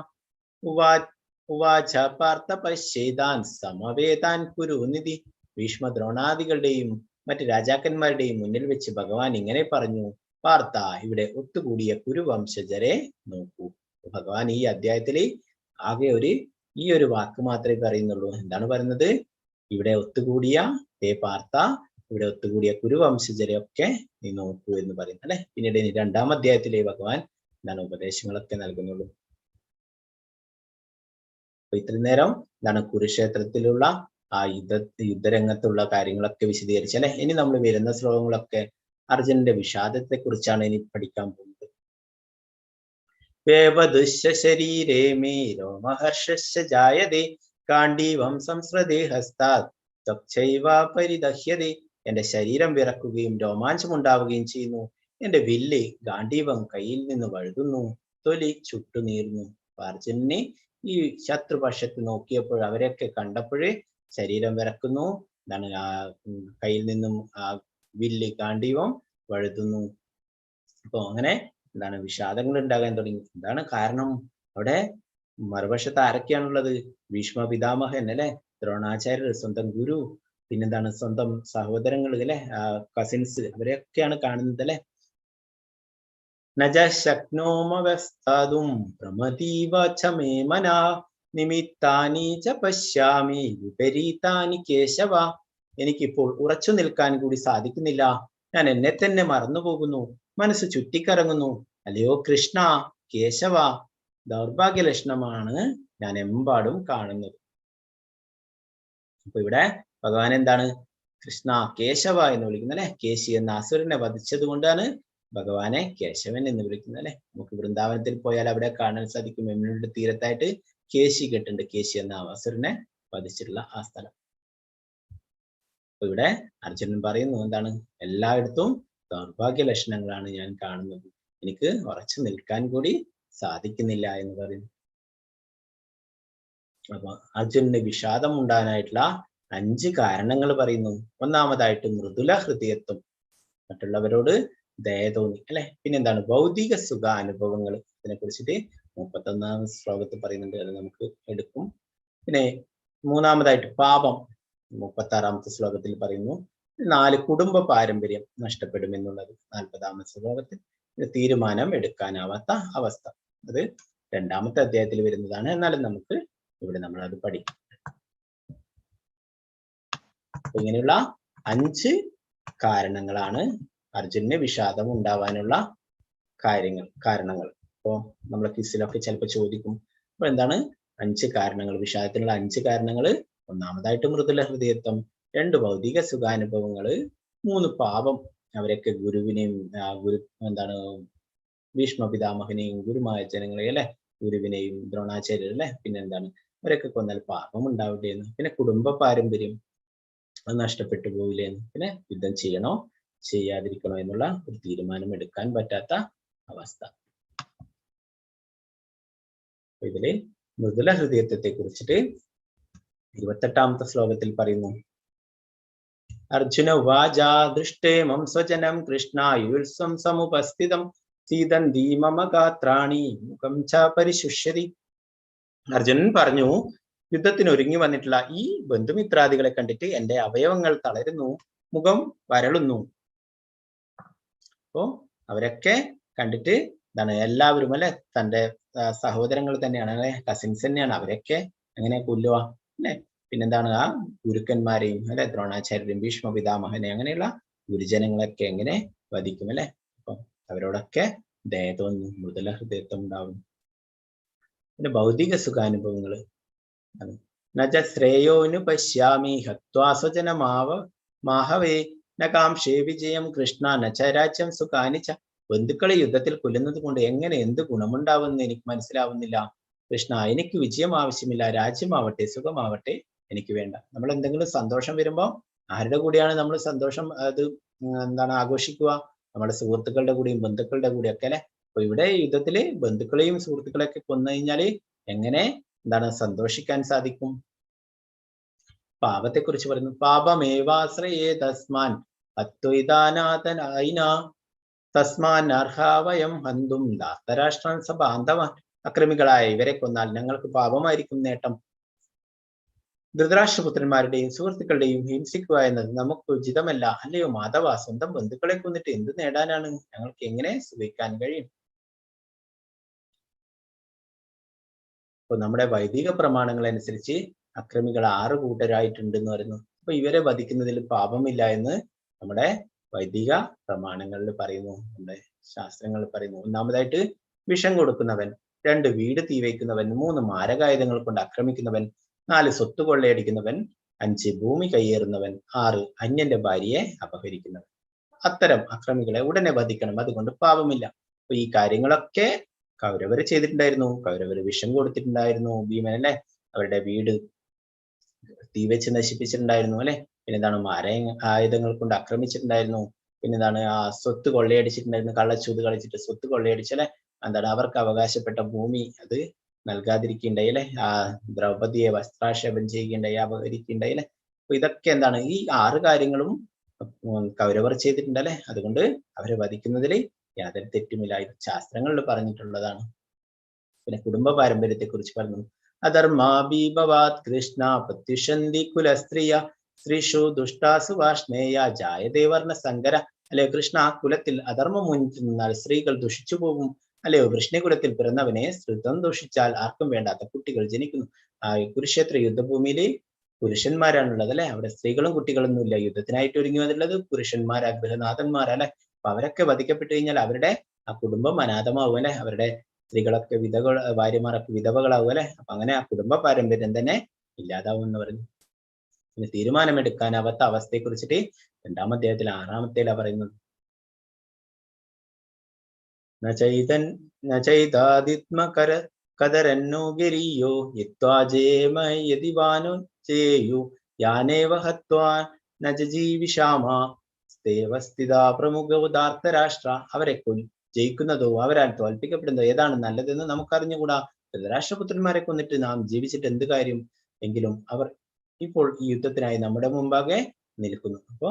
ഉവാച പാർത്ഥ പശ്ചേതാൻ സമവേതാൻ കുരുനിധി. ഭീഷ്മ ദ്രോണാദികളുടെയും മറ്റ് രാജാക്കന്മാരുടെയും മുന്നിൽ വെച്ച് ഭഗവാൻ ഇങ്ങനെ പറഞ്ഞു, പാർത്ഥ, ഇവിടെ ഒത്തുകൂടിയ കുരുവംശജരെ നോക്കൂ. ഭഗവാൻ ഈ അധ്യായത്തില് ആകെ ഈ ഒരു വാക്ക് മാത്രമേ പറയുന്നുള്ളൂ. എന്താണ് പറയുന്നത്? ഇവിടെ ഒത്തുകൂടിയ, ഹേ പാർത്ഥ, ഇവിടെ ഒത്തുകൂടിയ കുരുവംശജരെ ഒക്കെ നീ നോക്കൂ എന്ന് പറയുന്നു അല്ലെ. പിന്നീട് ഇനി 2-ാം അധ്യായത്തിലെ ഭഗവാൻ ഉപദേശങ്ങളൊക്കെ നൽകുന്നുള്ളൂ. അപ്പൊ ഇത്രയും നേരം കുരുക്ഷേത്രത്തിലുള്ള ആ യുദ്ധരംഗത്തുള്ള കാര്യങ്ങളൊക്കെ വിശദീകരിച്ചു അല്ലെ. ഇനി നമ്മൾ വരുന്ന ശ്ലോകങ്ങളൊക്കെ അർജുനന്റെ വിഷാദത്തെ കുറിച്ചാണ് ഇനി പഠിക്കാൻ പോകുന്നത്. ശരീരേ മേ രോമഹർഷസ്യ ജായതേ കാണ്ഡീവം സംസ്രതേ ഹസ്താത് ത്വക്ചൈവ പരിദഹ്യതേ. എന്റെ ശരീരം വിറക്കുകയും രോമാഞ്ചമുണ്ടാവുകയും ചെയ്യുന്നു. എന്റെ വില്ല് ഗാണ്ഡീവം കയ്യിൽ നിന്ന് വഴുതുന്നു, തൊലി ചുട്ടുനീറുന്നു. അർജുനനെ ഈ ശത്രുപക്ഷത്ത് നോക്കിയപ്പോൾ അവരെയൊക്കെ കണ്ടപ്പോഴേ ശരീരം വിറക്കുന്നു, കയ്യിൽ നിന്നും ആ വില്ല് ഗാണ്ഡീവം വഴുതുന്നു. അപ്പൊ അങ്ങനെ വിഷാദങ്ങൾ ഉണ്ടാകാൻ തുടങ്ങി. എന്താണ് കാരണം? അവിടെ മറുപക്ഷത്ത് ആരൊക്കെയാണുള്ളത്? ഭീഷ്മ പിതാമഹൻ അല്ലെ, ദ്രോണാചാര്യർ, സ്വന്തം ഗുരു, പിന്നെന്താണ് സ്വന്തം സഹോദരങ്ങൾ അല്ലെ, കസിൻസ്, അവരെയൊക്കെയാണ് കാണുന്നത് അല്ലെ. നജ ശക്നോമവസ്താതും പ്രമതീവ ച മേ മനഃ നിമിത്താനി ച പശ്യാമി വിപരീതാനി കേശവ. എനിക്കിപ്പോൾ ഉറച്ചു നിൽക്കാൻ കൂടി സാധിക്കുന്നില്ല. ഞാൻ എന്നെ തന്നെ മറന്നുപോകുന്നു, മനസ്സ് ചുറ്റിക്കറങ്ങുന്നു. അല്ലയോ കൃഷ്ണ, കേശവ, ദൗർഭാഗ്യ ലക്ഷണമാണ് ഞാൻ എമ്പാടും കാണുന്നത്. അപ്പൊ ഇവിടെ ഭഗവാൻ എന്താണ് കൃഷ്ണ, കേശവ എന്ന് വിളിക്കുന്നത് അല്ലെ. കേശി എന്ന അസുരനെ വധിച്ചത് കൊണ്ടാണ് ഭഗവാനെ കേശവൻ എന്ന് വിളിക്കുന്നത് അല്ലെ. നമുക്ക് വൃന്ദാവനത്തിൽ പോയാൽ അവിടെ കാണാൻ സാധിക്കും, യമുനയുടെ തീരത്തായിട്ട് കേശി കെട്ടുണ്ട്. കേശി എന്ന അസുരനെ വധിച്ചിട്ടുള്ള ആ സ്ഥലം. അപ്പൊ ഇവിടെ അർജുനൻ പറയുന്നു എന്താണ്, എല്ലായിടത്തും ദൗർഭാഗ്യ ലക്ഷണങ്ങളാണ് ഞാൻ കാണുന്നത്, എനിക്ക് ഉറച്ചു നിൽക്കാൻ കൂടി സാധിക്കുന്നില്ല എന്ന് പറയുന്നു. അപ്പൊ അർജുനന് വിഷാദം ഉണ്ടാകാനായിട്ടുള്ള 5 കാരണങ്ങൾ പറയുന്നു. ഒന്നാമതായിട്ട് മൃദുല ഹൃദയത്വം, മറ്റുള്ളവരോട് ദയ തോന്നി അല്ലെ. പിന്നെന്താണ് ഭൗതിക സുഖ അനുഭവങ്ങൾ, ഇതിനെ കുറിച്ചിട്ട് 31-ാം ശ്ലോകത്തിൽ പറയുന്നുണ്ട്, അത് നമുക്ക് എടുക്കും. പിന്നെ മൂന്നാമതായിട്ട് പാപം, 36-ാമത്തെ ശ്ലോകത്തിൽ പറയുന്നു. 4 കുടുംബ പാരമ്പര്യം നഷ്ടപ്പെടും എന്നുള്ളത് 40-ാമത്തെ ശ്ലോകത്തിൽ. തീരുമാനം എടുക്കാനാവാത്ത അവസ്ഥ, അത് 2-ാമത്തെ അധ്യായത്തിൽ വരുന്നതാണ്. എന്നാലും നമുക്ക് ഇവിടെ നമ്മൾ അത് പഠിക്കും. ഇങ്ങനെയുള്ള 5 കാരണങ്ങളാണ് അർജുനന് വിഷാദം ഉണ്ടാവാനുള്ള കാരണങ്ങൾ. അപ്പോ നമ്മളെ ക്വിസിലൊക്കെ ചിലപ്പോൾ ചോദിക്കും, അപ്പൊ എന്താണ് 5 കാരണങ്ങൾ, വിഷാദത്തിനുള്ള 5 കാരണങ്ങൾ? ഒന്നാമതായിട്ട് മൃദുല ഹൃദയത്വം, 2 ഭൗതിക സുഖാനുഭവങ്ങള്, 3 പാപം. അവരൊക്കെ ഗുരുവിനെയും എന്താണ് ഭീഷ്മ പിതാമഹനെയും ഗുരുമായ ജനങ്ങളെ അല്ലെ, ഗുരുവിനെയും ദ്രോണാചാര്യർ അല്ലെ, പിന്നെന്താണ് അവരൊക്കെ കൊന്നാൽ പാപം ഉണ്ടാവില്ലേന്ന്. പിന്നെ കുടുംബ പാരമ്പര്യം അത് നഷ്ടപ്പെട്ടു പോവില്ലേന്ന്. പിന്നെ യുദ്ധം ചെയ്യണോ ചെയ്യാതിരിക്കണോ എന്നുള്ള ഒരു തീരുമാനം എടുക്കാൻ പറ്റാത്ത അവസ്ഥ. ഇതില് മൃദുല ഹൃദയത്വത്തെ കുറിച്ചിട്ട് 28ാമത്തെ ശ്ലോകത്തിൽ പറയുന്നു. അർജുന ഉവാച ദൃഷ്ടേമം സ്വജനം കൃഷ്ണായുത്സം സമുപസ്ഥിതം സീതന്തി മമ ഗാത്രാണി മുഖം ച പരിശുഷ്യതി. അർജുനൻ പറഞ്ഞു, യുദ്ധത്തിന് ഒരുങ്ങി വന്നിട്ടുള്ള ഈ ബന്ധുമിത്രാദികളെ കണ്ടിട്ട് എന്റെ അവയവങ്ങൾ തളരുന്നു, മുഖം വരളുന്നു. അപ്പോ അവരൊക്കെ കണ്ടിട്ട് എന്താണ് എല്ലാവരും അല്ലെ, തന്റെ സഹോദരങ്ങൾ തന്നെയാണ് അല്ലെ, കസിൻസ് തന്നെയാണ്. അവരൊക്കെ എങ്ങനെ കൊല്ലുക അല്ലെ? പിന്നെന്താണ് ആ ഗുരുക്കന്മാരെയും അല്ലെ, ദ്രോണാചാര്യരെയും ഭീഷ്മ പിതാമഹനെ അങ്ങനെയുള്ള ഗുരുജനങ്ങളൊക്കെ എങ്ങനെ വധിക്കും അല്ലെ? അപ്പൊ അവരോടൊക്കെ ദയ തോന്നും, മൃദുല ഹൃദയത്വം ഉണ്ടാവും. പിന്നെ ഭൗതിക സുഖാനുഭവങ്ങള്, നജ ശ്രേയോനു പശ്യാമി ഹത്വാ സ്വജനമാഹവേ ന കാംക്ഷേ വിജയം കൃഷ്ണ നച രാജ്യം സുഖാനിച്ച. ബന്ധുക്കളെ യുദ്ധത്തിൽ കൊല്ലുന്നത് കൊണ്ട് എങ്ങനെ എന്ത് ഗുണമുണ്ടാവുമെന്ന് എനിക്ക് മനസ്സിലാവുന്നില്ല കൃഷ്ണ. എനിക്ക് വിജയം ആവശ്യമില്ല, രാജ്യമാവട്ടെ സുഖമാവട്ടെ എനിക്ക് വേണ്ട. നമ്മൾ എന്തെങ്കിലും സന്തോഷം വരുമ്പോൾ ആരുടെ കൂടെയാണ് നമ്മൾ സന്തോഷം അത് എന്താണ് ആഘോഷിക്കുക? നമ്മുടെ സുഹൃത്തുക്കളുടെ കൂടെയും ബന്ധുക്കളുടെ കൂടെയും ഒക്കെ അല്ലെ. അപ്പൊ ഇവിടെ യുദ്ധത്തില് ബന്ധുക്കളെയും സുഹൃത്തുക്കളെയൊക്കെ കൊന്നു കഴിഞ്ഞാല് എങ്ങനെ എന്താണ് സന്തോഷിക്കാൻ സാധിക്കും? പാപത്തെ കുറിച്ച് പറയുന്നു. പാപമേവാശ്രയേ തസ്മാൻ അദ്വൈതാനാഥനായിന തസ്മാൻ അർഹാവയം ഹന്തും ധാർത്തരാഷ്ട്രാൻ സബാന്ധവാൻ. അക്രമികളായ ഇവരെ കൊന്നാൽ ഞങ്ങൾക്ക് പാപമായിരിക്കും നേട്ടം. ധൃതരാഷ്ട്രപുത്രന്മാരുടെയും സുഹൃത്തുക്കളുടെയും ഹിംസിക്കുക എന്നത് നമുക്ക് ഉചിതമല്ല. അല്ലയോ മാധവ, സ്വന്തം ബന്ധുക്കളെ കൊന്നിട്ട് എന്ത് നേടാനാണ്? ഞങ്ങൾക്ക് എങ്ങനെ സുഖിക്കാൻ കഴിയും? അപ്പൊ നമ്മുടെ വൈദിക പ്രമാണങ്ങൾ അനുസരിച്ച് അക്രമികൾ 6 കൂട്ടരായിട്ടുണ്ട് എന്ന് പറയുന്നു. അപ്പൊ ഇവരെ വധിക്കുന്നതിൽ പാപമില്ല എന്ന് നമ്മുടെ വൈദിക പ്രമാണങ്ങളിൽ പറയുന്നു, നമ്മുടെ ശാസ്ത്രങ്ങളിൽ പറയുന്നു. ഒന്നാമതായിട്ട് വിഷം കൊടുക്കുന്നവൻ, 2 വീട് തീവയ്ക്കുന്നവൻ, 3 മാരകായുധങ്ങൾ കൊണ്ട് ആക്രമിക്കുന്നവൻ, 4 സ്വത്ത് കൊള്ളയടിക്കുന്നവൻ, 5 ഭൂമി കയ്യേറുന്നവൻ, 6 അന്യന്റെ ഭാര്യയെ അപഹരിക്കുന്നവൻ. അത്തരം അക്രമികളെ ഉടനെ വധിക്കണം, അതുകൊണ്ട് പാപമില്ല. അപ്പൊ ഈ കാര്യങ്ങളൊക്കെ കൗരവർ ചെയ്തിട്ടുണ്ടായിരുന്നു. കൗരവർ വിഷം കൊടുത്തിട്ടുണ്ടായിരുന്നു ഭീമൻ അല്ലെ, അവരുടെ വീട് തീവെച്ച് നശിപ്പിച്ചിട്ടുണ്ടായിരുന്നു അല്ലെ. പിന്നെന്താണ് ആയുധങ്ങൾ കൊണ്ട് ആക്രമിച്ചിട്ടുണ്ടായിരുന്നു. പിന്നെന്താണ് ആ സ്വത്ത് കൊള്ളയടിച്ചിട്ടുണ്ടായിരുന്നു, കള്ളച്ചൂത് കളിച്ചിട്ട് സ്വത്ത് കൊള്ളയടിച്ചല്ലേ. എന്താണ് അവർക്ക് അവകാശപ്പെട്ട ഭൂമി അത് നൽകാതിരിക്കണ്ടായി അല്ലെ, ആ ദ്രൗപദിയെ വസ്ത്രാക്ഷേപം ചെയ്യുകയുണ്ടായി, അപഹരിക്കുകയുണ്ടായി അല്ലെ. അപ്പൊ ഇതൊക്കെ എന്താണ് ഈ 6 കാര്യങ്ങളും കൗരവർ ചെയ്തിട്ടുണ്ടല്ലേ. അതുകൊണ്ട് അവരെ വധിക്കുന്നതിൽ യാതൊരു തെറ്റുമില്ല, ഇത് ശാസ്ത്രങ്ങളിൽ പറഞ്ഞിട്ടുള്ളതാണ്. പിന്നെ കുടുംബ പാരമ്പര്യത്തെ കുറിച്ച് പറഞ്ഞു. അധർമാബീഭവാത് കൃഷ്ണ പ്രത്യുഷന്തി കുലസ്ത്രീയ സ്ത്രീഷു ദുഷ്ടാസു വാഷ്ണേയ ജായതേ വർണ്ണ സങ്കര. അല്ലയോ കൃഷ്ണ, കുലത്തിൽ അധർമ്മം മുന്നിട്ട് നിന്നാൽ സ്ത്രീകൾ ദുഷിച്ചു പോകും. അല്ലയോ വൃഷ്ണികുലത്തിൽ പിറന്നവനെ സ്ത്രീത്വം ദുഷിച്ചാൽ ആർക്കും വേണ്ടാത്ത കുട്ടികൾ ജനിക്കുന്നു. കുരുക്ഷേത്ര യുദ്ധഭൂമിയില് പുരുഷന്മാരാണുള്ളത് അല്ലെ, അവിടെ സ്ത്രീകളും കുട്ടികളൊന്നും ഇല്ല. യുദ്ധത്തിനായിട്ട് ഒരുങ്ങി വന്നിട്ടുള്ളത് പുരുഷന്മാരാ, ഗൃഹനാഥന്മാരല്ലെ. അപ്പൊ അവരൊക്കെ വധിക്കപ്പെട്ടു കഴിഞ്ഞാൽ അവരുടെ ആ കുടുംബം അനാഥമാവും അല്ലെ, അവരുടെ സ്ത്രീകളൊക്കെ ഭാര്യമാരൊക്കെ വിധവകളാവും അല്ലെ. അപ്പൊ അങ്ങനെ ആ കുടുംബ പാരമ്പര്യം തന്നെ ഇല്ലാതാവും എന്ന് പറഞ്ഞു. പിന്നെ തീരുമാനമെടുക്കാനാവാത്ത അവസ്ഥയെ കുറിച്ചിട്ട് 2-ാം അധ്യായത്തിൽ 6-ാമത്തേലാ പറയുന്നത്. കദരന്നോ ഗിരിയോ യത്വാജേമയതിവാനോ ചേയു യാനേവ ഹത്വാ നജീവിഷാമ സ്ഥിതാ പ്രമുഖ ഉദാർത്തരാഷ്ട്ര. അവരെ ജയിക്കുന്നതോ അവരാൽ തോൽപ്പിക്കപ്പെടുന്നതോ ഏതാണ് നല്ലതെന്ന് നമുക്കറിഞ്ഞുകൂടാ. ധൃതരാഷ്ട്രപുത്രന്മാരെ കൊന്നിട്ട് നാം ജീവിച്ചിട്ട് എന്ത് കാര്യം? എങ്കിലും അവർ ഇപ്പോൾ ഈ യുദ്ധത്തിനായി നമ്മുടെ മുമ്പാകെ നിൽക്കുന്നു. അപ്പോ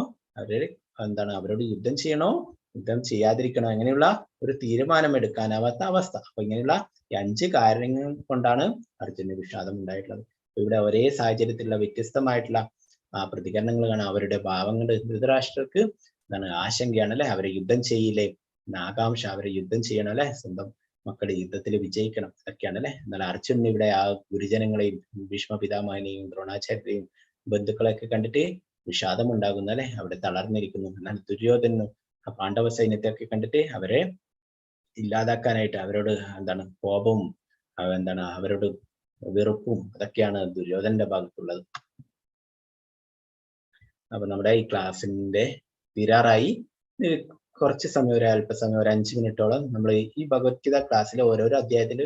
അവരോട് യുദ്ധം ചെയ്യണോ യുദ്ധം ചെയ്യാതിരിക്കണോ അങ്ങനെയുള്ള ഒരു തീരുമാനം എടുക്കാനാവാത്ത അവസ്ഥ. അപ്പൊ ഇങ്ങനെയുള്ള 5 കാരണങ്ങൾ കൊണ്ടാണ് അർജുന വിഷാദം ഉണ്ടായിട്ടുള്ളത്. ഇവിടെ ഒരേ സാഹചര്യത്തിലുള്ള വ്യത്യസ്തമായിട്ടുള്ള പ്രതികരണങ്ങൾ കാണാം. അവരുടെ ഭാവങ്ങൾ ധൃതരാഷ്ട്രർക്ക് ആശങ്കയാണ് അല്ലെ, അവരെ യുദ്ധം ചെയ്യില്ലേ, ആകാംക്ഷ, അവരെ യുദ്ധം ചെയ്യണം അല്ലെ, സ്വന്തം മക്കളുടെ യുദ്ധത്തിൽ വിജയിക്കണം, അതൊക്കെയാണ് അല്ലെ. എന്നാൽ അർജുനൻ ഇവിടെ ആ ഗുരുജനങ്ങളെയും ഭീഷ്മ പിതാമഹനെയും ദ്രോണാചാര്യരെയും ബന്ധുക്കളെയൊക്കെ കണ്ടിട്ട് വിഷാദം ഉണ്ടാകുന്നു അല്ലെ, അവിടെ തളർന്നിരിക്കുന്നു. എന്നാൽ ദുര്യോധനും ആ പാണ്ഡവ സൈന്യത്തെയൊക്കെ കണ്ടിട്ട് അവരെ ഇല്ലാതാക്കാനായിട്ട് അവരോട് കോപവും അവരോട് വെറുപ്പും അതൊക്കെയാണ് ദുര്യോധനന്റെ ഭാഗത്തുള്ളത്. അപ്പൊ നമ്മുടെ ഈ ക്ലാസ്സിന്റെ തീരാറായി. കുറച്ച് സമയം, ഒരു അല്പസമയം, ഒരു 5 മിനിറ്റോളം നമ്മൾ ഈ ഭഗവത്ഗീത ക്ലാസ്സിലെ ഓരോരോ അധ്യായത്തിൽ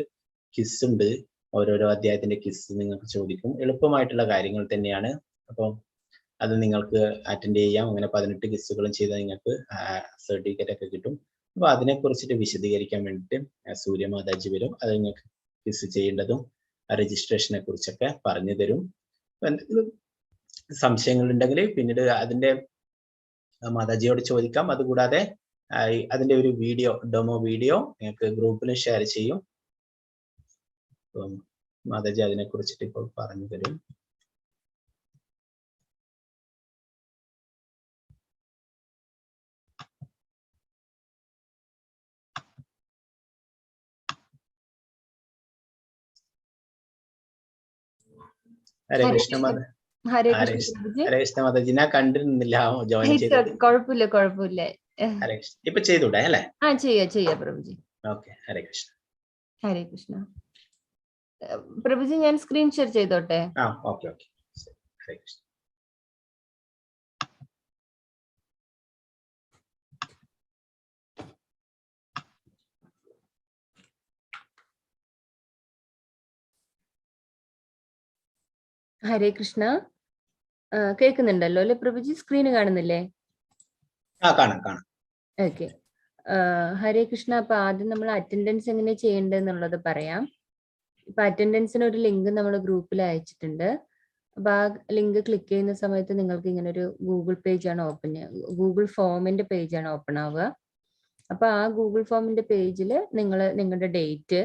ക്വിസ് ഉണ്ട്. ഓരോരോ അധ്യായത്തിന്റെ ക്വിസ് നിങ്ങൾക്ക് ചോദിക്കും. എളുപ്പമായിട്ടുള്ള കാര്യങ്ങൾ തന്നെയാണ്. അപ്പോൾ അത് നിങ്ങൾക്ക് അറ്റൻഡ് ചെയ്യാം. അങ്ങനെ 18 ക്വിസുകളും ചെയ്താൽ നിങ്ങൾക്ക് സർട്ടിഫിക്കറ്റ് ഒക്കെ കിട്ടും. അപ്പൊ അതിനെ കുറിച്ചിട്ട് വിശദീകരിക്കാൻ വേണ്ടിയിട്ട് സൂര്യമാതാജി വരും. അത് നിങ്ങൾക്ക് ക്വിസ് ചെയ്യേണ്ടതും രജിസ്ട്രേഷനെ കുറിച്ചൊക്കെ പറഞ്ഞു തരും. എന്തെങ്കിലും സംശയങ്ങൾ ഉണ്ടെങ്കിൽ പിന്നീട് അതിന്റെ മാതാജിയോട് ചോദിക്കാം. അതുകൂടാതെ അതിന്റെ ഒരു വീഡിയോ, ഡെമോ വീഡിയോ നിങ്ങൾക്ക് ഗ്രൂപ്പിൽ ഷെയർ ചെയ്യും. മാതാജി അതിനെ കുറിച്ചിട്ട് ഇപ്പോൾ പറഞ്ഞു തരും. ഹരേ കൃഷ്ണ മാതാജി. ഹരേ ഹരേ കൃഷ്ണ മാതാജി, ഞാൻ കണ്ടിരുന്നില്ല ജോയിൻ ചെയ്തത്. കുഴപ്പമില്ല കുഴപ്പമില്ല. ഹരേ കൃഷ്ണ. ഇപ്പൊ ചെയ്തൂടെ അല്ലേ? ചെയ്യാ പ്രഭുജി. ഓക്കെ, ഹരേ കൃഷ്ണ. ഹരേ കൃഷ്ണ. പ്രഭുജി, ഞാൻ സ്ക്രീൻ ഷെയർ ചെയ്തോട്ടെ? ഓക്കെ. ഹരേ കൃഷ്ണ. ഹരേ കൃഷ്ണ. കേൾക്കുന്നുണ്ടല്ലോ അല്ലെ പ്രഭുജി? സ്ക്രീന് കാണുന്നില്ലേ? കാണാം. ഓക്കെ. ഹരേ കൃഷ്ണ. അപ്പൊ ആദ്യം നമ്മൾ അറ്റൻഡൻസ് എങ്ങനെ ചെയ്യേണ്ടതെന്നുള്ളത് പറയാം. ഇപ്പൊ അറ്റൻഡൻസിന് ഒരു ലിങ്ക് നമ്മൾ ഗ്രൂപ്പിൽ അയച്ചിട്ടുണ്ട്. അപ്പൊ ആ ലിങ്ക് ക്ലിക്ക് ചെയ്യുന്ന സമയത്ത് നിങ്ങൾക്ക് ഇങ്ങനെ ഒരു ഗൂഗിൾ പേജാണ് ഗൂഗിൾ ഫോമിന്റെ പേജാണ് ഓപ്പൺ ആവുക. അപ്പൊ ആ ഗൂഗിൾ ഫോമിന്റെ പേജിൽ നിങ്ങൾ നിങ്ങളുടെ ഡേറ്റ്,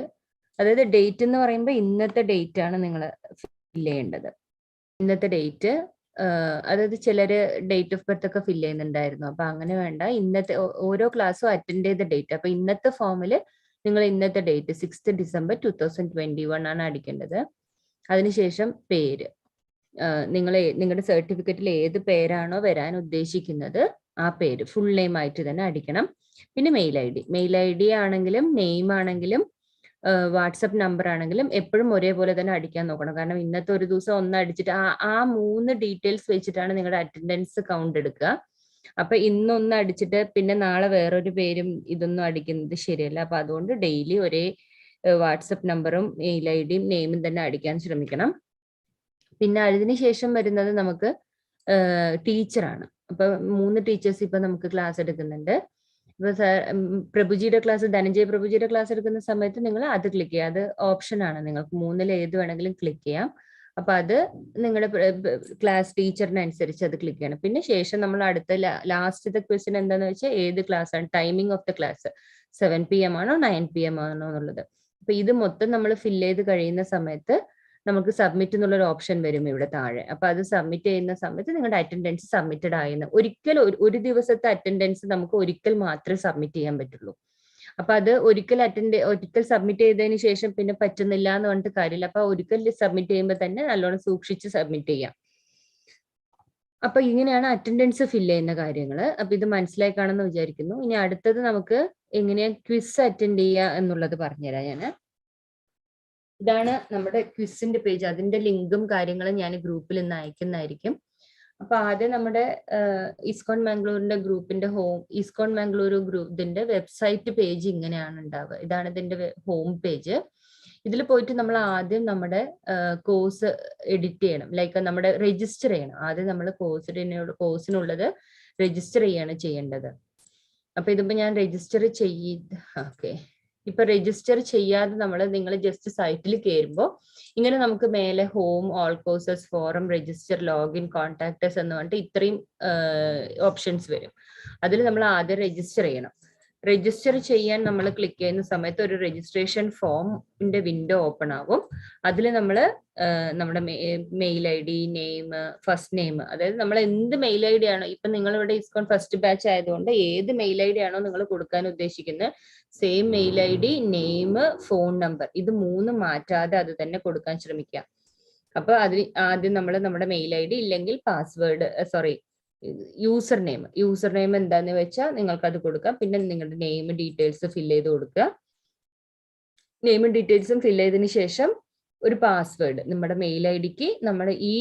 അതായത് ഡേറ്റ് എന്ന് പറയുമ്പോൾ ഇന്നത്തെ ഡേറ്റ് ആണ് നിങ്ങൾ ഫില്ല് ചെയ്യേണ്ടത്. ഇന്നത്തെ ഡേറ്റ്, അതായത് ചിലര് ഡേറ്റ് ഓഫ് ബർത്ത് ഒക്കെ ഫില്ല് ചെയ്യുന്നുണ്ടായിരുന്നു. അപ്പൊ അങ്ങനെ വേണ്ട, ഇന്നത്തെ ഓരോ ക്ലാസ്സും അറ്റൻഡ് ചെയ്ത ഡേറ്റ്. അപ്പൊ ഇന്നത്തെ ഫോമിൽ നിങ്ങൾ ഇന്നത്തെ ഡേറ്റ് 6 ഡിസംബർ 2021 ആണ് അടിക്കേണ്ടത്. അതിനുശേഷം പേര്, നിങ്ങളുടെ സർട്ടിഫിക്കറ്റിൽ ഏത് പേരാണോ വരാൻ ഉദ്ദേശിക്കുന്നത് ആ പേര് ഫുൾ നെയിം ആയിട്ട് തന്നെ അടിക്കണം. പിന്നെ മെയിൽ ഐ ഡി ആണെങ്കിലും നെയിം ആണെങ്കിലും വാട്സപ്പ് നമ്പർ ആണെങ്കിലും എപ്പോഴും ഒരേപോലെ തന്നെ അടിക്കാൻ നോക്കണം. കാരണം ഇന്നത്തെ ഒരു ദിവസം ഒന്ന് അടിച്ചിട്ട് ആ 3 ഡീറ്റെയിൽസ് വെച്ചിട്ടാണ് നിങ്ങളുടെ അറ്റൻഡൻസ് കൗണ്ട് എടുക്കുക. അപ്പൊ ഇന്നൊന്ന് അടിച്ചിട്ട് പിന്നെ നാളെ വേറൊരു പേരും ഇതൊന്നും അടിക്കുന്നത് ശരിയല്ല. അപ്പൊ അതുകൊണ്ട് ഡെയിലി ഒരേ വാട്സപ്പ് നമ്പറും മെയിൽ ഐ ഡിയും നെയിമും തന്നെ അടിക്കാൻ ശ്രമിക്കണം. പിന്നെ അതിനുശേഷം വരുന്നത് നമുക്ക് ടീച്ചറാണ്. അപ്പൊ 3 ടീച്ചേഴ്സ് ഇപ്പൊ നമുക്ക് ക്ലാസ് എടുക്കുന്നുണ്ട്. ഇപ്പൊ പ്രഭുജിയുടെ ക്ലാസ്, ധനഞ്ജയ പ്രഭുജിയുടെ ക്ലാസ് എടുക്കുന്ന സമയത്ത് നിങ്ങൾ അത് ക്ലിക്ക് ചെയ്യുക. അത് ഓപ്ഷൻ ആണ്, നിങ്ങൾക്ക് 3-ൽ ഏത് വേണമെങ്കിലും ക്ലിക്ക് ചെയ്യാം. അപ്പൊ അത് നിങ്ങളുടെ ക്ലാസ് ടീച്ചറിനനുസരിച്ച് അത് ക്ലിക്ക് ചെയ്യണം. പിന്നെ ശേഷം നമ്മൾ അടുത്ത ലാസ്റ്റത്തെ ക്വസ്റ്റ്യൻ എന്താന്ന് വെച്ചാൽ ഏത് ക്ലാസ് ആണ്, timing of the class 7 PM ആണോ 9 PM ആണോ എന്നുള്ളത്. അപ്പൊ ഇത് മൊത്തം നമ്മൾ ഫില്ല് ചെയ്ത് കഴിയുന്ന സമയത്ത് നമുക്ക് സബ്മിറ്റ് എന്നുള്ളൊരു ഓപ്ഷൻ വരും ഇവിടെ താഴെ. അപ്പൊ അത് സബ്മിറ്റ് ചെയ്യുന്ന സമയത്ത് നിങ്ങളുടെ അറ്റൻഡൻസ് സബ്മിറ്റഡ് ആയെന്ന്. ഒരു ദിവസത്തെ അറ്റൻഡൻസ് നമുക്ക് ഒരിക്കൽ മാത്രമേ സബ്മിറ്റ് ചെയ്യാൻ പറ്റുള്ളൂ. അപ്പൊ അത് ഒരിക്കൽ സബ്മിറ്റ് ചെയ്തതിന് ശേഷം പിന്നെ പറ്റുന്നില്ല എന്ന് പറഞ്ഞിട്ട് കാര്യമില്ല. അപ്പൊ ഒരിക്കൽ സബ്മിറ്റ് ചെയ്യുമ്പോൾ തന്നെ നല്ലോണം സൂക്ഷിച്ച് സബ്മിറ്റ് ചെയ്യാം. അപ്പൊ ഇങ്ങനെയാണ് അറ്റൻഡൻസ് ഫില്ല് ചെയ്യുന്ന കാര്യങ്ങൾ. അപ്പൊ ഇത് മനസ്സിലായി കാണുമെന്ന് വിചാരിക്കുന്നു. ഇനി അടുത്തത് നമുക്ക് എങ്ങനെയാ ക്വിസ് അറ്റൻഡ് ചെയ്യുക എന്നുള്ളത് പറഞ്ഞുതരാം ഞാൻ. ഇതാണ് നമ്മുടെ ക്വിസിന്റെ പേജ്. അതിന്റെ ലിങ്കും കാര്യങ്ങളും ഞാൻ ഗ്രൂപ്പിൽ ഇന്ന് അയക്കുന്നതായിരിക്കും. അപ്പൊ ആദ്യം നമ്മുടെ ഇസ്കോൺ മാംഗ്ലൂരിന്റെ ഗ്രൂപ്പിന്റെ ഇസ്കോൺ മാംഗ്ലൂർ ഗ്രൂപ്പിന്റെ വെബ്സൈറ്റ് പേജ് ഇങ്ങനെയാണ് ഉണ്ടാവുക. ഇതാണ് ഇതിന്റെ ഹോം പേജ്. ഇതിൽ പോയിട്ട് നമ്മൾ ആദ്യം നമ്മുടെ കോഴ്സ് എഡിറ്റ് ചെയ്യണം, ലൈക്ക് നമ്മുടെ രജിസ്റ്റർ ചെയ്യണം. ആദ്യം നമ്മൾ കോഴ്സിനുള്ളത് രജിസ്റ്റർ ചെയ്യാണ് ചെയ്യേണ്ടത്. അപ്പൊ ഇതിപ്പോ ഞാൻ രജിസ്റ്റർ ഓക്കെ. ഇപ്പൊ രജിസ്റ്റർ ചെയ്യാതെ നിങ്ങൾ ജസ്റ്റ് സൈറ്റിൽ കയറുമ്പോൾ ഇങ്ങനെ നമുക്ക് മേലെ home, all courses, forum, register, login, contactors എന്ന് പറഞ്ഞിട്ട് ഇത്രയും ഓപ്ഷൻസ് വരും. അതിൽ നമ്മൾ ആദ്യം രജിസ്റ്റർ ചെയ്യണം. രജിസ്റ്റർ ചെയ്യാൻ നമ്മൾ ക്ലിക്ക് ചെയ്യുന്ന സമയത്ത് ഒരു രജിസ്ട്രേഷൻ ഫോമിന്റെ വിൻഡോ ഓപ്പൺ ആവും. അതിൽ നമ്മൾ നമ്മുടെ mail I D, name, first name, അതായത് നമ്മൾ എന്ത് മെയിൽ ഐ ഡി ആണോ, ഇപ്പൊ നിങ്ങൾ ഇവിടെ ഇസ്കോൺ ഫസ്റ്റ് ബാച്ച് ആയതുകൊണ്ട് ഏത് മെയിൽ ഐ ഡി ആണോ നിങ്ങൾ കൊടുക്കാൻ ഉദ്ദേശിക്കുന്നത്, same mail I D, name, phone number, ഇത് 3 മാറ്റാതെ അത് തന്നെ കൊടുക്കാൻ ശ്രമിക്കുക. അപ്പൊ അതിന് ആദ്യം നമ്മൾ നമ്മുടെ മെയിൽ ഐ ഡി ഇല്ലെങ്കിൽ യൂസർ നെയിം എന്താന്ന് വെച്ചാൽ നിങ്ങൾക്ക് അത് കൊടുക്കാം. പിന്നെ നിങ്ങളുടെ നെയിം ഡീറ്റെയിൽസ് ഫില്ല് ചെയ്ത് കൊടുക്കുക. നെയിമും ഡീറ്റെയിൽസും ഫില്ല് ചെയ്തതിന് ശേഷം ഒരു പാസ്വേഡ്, നമ്മുടെ മെയിൽ ഐ ഡിക്ക് നമ്മൾ ഈ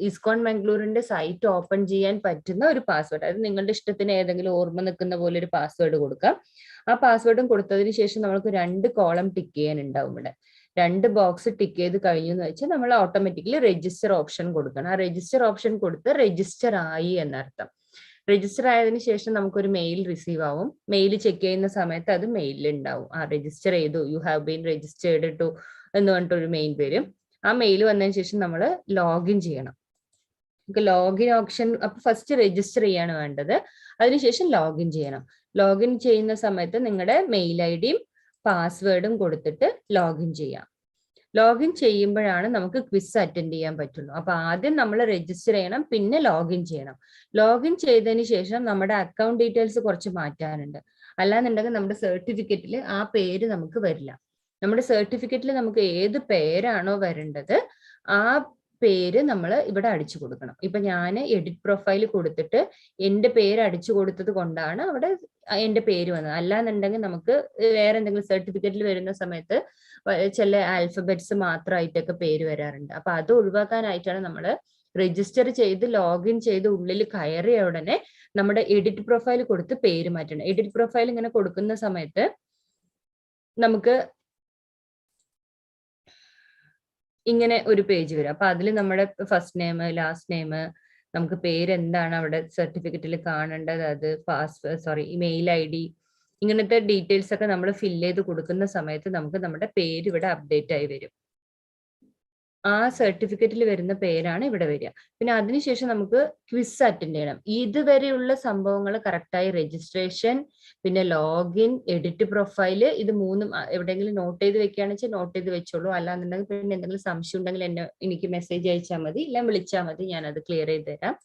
ഇസ്കോൺ മംഗ്ലൂരിന്റെ സൈറ്റ് ഓപ്പൺ ചെയ്യാൻ പറ്റുന്ന ഒരു പാസ്വേഡ്, അത് നിങ്ങളുടെ ഇഷ്ടത്തിന് ഏതെങ്കിലും ഓർമ്മ നിൽക്കുന്ന പോലെ ഒരു പാസ്വേഡ് കൊടുക്കാം. ആ പാസ്വേഡും കൊടുത്തതിന് ശേഷം നമുക്ക് 2 കോളം ടിക്ക് ചെയ്യാനുണ്ടാവും. ഇവിടെ 2 ബോക്സ് ടിക്ക് ചെയ്ത് കഴിഞ്ഞു എന്ന് വെച്ചാൽ നമ്മൾ ഓട്ടോമാറ്റിക്കലി രജിസ്റ്റർ ഓപ്ഷൻ കൊടുക്കണം. ആ രജിസ്റ്റർ ഓപ്ഷൻ കൊടുത്ത് രജിസ്റ്റർ ആയി എന്നർത്ഥം. രജിസ്റ്റർ ആയതിനു ശേഷം നമുക്കൊരു മെയിൽ റിസീവ് ആവും. മെയിൽ ചെക്ക് ചെയ്യുന്ന സമയത്ത് അത് മെയിലിൽ ഉണ്ടാവും. ആ രജിസ്റ്റർ ചെയ്തു, you have been registered to എന്ന് പറഞ്ഞിട്ടൊരു മെയിൽ വരും. ആ മെയിൽ വന്നതിന് ശേഷം നമ്മൾ ലോഗിൻ ചെയ്യണം. ലോഗിൻ ഓപ്ഷൻ, അപ്പൊ ഫസ്റ്റ് രജിസ്റ്റർ ചെയ്യാണ് വേണ്ടത്, അതിനുശേഷം ലോഗിൻ ചെയ്യണം. ലോഗിൻ ചെയ്യുന്ന സമയത്ത് നിങ്ങളുടെ മെയിൽ ഐ ഡിയും പാസ്വേഡും കൊടുത്തിട്ട് ലോഗിൻ ചെയ്യാം. ലോഗിൻ ചെയ്യുമ്പോഴാണ് നമുക്ക് ക്വിസ് അറ്റൻഡ് ചെയ്യാൻ പറ്റുള്ളൂ. അപ്പൊ ആദ്യം നമ്മൾ രജിസ്റ്റർ ചെയ്യണം, പിന്നെ ലോഗിൻ ചെയ്യണം. ലോഗിൻ ചെയ്തതിന് ശേഷം നമ്മുടെ അക്കൗണ്ട് ഡീറ്റെയിൽസ് കുറച്ച് മാറ്റാനുണ്ട്. അല്ലാന്നുണ്ടെങ്കിൽ നമ്മുടെ സർട്ടിഫിക്കറ്റിൽ ആ പേര് നമുക്ക് വരില്ല. നമ്മുടെ സർട്ടിഫിക്കറ്റിൽ നമുക്ക് ഏത് പേരാണോ വരേണ്ടത് ആ പേര് നമ്മൾ ഇവിടെ അടിച്ചു കൊടുക്കണം. ഇപ്പൊ ഞാൻ എഡിറ്റ് പ്രൊഫൈൽ കൊടുത്തിട്ട് എന്റെ പേര് അടിച്ചു കൊടുത്തത് കൊണ്ടാണ് അവിടെ എന്റെ പേര് വന്നത്. അല്ലാന്നുണ്ടെങ്കിൽ നമുക്ക് വേറെ എന്തെങ്കിലും സർട്ടിഫിക്കറ്റിൽ വരുന്ന സമയത്ത് ചില ആൽഫബറ്റ്സ് മാത്രമായിട്ടൊക്കെ പേര് വരാറുണ്ട്. അപ്പൊ അത് ഒഴിവാക്കാനായിട്ടാണ് നമ്മൾ രജിസ്റ്റർ ചെയ്ത് ലോഗിൻ ചെയ്ത് ഉള്ളിൽ കയറിയ ഉടനെ നമ്മുടെ എഡിറ്റ് പ്രൊഫൈൽ കൊടുത്ത് പേര് മാറ്റണം. എഡിറ്റ് പ്രൊഫൈൽ ഇങ്ങനെ കൊടുക്കുന്ന സമയത്ത് നമുക്ക് ഇങ്ങനെ ഒരു പേജ് വരും. അപ്പൊ അതിൽ നമ്മുടെ ഫസ്റ്റ് നെയിം, ലാസ്റ്റ് നെയിം, നമുക്ക് പേര് എന്താണ് അവിടെ സർട്ടിഫിക്കറ്റിൽ കാണേണ്ടത്, അത് മെയിൽ ഐ ഡി, ഇങ്ങനത്തെ ഡീറ്റെയിൽസ് ഒക്കെ നമ്മൾ ഫില്ല് ചെയ്ത് കൊടുക്കുന്ന സമയത്ത് നമുക്ക് നമ്മുടെ പേര് ഇവിടെ അപ്ഡേറ്റ് ആയി വരും. ആ സർട്ടിഫിക്കറ്റിൽ വരുന്ന പേരാണ് ഇവിടെ വരിക. പിന്നെ അതിനുശേഷം നമുക്ക് ക്വിസ് അറ്റൻഡ് ചെയ്യണം. ഇതുവരെയുള്ള സംഭവങ്ങൾ കറക്റ്റായി രജിസ്ട്രേഷൻ, പിന്നെ ലോഗിൻ, എഡിറ്റ് പ്രൊഫൈല്, ഇത് 3ഉം എവിടെയെങ്കിലും നോട്ട് ചെയ്ത് വെക്കുകയാണെന്ന് വെച്ചാൽ നോട്ട് ചെയ്ത് വെച്ചോളൂ. അല്ലാന്നുണ്ടെങ്കിൽ പിന്നെ എന്തെങ്കിലും സംശയം ഉണ്ടെങ്കിൽ എനിക്ക് മെസ്സേജ് അയച്ചാൽ മതി, ഇല്ല വിളിച്ചാൽ മതി, ഞാൻ അത് ക്ലിയർ ചെയ്ത് തരാം.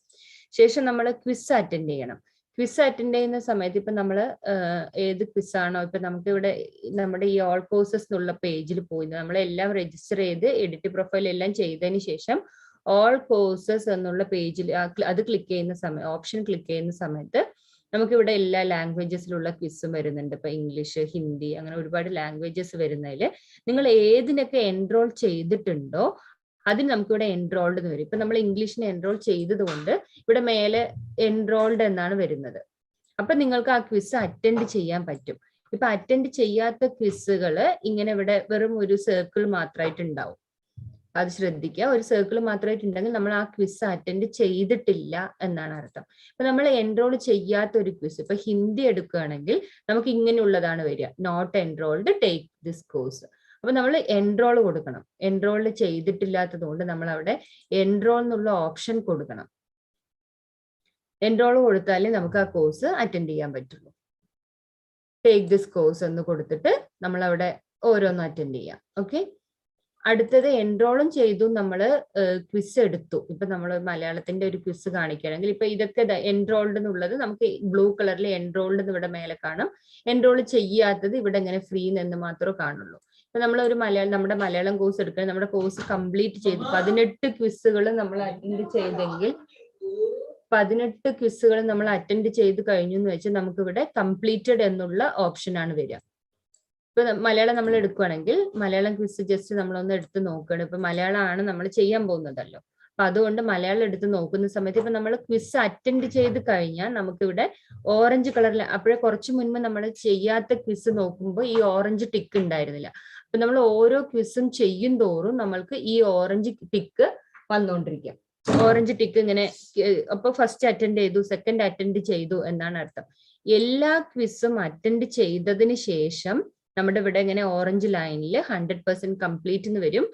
ശേഷം നമ്മൾ ക്വിസ് അറ്റൻഡ് ചെയ്യണം. ക്വിസ് അറ്റൻഡ് ചെയ്യുന്ന സമയത്ത് ഇപ്പൊ നമ്മൾ ഏത് ക്വിസ് ആണോ, ഇപ്പൊ നമുക്ക് ഇവിടെ നമ്മുടെ ഈ ഓൾ കോഴ്സസ് എന്നുള്ള പേജിൽ പോയി നമ്മളെല്ലാം രജിസ്റ്റർ ചെയ്ത് എഡിറ്റ് പ്രൊഫൈൽ എല്ലാം ചെയ്തതിന് ശേഷം ഓൾ കോഴ്സസ് എന്നുള്ള പേജിൽ അത് ക്ലിക്ക് ചെയ്യുന്ന സമയം, ഓപ്ഷൻ ക്ലിക്ക് ചെയ്യുന്ന സമയത്ത് നമുക്ക് ഇവിടെ എല്ലാ ലാംഗ്വേജസിലുള്ള ക്വിസും വരുന്നുണ്ട്. ഇപ്പൊ ഇംഗ്ലീഷ്, ഹിന്ദി, അങ്ങനെ ഒരുപാട് ലാംഗ്വേജസ് വരുന്നതിൽ നിങ്ങൾ ഏതിനൊക്കെ എൻറോൾ ചെയ്തിട്ടുണ്ടോ അതിന് നമുക്ക് ഇവിടെ എൻറോൾഡ് എന്ന് വരും. ഇപ്പൊ നമ്മൾ ഇംഗ്ലീഷിന് എൻറോൾ ചെയ്തത് കൊണ്ട് ഇവിടെ മേലെ എൻറോൾഡ് എന്നാണ് വരുന്നത്. അപ്പൊ നിങ്ങൾക്ക് ആ ക്വിസ് അറ്റൻഡ് ചെയ്യാൻ പറ്റും. ഇപ്പൊ അറ്റൻഡ് ചെയ്യാത്ത ക്വിസുകള് ഇങ്ങനെ ഇവിടെ വെറും ഒരു സർക്കിൾ മാത്രമായിട്ട് ഉണ്ടാവും. അത് ശ്രദ്ധിക്കുക. ഒരു സർക്കിൾ മാത്രമായിട്ടുണ്ടെങ്കിൽ നമ്മൾ ആ ക്വിസ് അറ്റൻഡ് ചെയ്തിട്ടില്ല എന്നാണ് അർത്ഥം. ഇപ്പൊ നമ്മൾ എൻറോൾ ചെയ്യാത്ത ഒരു ക്വിസ്, ഇപ്പൊ ഹിന്ദി എടുക്കുകയാണെങ്കിൽ നമുക്ക് ഇങ്ങനെയുള്ളതാണ് വരിക, not enrolled, take this course. അപ്പൊ നമ്മൾ എൻറോൾ കൊടുക്കണം. എൻറോൾ ചെയ്തിട്ടില്ലാത്തത് കൊണ്ട് നമ്മൾ അവിടെ എൻറോൾ എന്നുള്ള ഓപ്ഷൻ കൊടുക്കണം. എൻറോൾ കൊടുത്താലേ നമുക്ക് ആ കോഴ്സ് അറ്റൻഡ് ചെയ്യാൻ പറ്റുള്ളൂ. ടേക്ക് ദിസ് കോഴ്സ് എന്ന് കൊടുത്തിട്ട് നമ്മൾ അവിടെ ഓരോന്നും അറ്റൻഡ് ചെയ്യാം. ഓക്കെ. അടുത്തത് എൻറോളും ചെയ്തു, നമ്മൾ ക്വിസ് എടുത്തു. ഇപ്പൊ നമ്മൾ മലയാളത്തിന്റെ ഒരു ക്വിസ് കാണിക്കുകയാണെങ്കിൽ ഇപ്പൊ ഇതൊക്കെ എൻറോൾഡ് എന്നുള്ളത് നമുക്ക് ബ്ലൂ കളറിൽ എൻറോൾഡ് എന്ന് ഇവിടെ മേലെ കാണാം. എൻറോൾ ചെയ്യാത്തത് ഇവിടെ ഇങ്ങനെ ഫ്രീ എന്ന് മാത്രമേ കാണുള്ളൂ. ഇപ്പൊ നമ്മൾ ഒരു നമ്മുടെ മലയാളം കോഴ്സ് എടുക്കാൻ നമ്മുടെ കോഴ്സ് കംപ്ലീറ്റ് ചെയ്തു 18 ക്വിസുകൾ നമ്മൾ അറ്റൻഡ് ചെയ്തെങ്കിൽ 18 ക്വിസുകൾ നമ്മൾ അറ്റൻഡ് ചെയ്ത് കഴിഞ്ഞു എന്ന് വെച്ചാൽ നമുക്ക് ഇവിടെ കംപ്ലീറ്റഡ് എന്നുള്ള ഓപ്ഷൻ ആണ് വരിക. ഇപ്പൊ മലയാളം നമ്മൾ എടുക്കുകയാണെങ്കിൽ മലയാളം ക്വിസ് ജസ്റ്റ് നമ്മളൊന്ന് എടുത്ത് നോക്കുകയാണ്. ഇപ്പൊ മലയാളമാണ് നമ്മൾ ചെയ്യാൻ പോകുന്നതല്ലോ. അപ്പൊ അതുകൊണ്ട് മലയാളം എടുത്ത് നോക്കുന്ന സമയത്ത് ഇപ്പൊ നമ്മൾ ക്വിസ് അറ്റൻഡ് ചെയ്ത് കഴിഞ്ഞാൽ നമുക്കിവിടെ ഓറഞ്ച് കളറിൽ, അപ്പോഴേ കുറച്ച് മുൻപ് നമ്മൾ ചെയ്യാത്ത ക്വിസ് നോക്കുമ്പോൾ ഈ ഓറഞ്ച് ടിക്ക് ഉണ്ടായിരുന്നില്ല. അപ്പൊ നമ്മൾ ഓരോ ക്വിസും ചെയ്യും തോറും നമ്മൾക്ക് ഈ ഓറഞ്ച് ടിക്ക് വന്നുകൊണ്ടിരിക്കും. ഓറഞ്ച് ടിക്ക് ഇങ്ങനെ, അപ്പൊ ഫസ്റ്റ് അറ്റൻഡ് ചെയ്തു, സെക്കൻഡ് അറ്റൻഡ് ചെയ്തു എന്നാണ് അർത്ഥം. എല്ലാ ക്വിസും അറ്റൻഡ് ചെയ്തതിന് ശേഷം നമ്മുടെ ഇവിടെ ഇങ്ങനെ ഓറഞ്ച് ലൈനിൽ 100% കംപ്ലീറ്റ് എന്ന് വരും.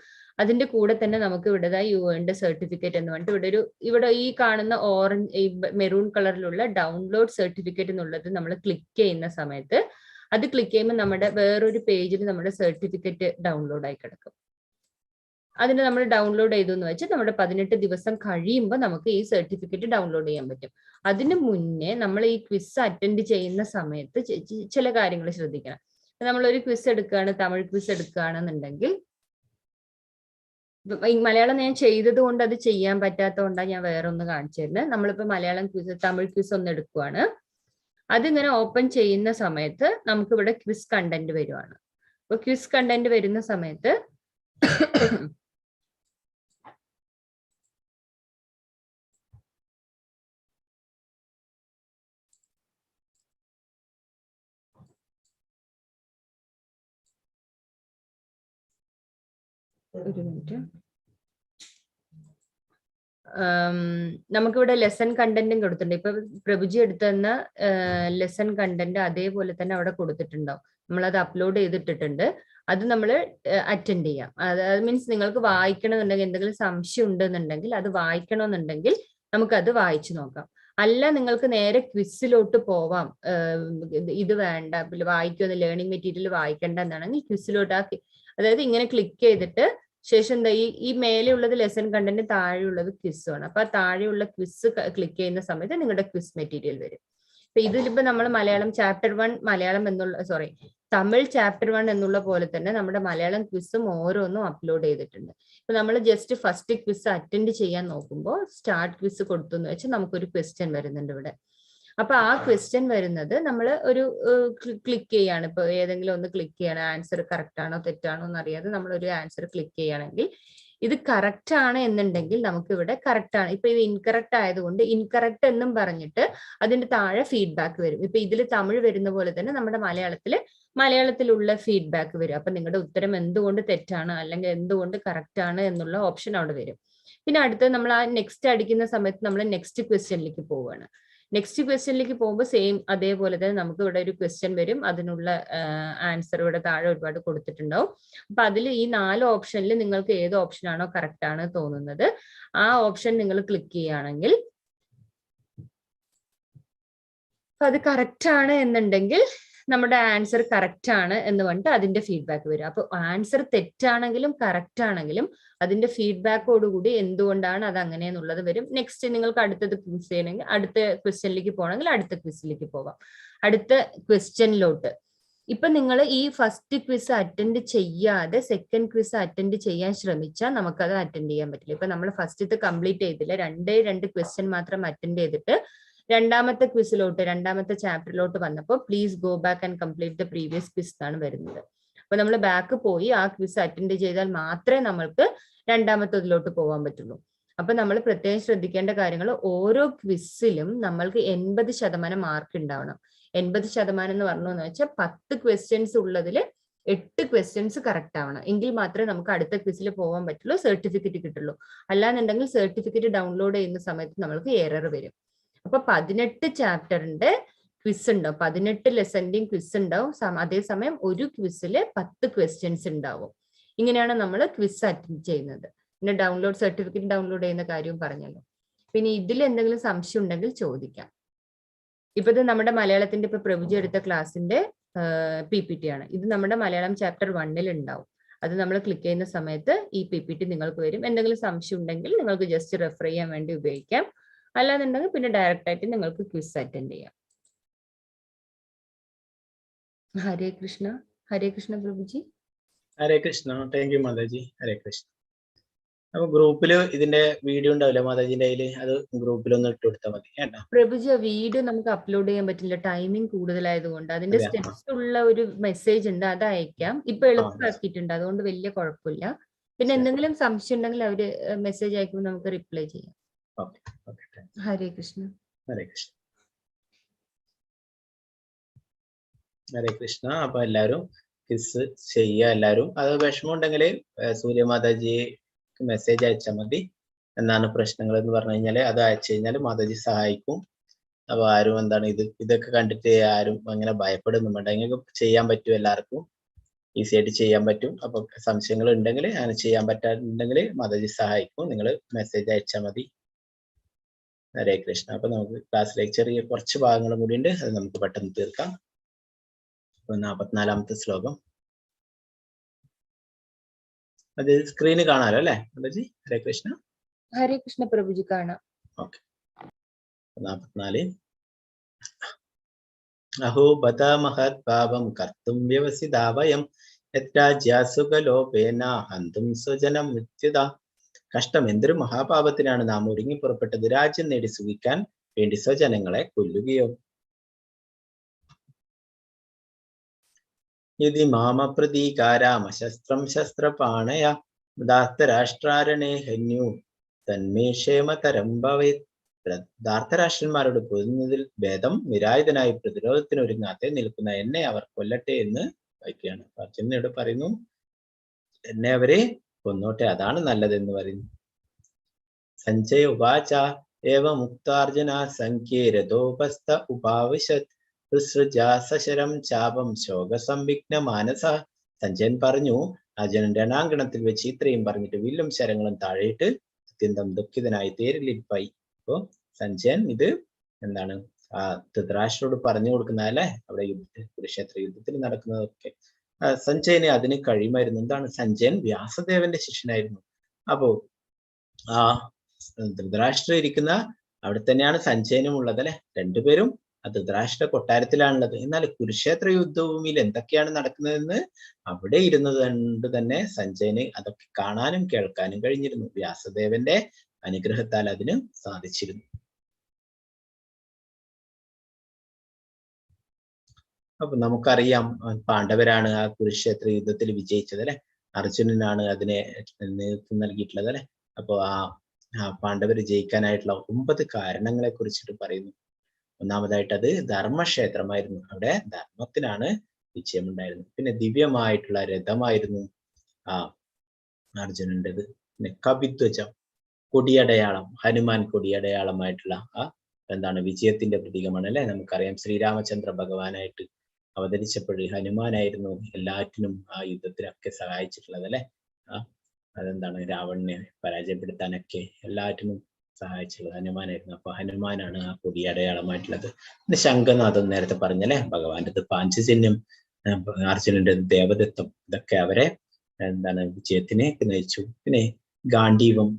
അതിന്റെ കൂടെ തന്നെ നമുക്ക് ഇവിടെതായി യു ഏൺഡ് സർട്ടിഫിക്കറ്റ് എന്ന് പറഞ്ഞിട്ട് ഇവിടെ ഈ കാണുന്ന ഓറഞ്ച് മെറൂൺ കളറിലുള്ള ഡൗൺലോഡ് സർട്ടിഫിക്കറ്റ് എന്നുള്ളത് നമ്മൾ ക്ലിക്ക് ചെയ്യുന്ന സമയത്ത്, അത് ക്ലിക്ക് ചെയ്യുമ്പോൾ നമ്മുടെ വേറൊരു പേജിൽ നമ്മുടെ സർട്ടിഫിക്കറ്റ് ഡൗൺലോഡ് ആയി കിടക്കും. അതിന് നമ്മൾ ഡൗൺലോഡ് ചെയ്തു എന്ന് വെച്ചാൽ നമ്മുടെ 18 ദിവസം കഴിയുമ്പോൾ നമുക്ക് ഈ സർട്ടിഫിക്കറ്റ് ഡൗൺലോഡ് ചെയ്യാൻ പറ്റും. അതിന് മുന്നേ നമ്മൾ ഈ ക്വിസ് അറ്റൻഡ് ചെയ്യുന്ന സമയത്ത് ചില കാര്യങ്ങൾ ശ്രദ്ധിക്കണം. നമ്മളൊരു ക്വിസ് എടുക്കുകയാണ്, തമിഴ് ക്വിസ് എടുക്കുകയാണെന്നുണ്ടെങ്കിൽ, മലയാളം ഞാൻ ചെയ്തത് കൊണ്ട് അത് ചെയ്യാൻ പറ്റാത്തത് കൊണ്ടാണ് ഞാൻ വേറെ ഒന്ന് കാണിച്ചു തരുന്നത്. നമ്മളിപ്പോ മലയാളം ക്വിസ്, തമിഴ് ക്വിസ് ഒന്ന് എടുക്കുവാണ്. അതിങ്ങനെ ഓപ്പൺ ചെയ്യുന്ന സമയത്ത് നമുക്ക് ഇവിടെ ക്വിസ് കണ്ടന്റ് വരുവാണ്. അപ്പൊ ക്വിസ് കണ്ടന്റ് വരുന്ന സമയത്ത് ഒരു മിനിറ്റ്. നമുക്കിവിടെ ലെസൺ കണ്ടന്റും കൊടുത്തിട്ടുണ്ട്. ഇപ്പൊ പ്രഭുജി എടുത്തുന്ന ലെസൺ കണ്ടന്റ് അതേപോലെ തന്നെ അവിടെ കൊടുത്തിട്ടുണ്ടാവും. നമ്മളത് അപ്ലോഡ് ചെയ്തിട്ടിട്ടുണ്ട്. അത് നമ്മൾ അറ്റൻഡ് ചെയ്യാം. അത് മീൻസ് നിങ്ങൾക്ക് വായിക്കണമെന്നുണ്ടെങ്കിൽ, എന്തെങ്കിലും സംശയം ഉണ്ടെന്നുണ്ടെങ്കിൽ അത് വായിക്കണമെന്നുണ്ടെങ്കിൽ നമുക്കത് വായിച്ചു നോക്കാം. അല്ല നിങ്ങൾക്ക് നേരെ ക്വിസിലോട്ട് പോവാം, ഇത് വേണ്ട വായിക്കുമെന്ന്, ലേണിംഗ് മെറ്റീരിയൽ വായിക്കേണ്ട എന്നാണെങ്കിൽ ക്വിസിലോട്ട് അതായത് ഇങ്ങനെ ക്ലിക്ക് ചെയ്തിട്ട് ശേഷം എന്താ ഈ മേലെയുള്ളത് ലെസൺ കണ്ടന്റ്, താഴെയുള്ളത് ക്വിസ് ആണ്. അപ്പൊ ആ താഴെയുള്ള ക്വിസ് ക്ലിക്ക് ചെയ്യുന്ന സമയത്ത് നിങ്ങളുടെ ക്വിസ് മെറ്റീരിയൽ വരും. അപ്പൊ ഇതിലിപ്പോ നമ്മൾ മലയാളം ചാപ്റ്റർ 1 മലയാളം എന്നുള്ള തമിഴ് ചാപ്റ്റർ 1 എന്നുള്ള പോലെ തന്നെ നമ്മുടെ മലയാളം ക്വിസും ഓരോന്നും അപ്ലോഡ് ചെയ്തിട്ടുണ്ട്. ഇപ്പൊ നമ്മൾ ജസ്റ്റ് ഫസ്റ്റ് ക്വിസ് അറ്റൻഡ് ചെയ്യാൻ നോക്കുമ്പോൾ സ്റ്റാർട്ട് ക്വിസ് കൊടുത്തു എന്ന് വെച്ചാൽ നമുക്കൊരു ക്വസ്റ്റ്യൻ വരുന്നുണ്ട് ഇവിടെ. അപ്പൊ ആ ക്വസ്റ്റ്യൻ വരുന്നത് നമ്മൾ ഒരു ക്ലിക്ക് ചെയ്യാണ്. ഇപ്പൊ ഏതെങ്കിലും ഒന്ന് ക്ലിക്ക് ചെയ്യണം, ആൻസർ കറക്റ്റ് ആണോ തെറ്റാണോ എന്നറിയാതെ നമ്മൾ ഒരു ആൻസർ ക്ലിക്ക് ചെയ്യുകയാണെങ്കിൽ ഇത് കറക്റ്റ് ആണ് എന്നുണ്ടെങ്കിൽ നമുക്ക് ഇവിടെ കറക്റ്റ് ആണ്. ഇപ്പൊ ഇത് ഇൻകറക്റ്റ് ആയതുകൊണ്ട് ഇൻകറക്റ്റ് എന്നും പറഞ്ഞിട്ട് അതിന്റെ താഴെ ഫീഡ്ബാക്ക് വരും. ഇപ്പൊ ഇതിൽ തമിഴ് വരുന്ന പോലെ തന്നെ നമ്മുടെ മലയാളത്തിലുള്ള ഫീഡ്ബാക്ക് വരും. അപ്പൊ നിങ്ങളുടെ ഉത്തരം എന്തുകൊണ്ട് തെറ്റാണ് അല്ലെങ്കിൽ എന്തുകൊണ്ട് കറക്റ്റ് ആണ് എന്നുള്ള ഓപ്ഷൻ അവിടെ വരും. പിന്നെ അടുത്ത് നമ്മൾ ആ നെക്സ്റ്റ് അടിക്കുന്ന സമയത്ത് നമ്മൾ നെക്സ്റ്റ് ക്വസ്റ്റ്യനിലേക്ക് പോവുകയാണ്. നെക്സ്റ്റ് ക്വസ്റ്റ്യനിലേക്ക് പോകുമ്പോൾ സെയിം അതേപോലെ തന്നെ നമുക്ക് ഇവിടെ ഒരു ക്വസ്റ്റ്യൻ വരും. അതിനുള്ള ആൻസർ ഇവിടെ താഴെ ഒരുപാട് കൊടുത്തിട്ടുണ്ടാവും. അപ്പൊ അതിൽ ഈ 4 ഓപ്ഷനിൽ നിങ്ങൾക്ക് ഏത് ഓപ്ഷനാണോ കറക്റ്റ് ആണ് തോന്നുന്നത് ആ ഓപ്ഷൻ നിങ്ങൾ ക്ലിക്ക് ചെയ്യുകയാണെങ്കിൽ അത് കറക്റ്റ് ആണ് എന്നുണ്ടെങ്കിൽ നമ്മുടെ ആൻസർ കറക്റ്റ് ആണ് എന്ന് പറഞ്ഞിട്ട് അതിന്റെ ഫീഡ്ബാക്ക് വരും. അപ്പൊ ആൻസർ തെറ്റാണെങ്കിലും കറക്റ്റ് ആണെങ്കിലും അതിന്റെ ഫീഡ്ബാക്കോടുകൂടി എന്തുകൊണ്ടാണ് അത് അങ്ങനെയെന്നുള്ളത് വരും. നെക്സ്റ്റ് നിങ്ങൾക്ക് അടുത്തത് ക്വിസ് ചെയ്യണമെങ്കിൽ അടുത്ത ക്വസ്റ്റ്യനിലേക്ക് പോകണമെങ്കിൽ അടുത്ത ക്വിസിലേക്ക് പോവാം. അടുത്ത ക്വസ്റ്റ്യനിലോട്ട് ഇപ്പൊ നിങ്ങൾ ഈ ഫസ്റ്റ് ക്വിസ് അറ്റൻഡ് ചെയ്യാതെ സെക്കൻഡ് ക്വിസ് അറ്റൻഡ് ചെയ്യാൻ ശ്രമിച്ചാൽ നമുക്കത് അറ്റൻഡ് ചെയ്യാൻ പറ്റില്ല. ഇപ്പൊ നമ്മൾ ഫസ്റ്റത്തെ കംപ്ലീറ്റ് ചെയ്തില്ല, 2 ക്വസ്റ്റ്യൻ മാത്രം അറ്റൻഡ് ചെയ്തിട്ട് രണ്ടാമത്തെ ക്വിസിലോട്ട്, രണ്ടാമത്തെ ചാപ്റ്ററിലോട്ട് വന്നപ്പോൾ please go back and complete the previous quiz എന്നാണ് വരുന്നത്. അപ്പൊ നമ്മൾ ബാക്ക് പോയി ആ ക്വിസ് അറ്റൻഡ് ചെയ്താൽ മാത്രമേ നമ്മൾക്ക് രണ്ടാമത്തതിലോട്ട് പോകാൻ പറ്റുള്ളൂ. അപ്പൊ നമ്മൾ പ്രത്യേകം ശ്രദ്ധിക്കേണ്ട കാര്യങ്ങൾ, ഓരോ ക്വിസിലും നമ്മൾക്ക് 80% മാർക്ക് ഉണ്ടാവണം. 80% എന്ന് പറഞ്ഞു വെച്ചാൽ 10 ക്വസ്റ്റ്യൻസ് ഉള്ളതിൽ 8 ക്വസ്റ്റ്യൻസ് കറക്റ്റ് ആവണം. എങ്കിൽ മാത്രമേ നമുക്ക് അടുത്ത ക്വിസിൽ പോകാൻ പറ്റുള്ളൂ, സർട്ടിഫിക്കറ്റ് കിട്ടുള്ളൂ. അല്ലാന്നുണ്ടെങ്കിൽ സർട്ടിഫിക്കറ്റ് ഡൗൺലോഡ് ചെയ്യുന്ന സമയത്ത് നമ്മൾക്ക് എറർ വരും. അപ്പൊ 18 ചാപ്റ്ററിന്റെ ക്വിസ് ഉണ്ടാവും, 18 ലെസന്റെയും ക്വിസ് ഉണ്ടാവും. അതേസമയം ഒരു ക്വിസില് 10 ക്വസ്റ്റ്യൻസ് ഉണ്ടാവും. ഇങ്ങനെയാണ് നമ്മൾ ക്വിസ് അറ്റൻഡ് ചെയ്യുന്നത്. പിന്നെ സർട്ടിഫിക്കറ്റ് ഡൗൺലോഡ് ചെയ്യുന്ന കാര്യവും പറഞ്ഞല്ലോ. പിന്നെ ഇതിൽ എന്തെങ്കിലും സംശയം ഉണ്ടെങ്കിൽ ചോദിക്കാം. ഇപ്പൊ ഇത് നമ്മുടെ മലയാളത്തിന്റെ ഇപ്പൊ പ്രഭുജി എടുത്ത ക്ലാസ്സിന്റെ PPT ആണ്. ഇത് നമ്മുടെ മലയാളം ചാപ്റ്റർ 1 ഉണ്ടാവും. അത് നമ്മൾ ക്ലിക്ക് ചെയ്യുന്ന സമയത്ത് ഈ PPT നിങ്ങൾക്ക് വരും. എന്തെങ്കിലും സംശയം ഉണ്ടെങ്കിൽ നിങ്ങൾക്ക് ജസ്റ്റ് റെഫർ ചെയ്യാൻ വേണ്ടി ഉപയോഗിക്കാം. അല്ലാന്നുണ്ടെങ്കിൽ പിന്നെ ഡയറക്റ്റ് ആയിട്ട് നിങ്ങൾക്ക് ക്വിസ് അറ്റൻഡ് ചെയ്യാം. ഹരേ കൃഷ്ണ പ്രഭുജി. ഹരേ കൃഷ്ണ. Thank you Mataji. ഹരേ കൃഷ്ണ. അപ്പൊ ഗ്രൂപ്പില് ഇതിന്റെ വീഡിയോ ഉണ്ടാവില്ല മാതാജിന്റെ കയ്യില്, അത് ഗ്രൂപ്പിലൊന്ന് ഇട്ട് കൊടുത്താൽ മതി കേട്ടോ. പ്രഭുജി വീഡിയോ നമുക്ക് അപ്ലോഡ് ചെയ്യാൻ പറ്റില്ല, ടൈമിംഗ് കൂടുതലായതുകൊണ്ട്. അതിന്റെ സ്റ്റെപ്സ് ഉള്ള ഒരു മെസ്സേജ് ഉണ്ട്, അത് അയക്കാം. ഇപ്പൊ എളുപ്പമാക്കിയിട്ടുണ്ട്, അതുകൊണ്ട് വലിയ കുഴപ്പമില്ല. പിന്നെ എന്തെങ്കിലും സംശയം ഉണ്ടെങ്കിൽ അവര് മെസ്സേജ് അയക്കുമ്പോൾ നമുക്ക് റിപ്ലൈ ചെയ്യാം. ഹരേ കൃഷ്ണ. ഹരേ കൃഷ്ണ. ഹരേ കൃഷ്ണ. അപ്പൊ എല്ലാരും ക്വിസ് ചെയ്യുക. എല്ലാരും അത് വിഷമം ഉണ്ടെങ്കിൽ സൂര്യമാതാജി മെസ്സേജ് അയച്ചാൽ മതി. എന്താണ് പ്രശ്നങ്ങൾ എന്ന് പറഞ്ഞു കഴിഞ്ഞാൽ അത് അയച്ചു കഴിഞ്ഞാൽ മാതാജി സഹായിക്കും. അപ്പൊ ആരും ഇതൊക്കെ കണ്ടിട്ട് ആരും അങ്ങനെ ഭയപ്പെടുന്നുണ്ട്. നിങ്ങൾക്ക് ചെയ്യാൻ പറ്റും, എല്ലാവർക്കും ഈസി ആയിട്ട് ചെയ്യാൻ പറ്റും. അപ്പൊ സംശയങ്ങൾ ഉണ്ടെങ്കിൽ അങ്ങനെ ചെയ്യാൻ പറ്റാറുണ്ടെങ്കിൽ മാതാജി സഹായിക്കും. നിങ്ങൾ മെസ്സേജ് അയച്ചാൽ മതി. ഹരേ കൃഷ്ണ. അപ്പൊ നമുക്ക് ക്ലാസ്സിലേക്ക് ചെറിയ കുറച്ച് ഭാഗങ്ങളും കൂടി ഉണ്ട്, അത് നമുക്ക് പെട്ടെന്ന് തീർക്കാം. 44ാമത്തെ ശ്ലോകം അത് സ്ക്രീന് കാണാലോ അല്ലെ മാതാജി? ഹരേ കൃഷ്ണ. ഹരേ കൃഷ്ണ പ്രഭുജി, കാണാം. ഓക്കെ. 44. അഹോ ബത മഹത് ഭാവം കർത്തും വ്യവസിതാ വയം യത്രാജ്യാസുഖലോപേന ഹന്തും സ്വജനം മുച്യത. കഷ്ടം, എന്തൊരു മഹാപാപത്തിനാണ് നാം ഒരുങ്ങി പുറപ്പെട്ടത്. രാജ്യം നേടി സുഖിക്കാൻ വേണ്ടി സ്വജനങ്ങളെ കൊല്ലുകയോ. യദി മാമ പ്രതീകാരാമശസ്ത്രം ശസ്ത്രപാണയ ധാർത്തരാഷ്ട്രാരണേ ഹന്യു തന്മേ ക്ഷേമതരം ഭവേത്. ധാർത്തരാഷ്ട്രന്മാരോട് പൊരുതുന്നതിൽ ഭേദം നിരായുധനായി പ്രതിരോധത്തിന് ഒരുങ്ങാതെ നിൽക്കുന്ന എന്നെ അവർ കൊല്ലട്ടെ എന്ന് വായിക്കുകയാണ്. അർജുനനോട് പറയുന്നു, എന്നെ അവരെ കൊന്നോട്ടെ, അതാണ് നല്ലതെന്ന് പറയുന്നു. സഞ്ജയ ഉവാച ഏവ മുക്താർജുന സംഖ്യേ രഥോപസ്ഥ ഉപാവിശത് സശരം ചാപം ശോകസംവിഘ്ന മാനസ. സഞ്ജയൻ പറഞ്ഞു, അർജുനൻ രണാങ്കണത്തിൽ വെച്ച് ഇത്രയും പറഞ്ഞിട്ട് വില്ലും ശരങ്ങളും താഴെയിട്ട് അത്യന്തം ദുഃഖിതനായി തേരിലിരിപ്പായി. അപ്പോ സഞ്ജയൻ ഇത് എന്താണ് ധൃതരാഷ്ട്രോട് പറഞ്ഞു കൊടുക്കുന്നതല്ലേ, അവിടെ കുരുക്ഷേത്ര യുദ്ധത്തിൽ നടക്കുന്നതൊക്കെ. സഞ്ജയന് അതിന് കഴിയുമായിരുന്നു. എന്താണ്, സഞ്ജയൻ വ്യാസദേവന്റെ ശിഷ്യനായിരുന്നു. അപ്പോ ആ ധൃതരാഷ്ട്ര ഇരിക്കുന്ന അവിടെ തന്നെയാണ് സഞ്ജയനും ഉള്ളത് അല്ലെ. രണ്ടുപേരും ധൃതരാഷ്ട്ര കൊട്ടാരത്തിലാണുള്ളത്. എന്നാൽ കുരുക്ഷേത്ര യുദ്ധഭൂമിയിൽ എന്തൊക്കെയാണ് നടക്കുന്നതെന്ന് അവിടെ ഇരുന്നത് കൊണ്ട് തന്നെ സഞ്ജയന് അതൊക്കെ കാണാനും കേൾക്കാനും കഴിഞ്ഞിരുന്നു. വ്യാസദേവന്റെ അനുഗ്രഹത്താൽ അതിന് സാധിച്ചിരുന്നു. അപ്പൊ നമുക്കറിയാം പാണ്ഡവരാണ് ആ കുരുക്ഷേത്ര യുദ്ധത്തിൽ വിജയിച്ചത് അല്ലെ. അർജുനനാണ് അതിനെ നേതൃത്വം നൽകിയിട്ടുള്ളത് അല്ലെ. അപ്പൊ ആ പാണ്ഡവർ ജയിക്കാനായിട്ടുള്ള 9 കാരണങ്ങളെ കുറിച്ചിട്ട് പറയുന്നു. ഒന്നാമതായിട്ട് അത് ധർമ്മക്ഷേത്രമായിരുന്നു. അവിടെ ധർമ്മത്തിനാണ് വിജയമുണ്ടായിരുന്നത്. പിന്നെ ദിവ്യമായിട്ടുള്ള രഥമായിരുന്നു അർജുനൻ്റെത്. പിന്നെ കപിധ്വജം, കൊടിയടയാളം, ഹനുമാൻ കൊടിയടയാളമായിട്ടുള്ള എന്താണ് വിജയത്തിന്റെ പ്രതീകമാണ് അല്ലെ. നമുക്കറിയാം ശ്രീരാമചന്ദ്ര ഭഗവാനായിട്ട് അവതരിച്ചപ്പോൾ ഹനുമാനായിരുന്നു എല്ലാറ്റിനും ആ യുദ്ധത്തിനൊക്കെ സഹായിച്ചിട്ടുള്ളത് അല്ലെ. അതെന്താണ് രാവണനെ പരാജയപ്പെടുത്താനൊക്കെ എല്ലാറ്റിനും സഹായിച്ചുള്ളത് ഹനുമാനായിരുന്നു. അപ്പൊ ഹനുമാനാണ് ആ കൊടിയടയാളമായിട്ടുള്ളത്. പിന്നെ ശംഖനാഥം നേരത്തെ പറഞ്ഞല്ലേ, ഭഗവാന്റെ പാഞ്ചജന്യം, അർജുനന്റെ ദേവദത്വം, ഇതൊക്കെ അവരെ എന്താണ് വിജയത്തിനെ നയിച്ചു. പിന്നെ ഗാണ്ഡീവം,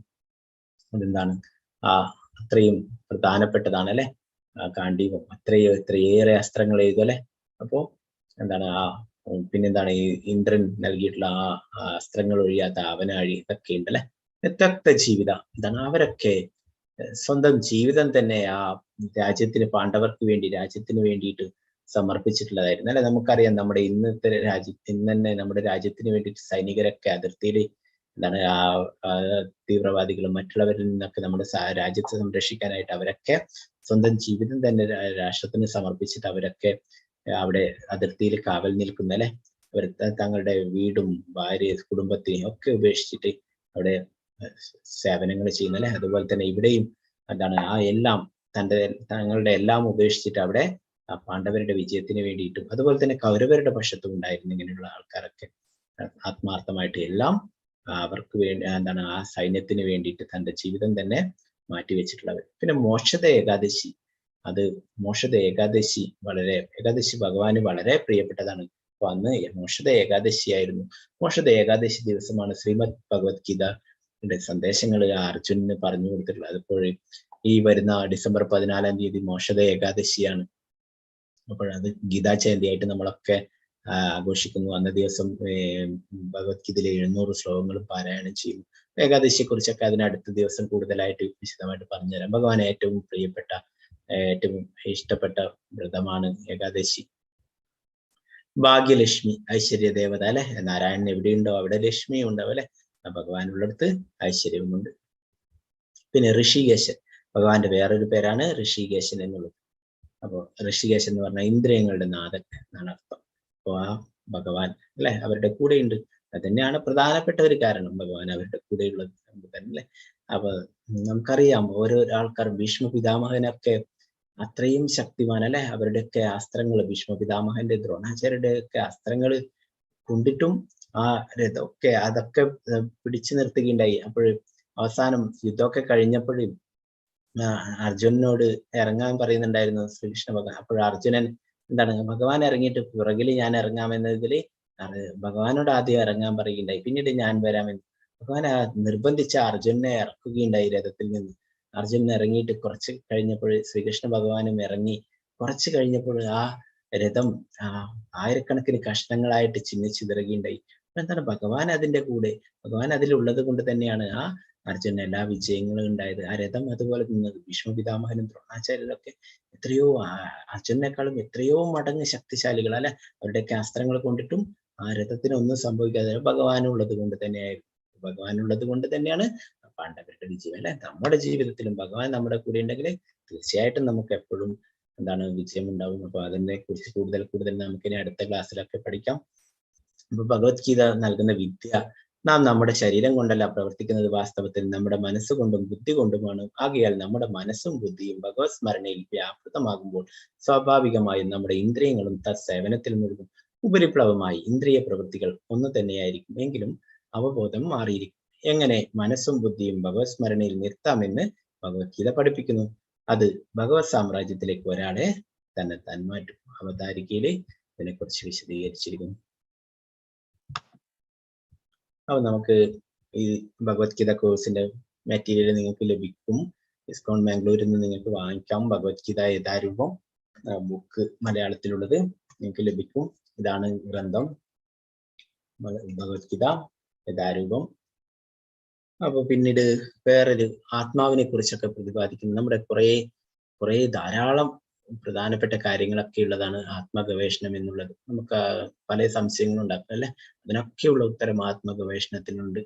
അതെന്താണ് അത്രയും പ്രധാനപ്പെട്ടതാണ് അല്ലെ. ഗാണ്ഡീവം എത്രയേറെ അസ്ത്രങ്ങൾ എഴുതും അല്ലെ. അപ്പോ എന്താണ് പിന്നെന്താണ് ഈ ഇന്ദ്രൻ നൽകിയിട്ടുള്ള ആ അസ്ത്രങ്ങൾ ഒഴിയാത്ത അവനാഴി, ഇതൊക്കെ ഉണ്ടല്ലേ. വ്യത്യസ്ത ജീവിതം എന്താണ്, അവരൊക്കെ സ്വന്തം ജീവിതം തന്നെ ആ രാജ്യത്തിന്, പാണ്ഡവർക്ക് വേണ്ടി, രാജ്യത്തിന് വേണ്ടിയിട്ട് സമർപ്പിച്ചിട്ടുള്ളതായിരുന്നു അല്ലെ. നമുക്കറിയാം നമ്മുടെ ഇന്ന് തന്നെ നമ്മുടെ രാജ്യത്തിന് വേണ്ടിയിട്ട് സൈനികരൊക്കെ അതിർത്തിയിൽ എന്താണ് തീവ്രവാദികളും മറ്റുള്ളവരിൽ നിന്നൊക്കെ നമ്മുടെ രാജ്യത്തെ സംരക്ഷിക്കാനായിട്ട് അവരൊക്കെ സ്വന്തം ജീവിതം തന്നെ രാഷ്ട്രത്തിന് സമർപ്പിച്ചിട്ട് അവരൊക്കെ അവിടെ അതിർത്തിയിൽ കാവൽ നിൽക്കുന്ന അല്ലെ. അവർ തങ്ങളുടെ വീടും ഭാര്യ കുടുംബത്തെയും ഒക്കെ ഉപേക്ഷിച്ചിട്ട് അവിടെ സേവനങ്ങൾ ചെയ്യുന്ന അല്ലെ. അതുപോലെ തന്നെ ഇവിടെയും എന്താണ് എല്ലാം തങ്ങളുടെ എല്ലാം ഉപേക്ഷിച്ചിട്ട് അവിടെ പാണ്ഡവരുടെ വിജയത്തിന് വേണ്ടിയിട്ടും അതുപോലെ തന്നെ കൗരവരുടെ പക്ഷത്തും ഉണ്ടായിരുന്നു ഇങ്ങനെയുള്ള ആൾക്കാരൊക്കെ. ആത്മാർത്ഥമായിട്ട് എല്ലാം അവർക്ക് വേണ്ടി എന്താണ് ആ സൈന്യത്തിന് വേണ്ടിയിട്ട് തന്റെ ജീവിതം തന്നെ മാറ്റിവെച്ചിട്ടുള്ളവർ. പിന്നെ മോക്ഷദ ഏകാദശി, അത് മോക്ഷദ ഏകാദശി ഏകാദശി ഭഗവാന് വളരെ പ്രിയപ്പെട്ടതാണ്. അപ്പൊ അന്ന് മോക്ഷദ ഏകാദശി ആയിരുന്നു. മോക്ഷദ ഏകാദശി ദിവസമാണ് ശ്രീമദ് ഭഗവത്ഗീതയുടെ സന്ദേശങ്ങൾ അർജുനന് പറഞ്ഞു കൊടുത്തിട്ടുള്ളത്. അതിപ്പോൾ ഈ വരുന്ന ഡിസംബർ 14-ാം തീയതി മോക്ഷദ ഏകാദശിയാണ്. അപ്പോഴത് ഗീതാ ജയന്തിയായിട്ട് നമ്മളൊക്കെ ആഘോഷിക്കുന്നു. അന്ന ദിവസം ഭഗവത്ഗീതയിലെ 700 ശ്ലോകങ്ങളും പാരായണം ചെയ്യുന്നു. ഏകാദശിയെ കുറിച്ചൊക്കെ അതിനടുത്ത ദിവസം കൂടുതലായിട്ട് വിശദമായിട്ട് പറഞ്ഞുതരാം. ഭഗവാൻ ഏറ്റവും പ്രിയപ്പെട്ട, ഏറ്റവും ഇഷ്ടപ്പെട്ട വ്രതമാണ് ഏകാദശി. ഭാഗ്യലക്ഷ്മി, ഐശ്വര്യ ദേവത അല്ലെ. നാരായണൻ എവിടെയുണ്ടോ അവിടെ ലക്ഷ്മി ഉണ്ടാവും അല്ലെ. ഭഗവാനുള്ളിടത്ത് ഐശ്വര്യവുമുണ്ട്. പിന്നെ ഋഷികേശൻ, ഭഗവാന്റെ വേറൊരു പേരാണ് ഋഷികേശൻ എന്നുള്ളത്. അപ്പോൾ ഋഷികേശൻ എന്ന് പറഞ്ഞാൽ ഇന്ദ്രിയങ്ങളുടെ നാഥൻ എന്നാണ് അർത്ഥം. അപ്പോൾ ആ ഭഗവാൻ അല്ലെ അവരുടെ കൂടെയുണ്ട്. അത് തന്നെയാണ് പ്രധാനപ്പെട്ട ഒരു കാരണം, ഭഗവാൻ അവരുടെ കൂടെയുള്ളത് തന്നെ അല്ലെ. അപ്പൊ നമുക്കറിയാം ഓരോ ആൾക്കാർ, ഭീഷ്മ പിതാമഹനൊക്കെ അത്രയും ശക്തിമാൻ അല്ലെ. അവരുടെയൊക്കെ അസ്ത്രങ്ങൾ, ഭീഷ്മ പിതാമഹന്റെ, ദ്രോണാചാര്യരുടെ ഒക്കെ അസ്ത്രങ്ങൾ കൊണ്ടിട്ടും ആ രഥമൊക്കെ അതൊക്കെ പിടിച്ചു നിർത്തുകയുണ്ടായി. അപ്പോൾ അവസാനം യുദ്ധമൊക്കെ കഴിഞ്ഞപ്പോഴും അർജുനനോട് ഇറങ്ങാൻ പറയുന്നുണ്ടായിരുന്നു ശ്രീകൃഷ്ണ ഭഗവാൻ. അപ്പോൾ അർജുനൻ എന്താണ്, ഭഗവാൻ ഇറങ്ങിയിട്ട് പുറകിൽ ഞാൻ ഇറങ്ങാമെന്നതില് ഭഗവാനോട് ആദ്യം ഇറങ്ങാൻ പറയുകയുണ്ടായി. പിന്നീട് ഞാൻ വരാമെന്ന് ഭഗവാൻ നിർബന്ധിച്ച അർജുനനെ ഇറക്കുകയുണ്ടായി രഥത്തിൽ നിന്ന്. അർജുനൻ ഇറങ്ങിയിട്ട് കുറച്ച് കഴിഞ്ഞപ്പോൾ ശ്രീകൃഷ്ണ ഭഗവാനും ഇറങ്ങി. കുറച്ച് കഴിഞ്ഞപ്പോൾ ആ രഥം ആയിരക്കണക്കിന് കഷ്ണങ്ങളായിട്ട് ചിന്നിച്ചിതറുകയുണ്ടായി. എന്താണ്, ഭഗവാൻ അതിന്റെ കൂടെ, ഭഗവാൻ അതിലുള്ളത് കൊണ്ട് തന്നെയാണ് ആ അർജുനന് എല്ലാ വിജയങ്ങളും ഉണ്ടായത്. ആ രഥം അതുപോലെ നിന്നത്. ഭീഷ്മ പിതാമഹനും ദ്രോണാചാര്യരൊക്കെ എത്രയോ അർജുനനേക്കാളും എത്രയോ മടങ്ങ് ശക്തിശാലികൾ അല്ലെ. അവരുടെയൊക്കെ അസ്ത്രങ്ങൾ കൊണ്ടിട്ടും ആ രഥത്തിന് ഒന്നും സംഭവിക്കാതെ ഭഗവാനുള്ളത് കൊണ്ട് തന്നെയായിരുന്നു. ഭഗവാനുള്ളത് കൊണ്ട് തന്നെയാണ് പാണ്ഡവരുടെ വിജയം അല്ലെ. നമ്മുടെ ജീവിതത്തിലും ഭഗവാൻ നമ്മുടെ കൂടെ ഉണ്ടെങ്കിൽ തീർച്ചയായിട്ടും നമുക്ക് എപ്പോഴും എന്താണ് വിജയം ഉണ്ടാവും. അപ്പൊ അതിനെ കുറിച്ച് കൂടുതൽ നമുക്കിനി അടുത്ത ക്ലാസ്സിലൊക്കെ പഠിക്കാം. അപ്പൊ ഭഗവത്ഗീത നൽകുന്ന വിദ്യ നാം നമ്മുടെ ശരീരം കൊണ്ടല്ല പ്രവർത്തിക്കുന്നത്, വാസ്തവത്തിൽ നമ്മുടെ മനസ്സുകൊണ്ടും ബുദ്ധി കൊണ്ടുമാണ്. ആകയാൽ നമ്മുടെ മനസ്സും ബുദ്ധിയും ഭഗവത് സ്മരണയിൽ വ്യാപൃതമാകുമ്പോൾ സ്വാഭാവികമായും നമ്മുടെ ഇന്ദ്രിയങ്ങളും തത്സേവനത്തിൽ മുഴുകും. ഉപരിപ്ലവമായി ഇന്ദ്രിയ പ്രവൃത്തികൾ ഒന്ന് തന്നെയായിരിക്കും, എങ്കിലും അവബോധം മാറിയിരിക്കും. എങ്ങനെ മനസ്സും ബുദ്ധിയും ഭഗവത് സ്മരണയിൽ നിർത്താമെന്ന് ഭഗവത്ഗീത പഠിപ്പിക്കുന്നു. അത് ഭഗവത് സാമ്രാജ്യത്തിലേക്ക് ഒരാളെ തന്നെ താൻ മാറ്റും. അവതാരികയില് ഇതിനെക്കുറിച്ച് വിശദീകരിച്ചിരിക്കുന്നു. അപ്പൊ നമുക്ക് ഈ ഭഗവത്ഗീത കോഴ്സിന്റെ മെറ്റീരിയൽ നിങ്ങൾക്ക് ലഭിക്കും. ഇസ്കോൺ ബാംഗ്ലൂരിൽ നിന്ന് നിങ്ങൾക്ക് വാങ്ങിക്കാം. ഭഗവത്ഗീത യഥാരൂപം ബുക്ക് മലയാളത്തിലുള്ളത് നിങ്ങൾക്ക് ലഭിക്കും. ഇതാണ് ഗ്രന്ഥം, ഭഗവത്ഗീത യഥാരൂപം. അപ്പൊ പിന്നീട് വേറൊരു ആത്മാവിനെ കുറിച്ചൊക്കെ പ്രതിപാദിക്കുന്നു. നമ്മുടെ കുറെ ധാരാളം പ്രധാനപ്പെട്ട കാര്യങ്ങളൊക്കെ ഉള്ളതാണ് ആത്മഗവേഷണം എന്നുള്ളത്. നമുക്ക് പല സംശയങ്ങളും ഉണ്ടാക്കും അല്ലെ, അതിനൊക്കെയുള്ള ഉത്തരം ആത്മഗവേഷണത്തിനുണ്ട്.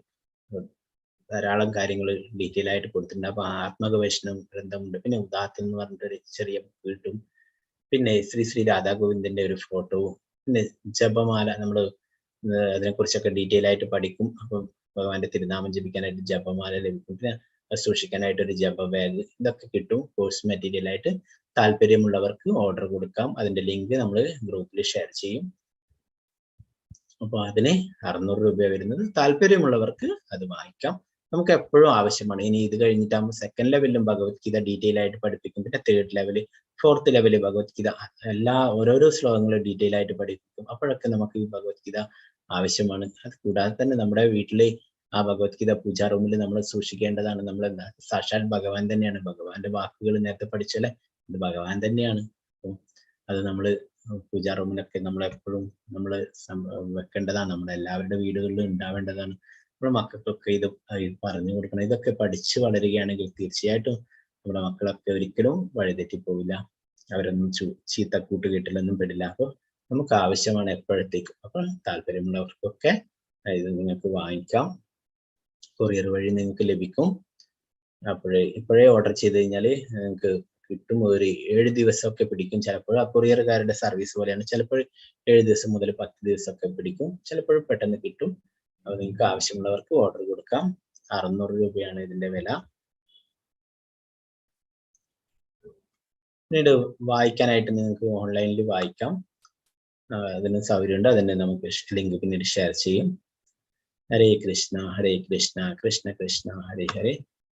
ധാരാളം കാര്യങ്ങൾ ഡീറ്റെയിൽ ആയിട്ട് കൊടുത്തിട്ടുണ്ട്. അപ്പൊ ആത്മഗവേഷണം ഗ്രന്ഥമുണ്ട്. പിന്നെ ഉദാത്തം എന്ന് പറഞ്ഞിട്ടൊരു ചെറിയ ബുക്ക് കിട്ടും. പിന്നെ ശ്രീ രാധാഗോവിന്ദന്റെ ഒരു ഫോട്ടോവും, പിന്നെ ജപമാല, നമ്മൾ അതിനെക്കുറിച്ചൊക്കെ ഡീറ്റെയിൽ ആയിട്ട് പഠിക്കും. അപ്പം ഭഗവാന്റെ തിരുനാമം ജപിക്കാനായിട്ട് ജപമാല ലഭിക്കും. പിന്നെ സൂക്ഷിക്കാനായിട്ട് ഒരു ജപ ബാഗ്, ഇതൊക്കെ കിട്ടും കോഴ്സ് മെറ്റീരിയൽ ആയിട്ട്. താല്പര്യമുള്ളവർക്ക് ഓർഡർ കൊടുക്കാം. അതിന്റെ ലിങ്ക് നമ്മൾ ഗ്രൂപ്പിൽ ഷെയർ ചെയ്യും. അപ്പൊ അതിന് 600 രൂപ വരുന്നത്. താല്പര്യമുള്ളവർക്ക് അത് വാങ്ങിക്കാം. നമുക്ക് എപ്പോഴും ആവശ്യമാണ്. ഇനി ഇത് കഴിഞ്ഞിട്ടാകുമ്പോൾ സെക്കൻഡ് ലെവലിലും ഭഗവത്ഗീത ഡീറ്റെയിൽ ആയിട്ട് പഠിപ്പിക്കും. പിന്നെ third level, fourth level Bhagavad Gita ഓരോരോ ശ്ലോകങ്ങളും ഡീറ്റെയിൽ ആയിട്ട് പഠിപ്പിക്കും. അപ്പോഴൊക്കെ നമുക്ക് ഈ ഭഗവത്ഗീത ആവശ്യമാണ്. അത് കൂടാതെ തന്നെ നമ്മുടെ വീട്ടില് ആ ഭഗവത്ഗീത പൂജാ റൂമിൽ നമ്മൾ സൂക്ഷിക്കേണ്ടതാണ്. നമ്മൾ സാക്ഷാൽ ഭഗവാൻ തന്നെയാണ്. ഭഗവാന്റെ വാക്കുകൾ നേരത്തെ പഠിച്ചല്ലേ, ഇത് ഭഗവാൻ തന്നെയാണ്. അത് നമ്മൾ പൂജാ റൂമിലൊക്കെ നമ്മളെപ്പോഴും നമ്മൾ വെക്കേണ്ടതാണ്. നമ്മുടെ എല്ലാവരുടെ വീടുകളിലും ഉണ്ടാവേണ്ടതാണ്. നമ്മുടെ മക്കൾക്കൊക്കെ ഇത് പറഞ്ഞു കൊടുക്കണം. ഇതൊക്കെ പഠിച്ചു വളരുകയാണെങ്കിൽ തീർച്ചയായിട്ടും നമ്മുടെ മക്കളൊക്കെ ഒരിക്കലും വഴിതെറ്റിപ്പോവില്ല. അവരൊന്നും ചീത്ത കൂട്ടുകെട്ടിലൊന്നും പെടില്ല. അപ്പോൾ നമുക്ക് ആവശ്യമാണ് എപ്പോഴത്തേക്കും. അപ്പോൾ താല്പര്യമുള്ളവർക്കൊക്കെ ഇത് നിങ്ങൾക്ക് വാങ്ങിക്കാം. കൊറിയർ വഴി നിങ്ങൾക്ക് ലഭിക്കും. ഇപ്പോഴേ ഓർഡർ ചെയ്ത് കഴിഞ്ഞാൽ നിങ്ങൾക്ക് കിട്ടും. ഒരു 7 ദിവസമൊക്കെ പിടിക്കും. ചിലപ്പോൾ ആ കൊറിയറുകാരുടെ സർവീസ് പോലെയാണ്. ചിലപ്പോൾ 7 ദിവസം മുതൽ 10 ദിവസമൊക്കെ പിടിക്കും. ചിലപ്പോൾ പെട്ടെന്ന് കിട്ടും. അപ്പോൾ നിങ്ങൾക്ക് ആവശ്യമുള്ളവർക്ക് ഓർഡർ കൊടുക്കാം. 600 രൂപയാണ് ഇതിന്റെ വില. പിന്നീട് വായിക്കാനായിട്ട് നിങ്ങൾക്ക് ഓൺലൈനിൽ വായിക്കാം. അതിന് സൗകര്യമുണ്ട്. അതിനെ നമുക്ക് ലിങ്ക് പിന്നീട് ഷെയർ ചെയ്യും. ഹരേ കൃഷ്ണ കൃഷ്ണ കൃഷ്ണ ഹരേ ഹരേ,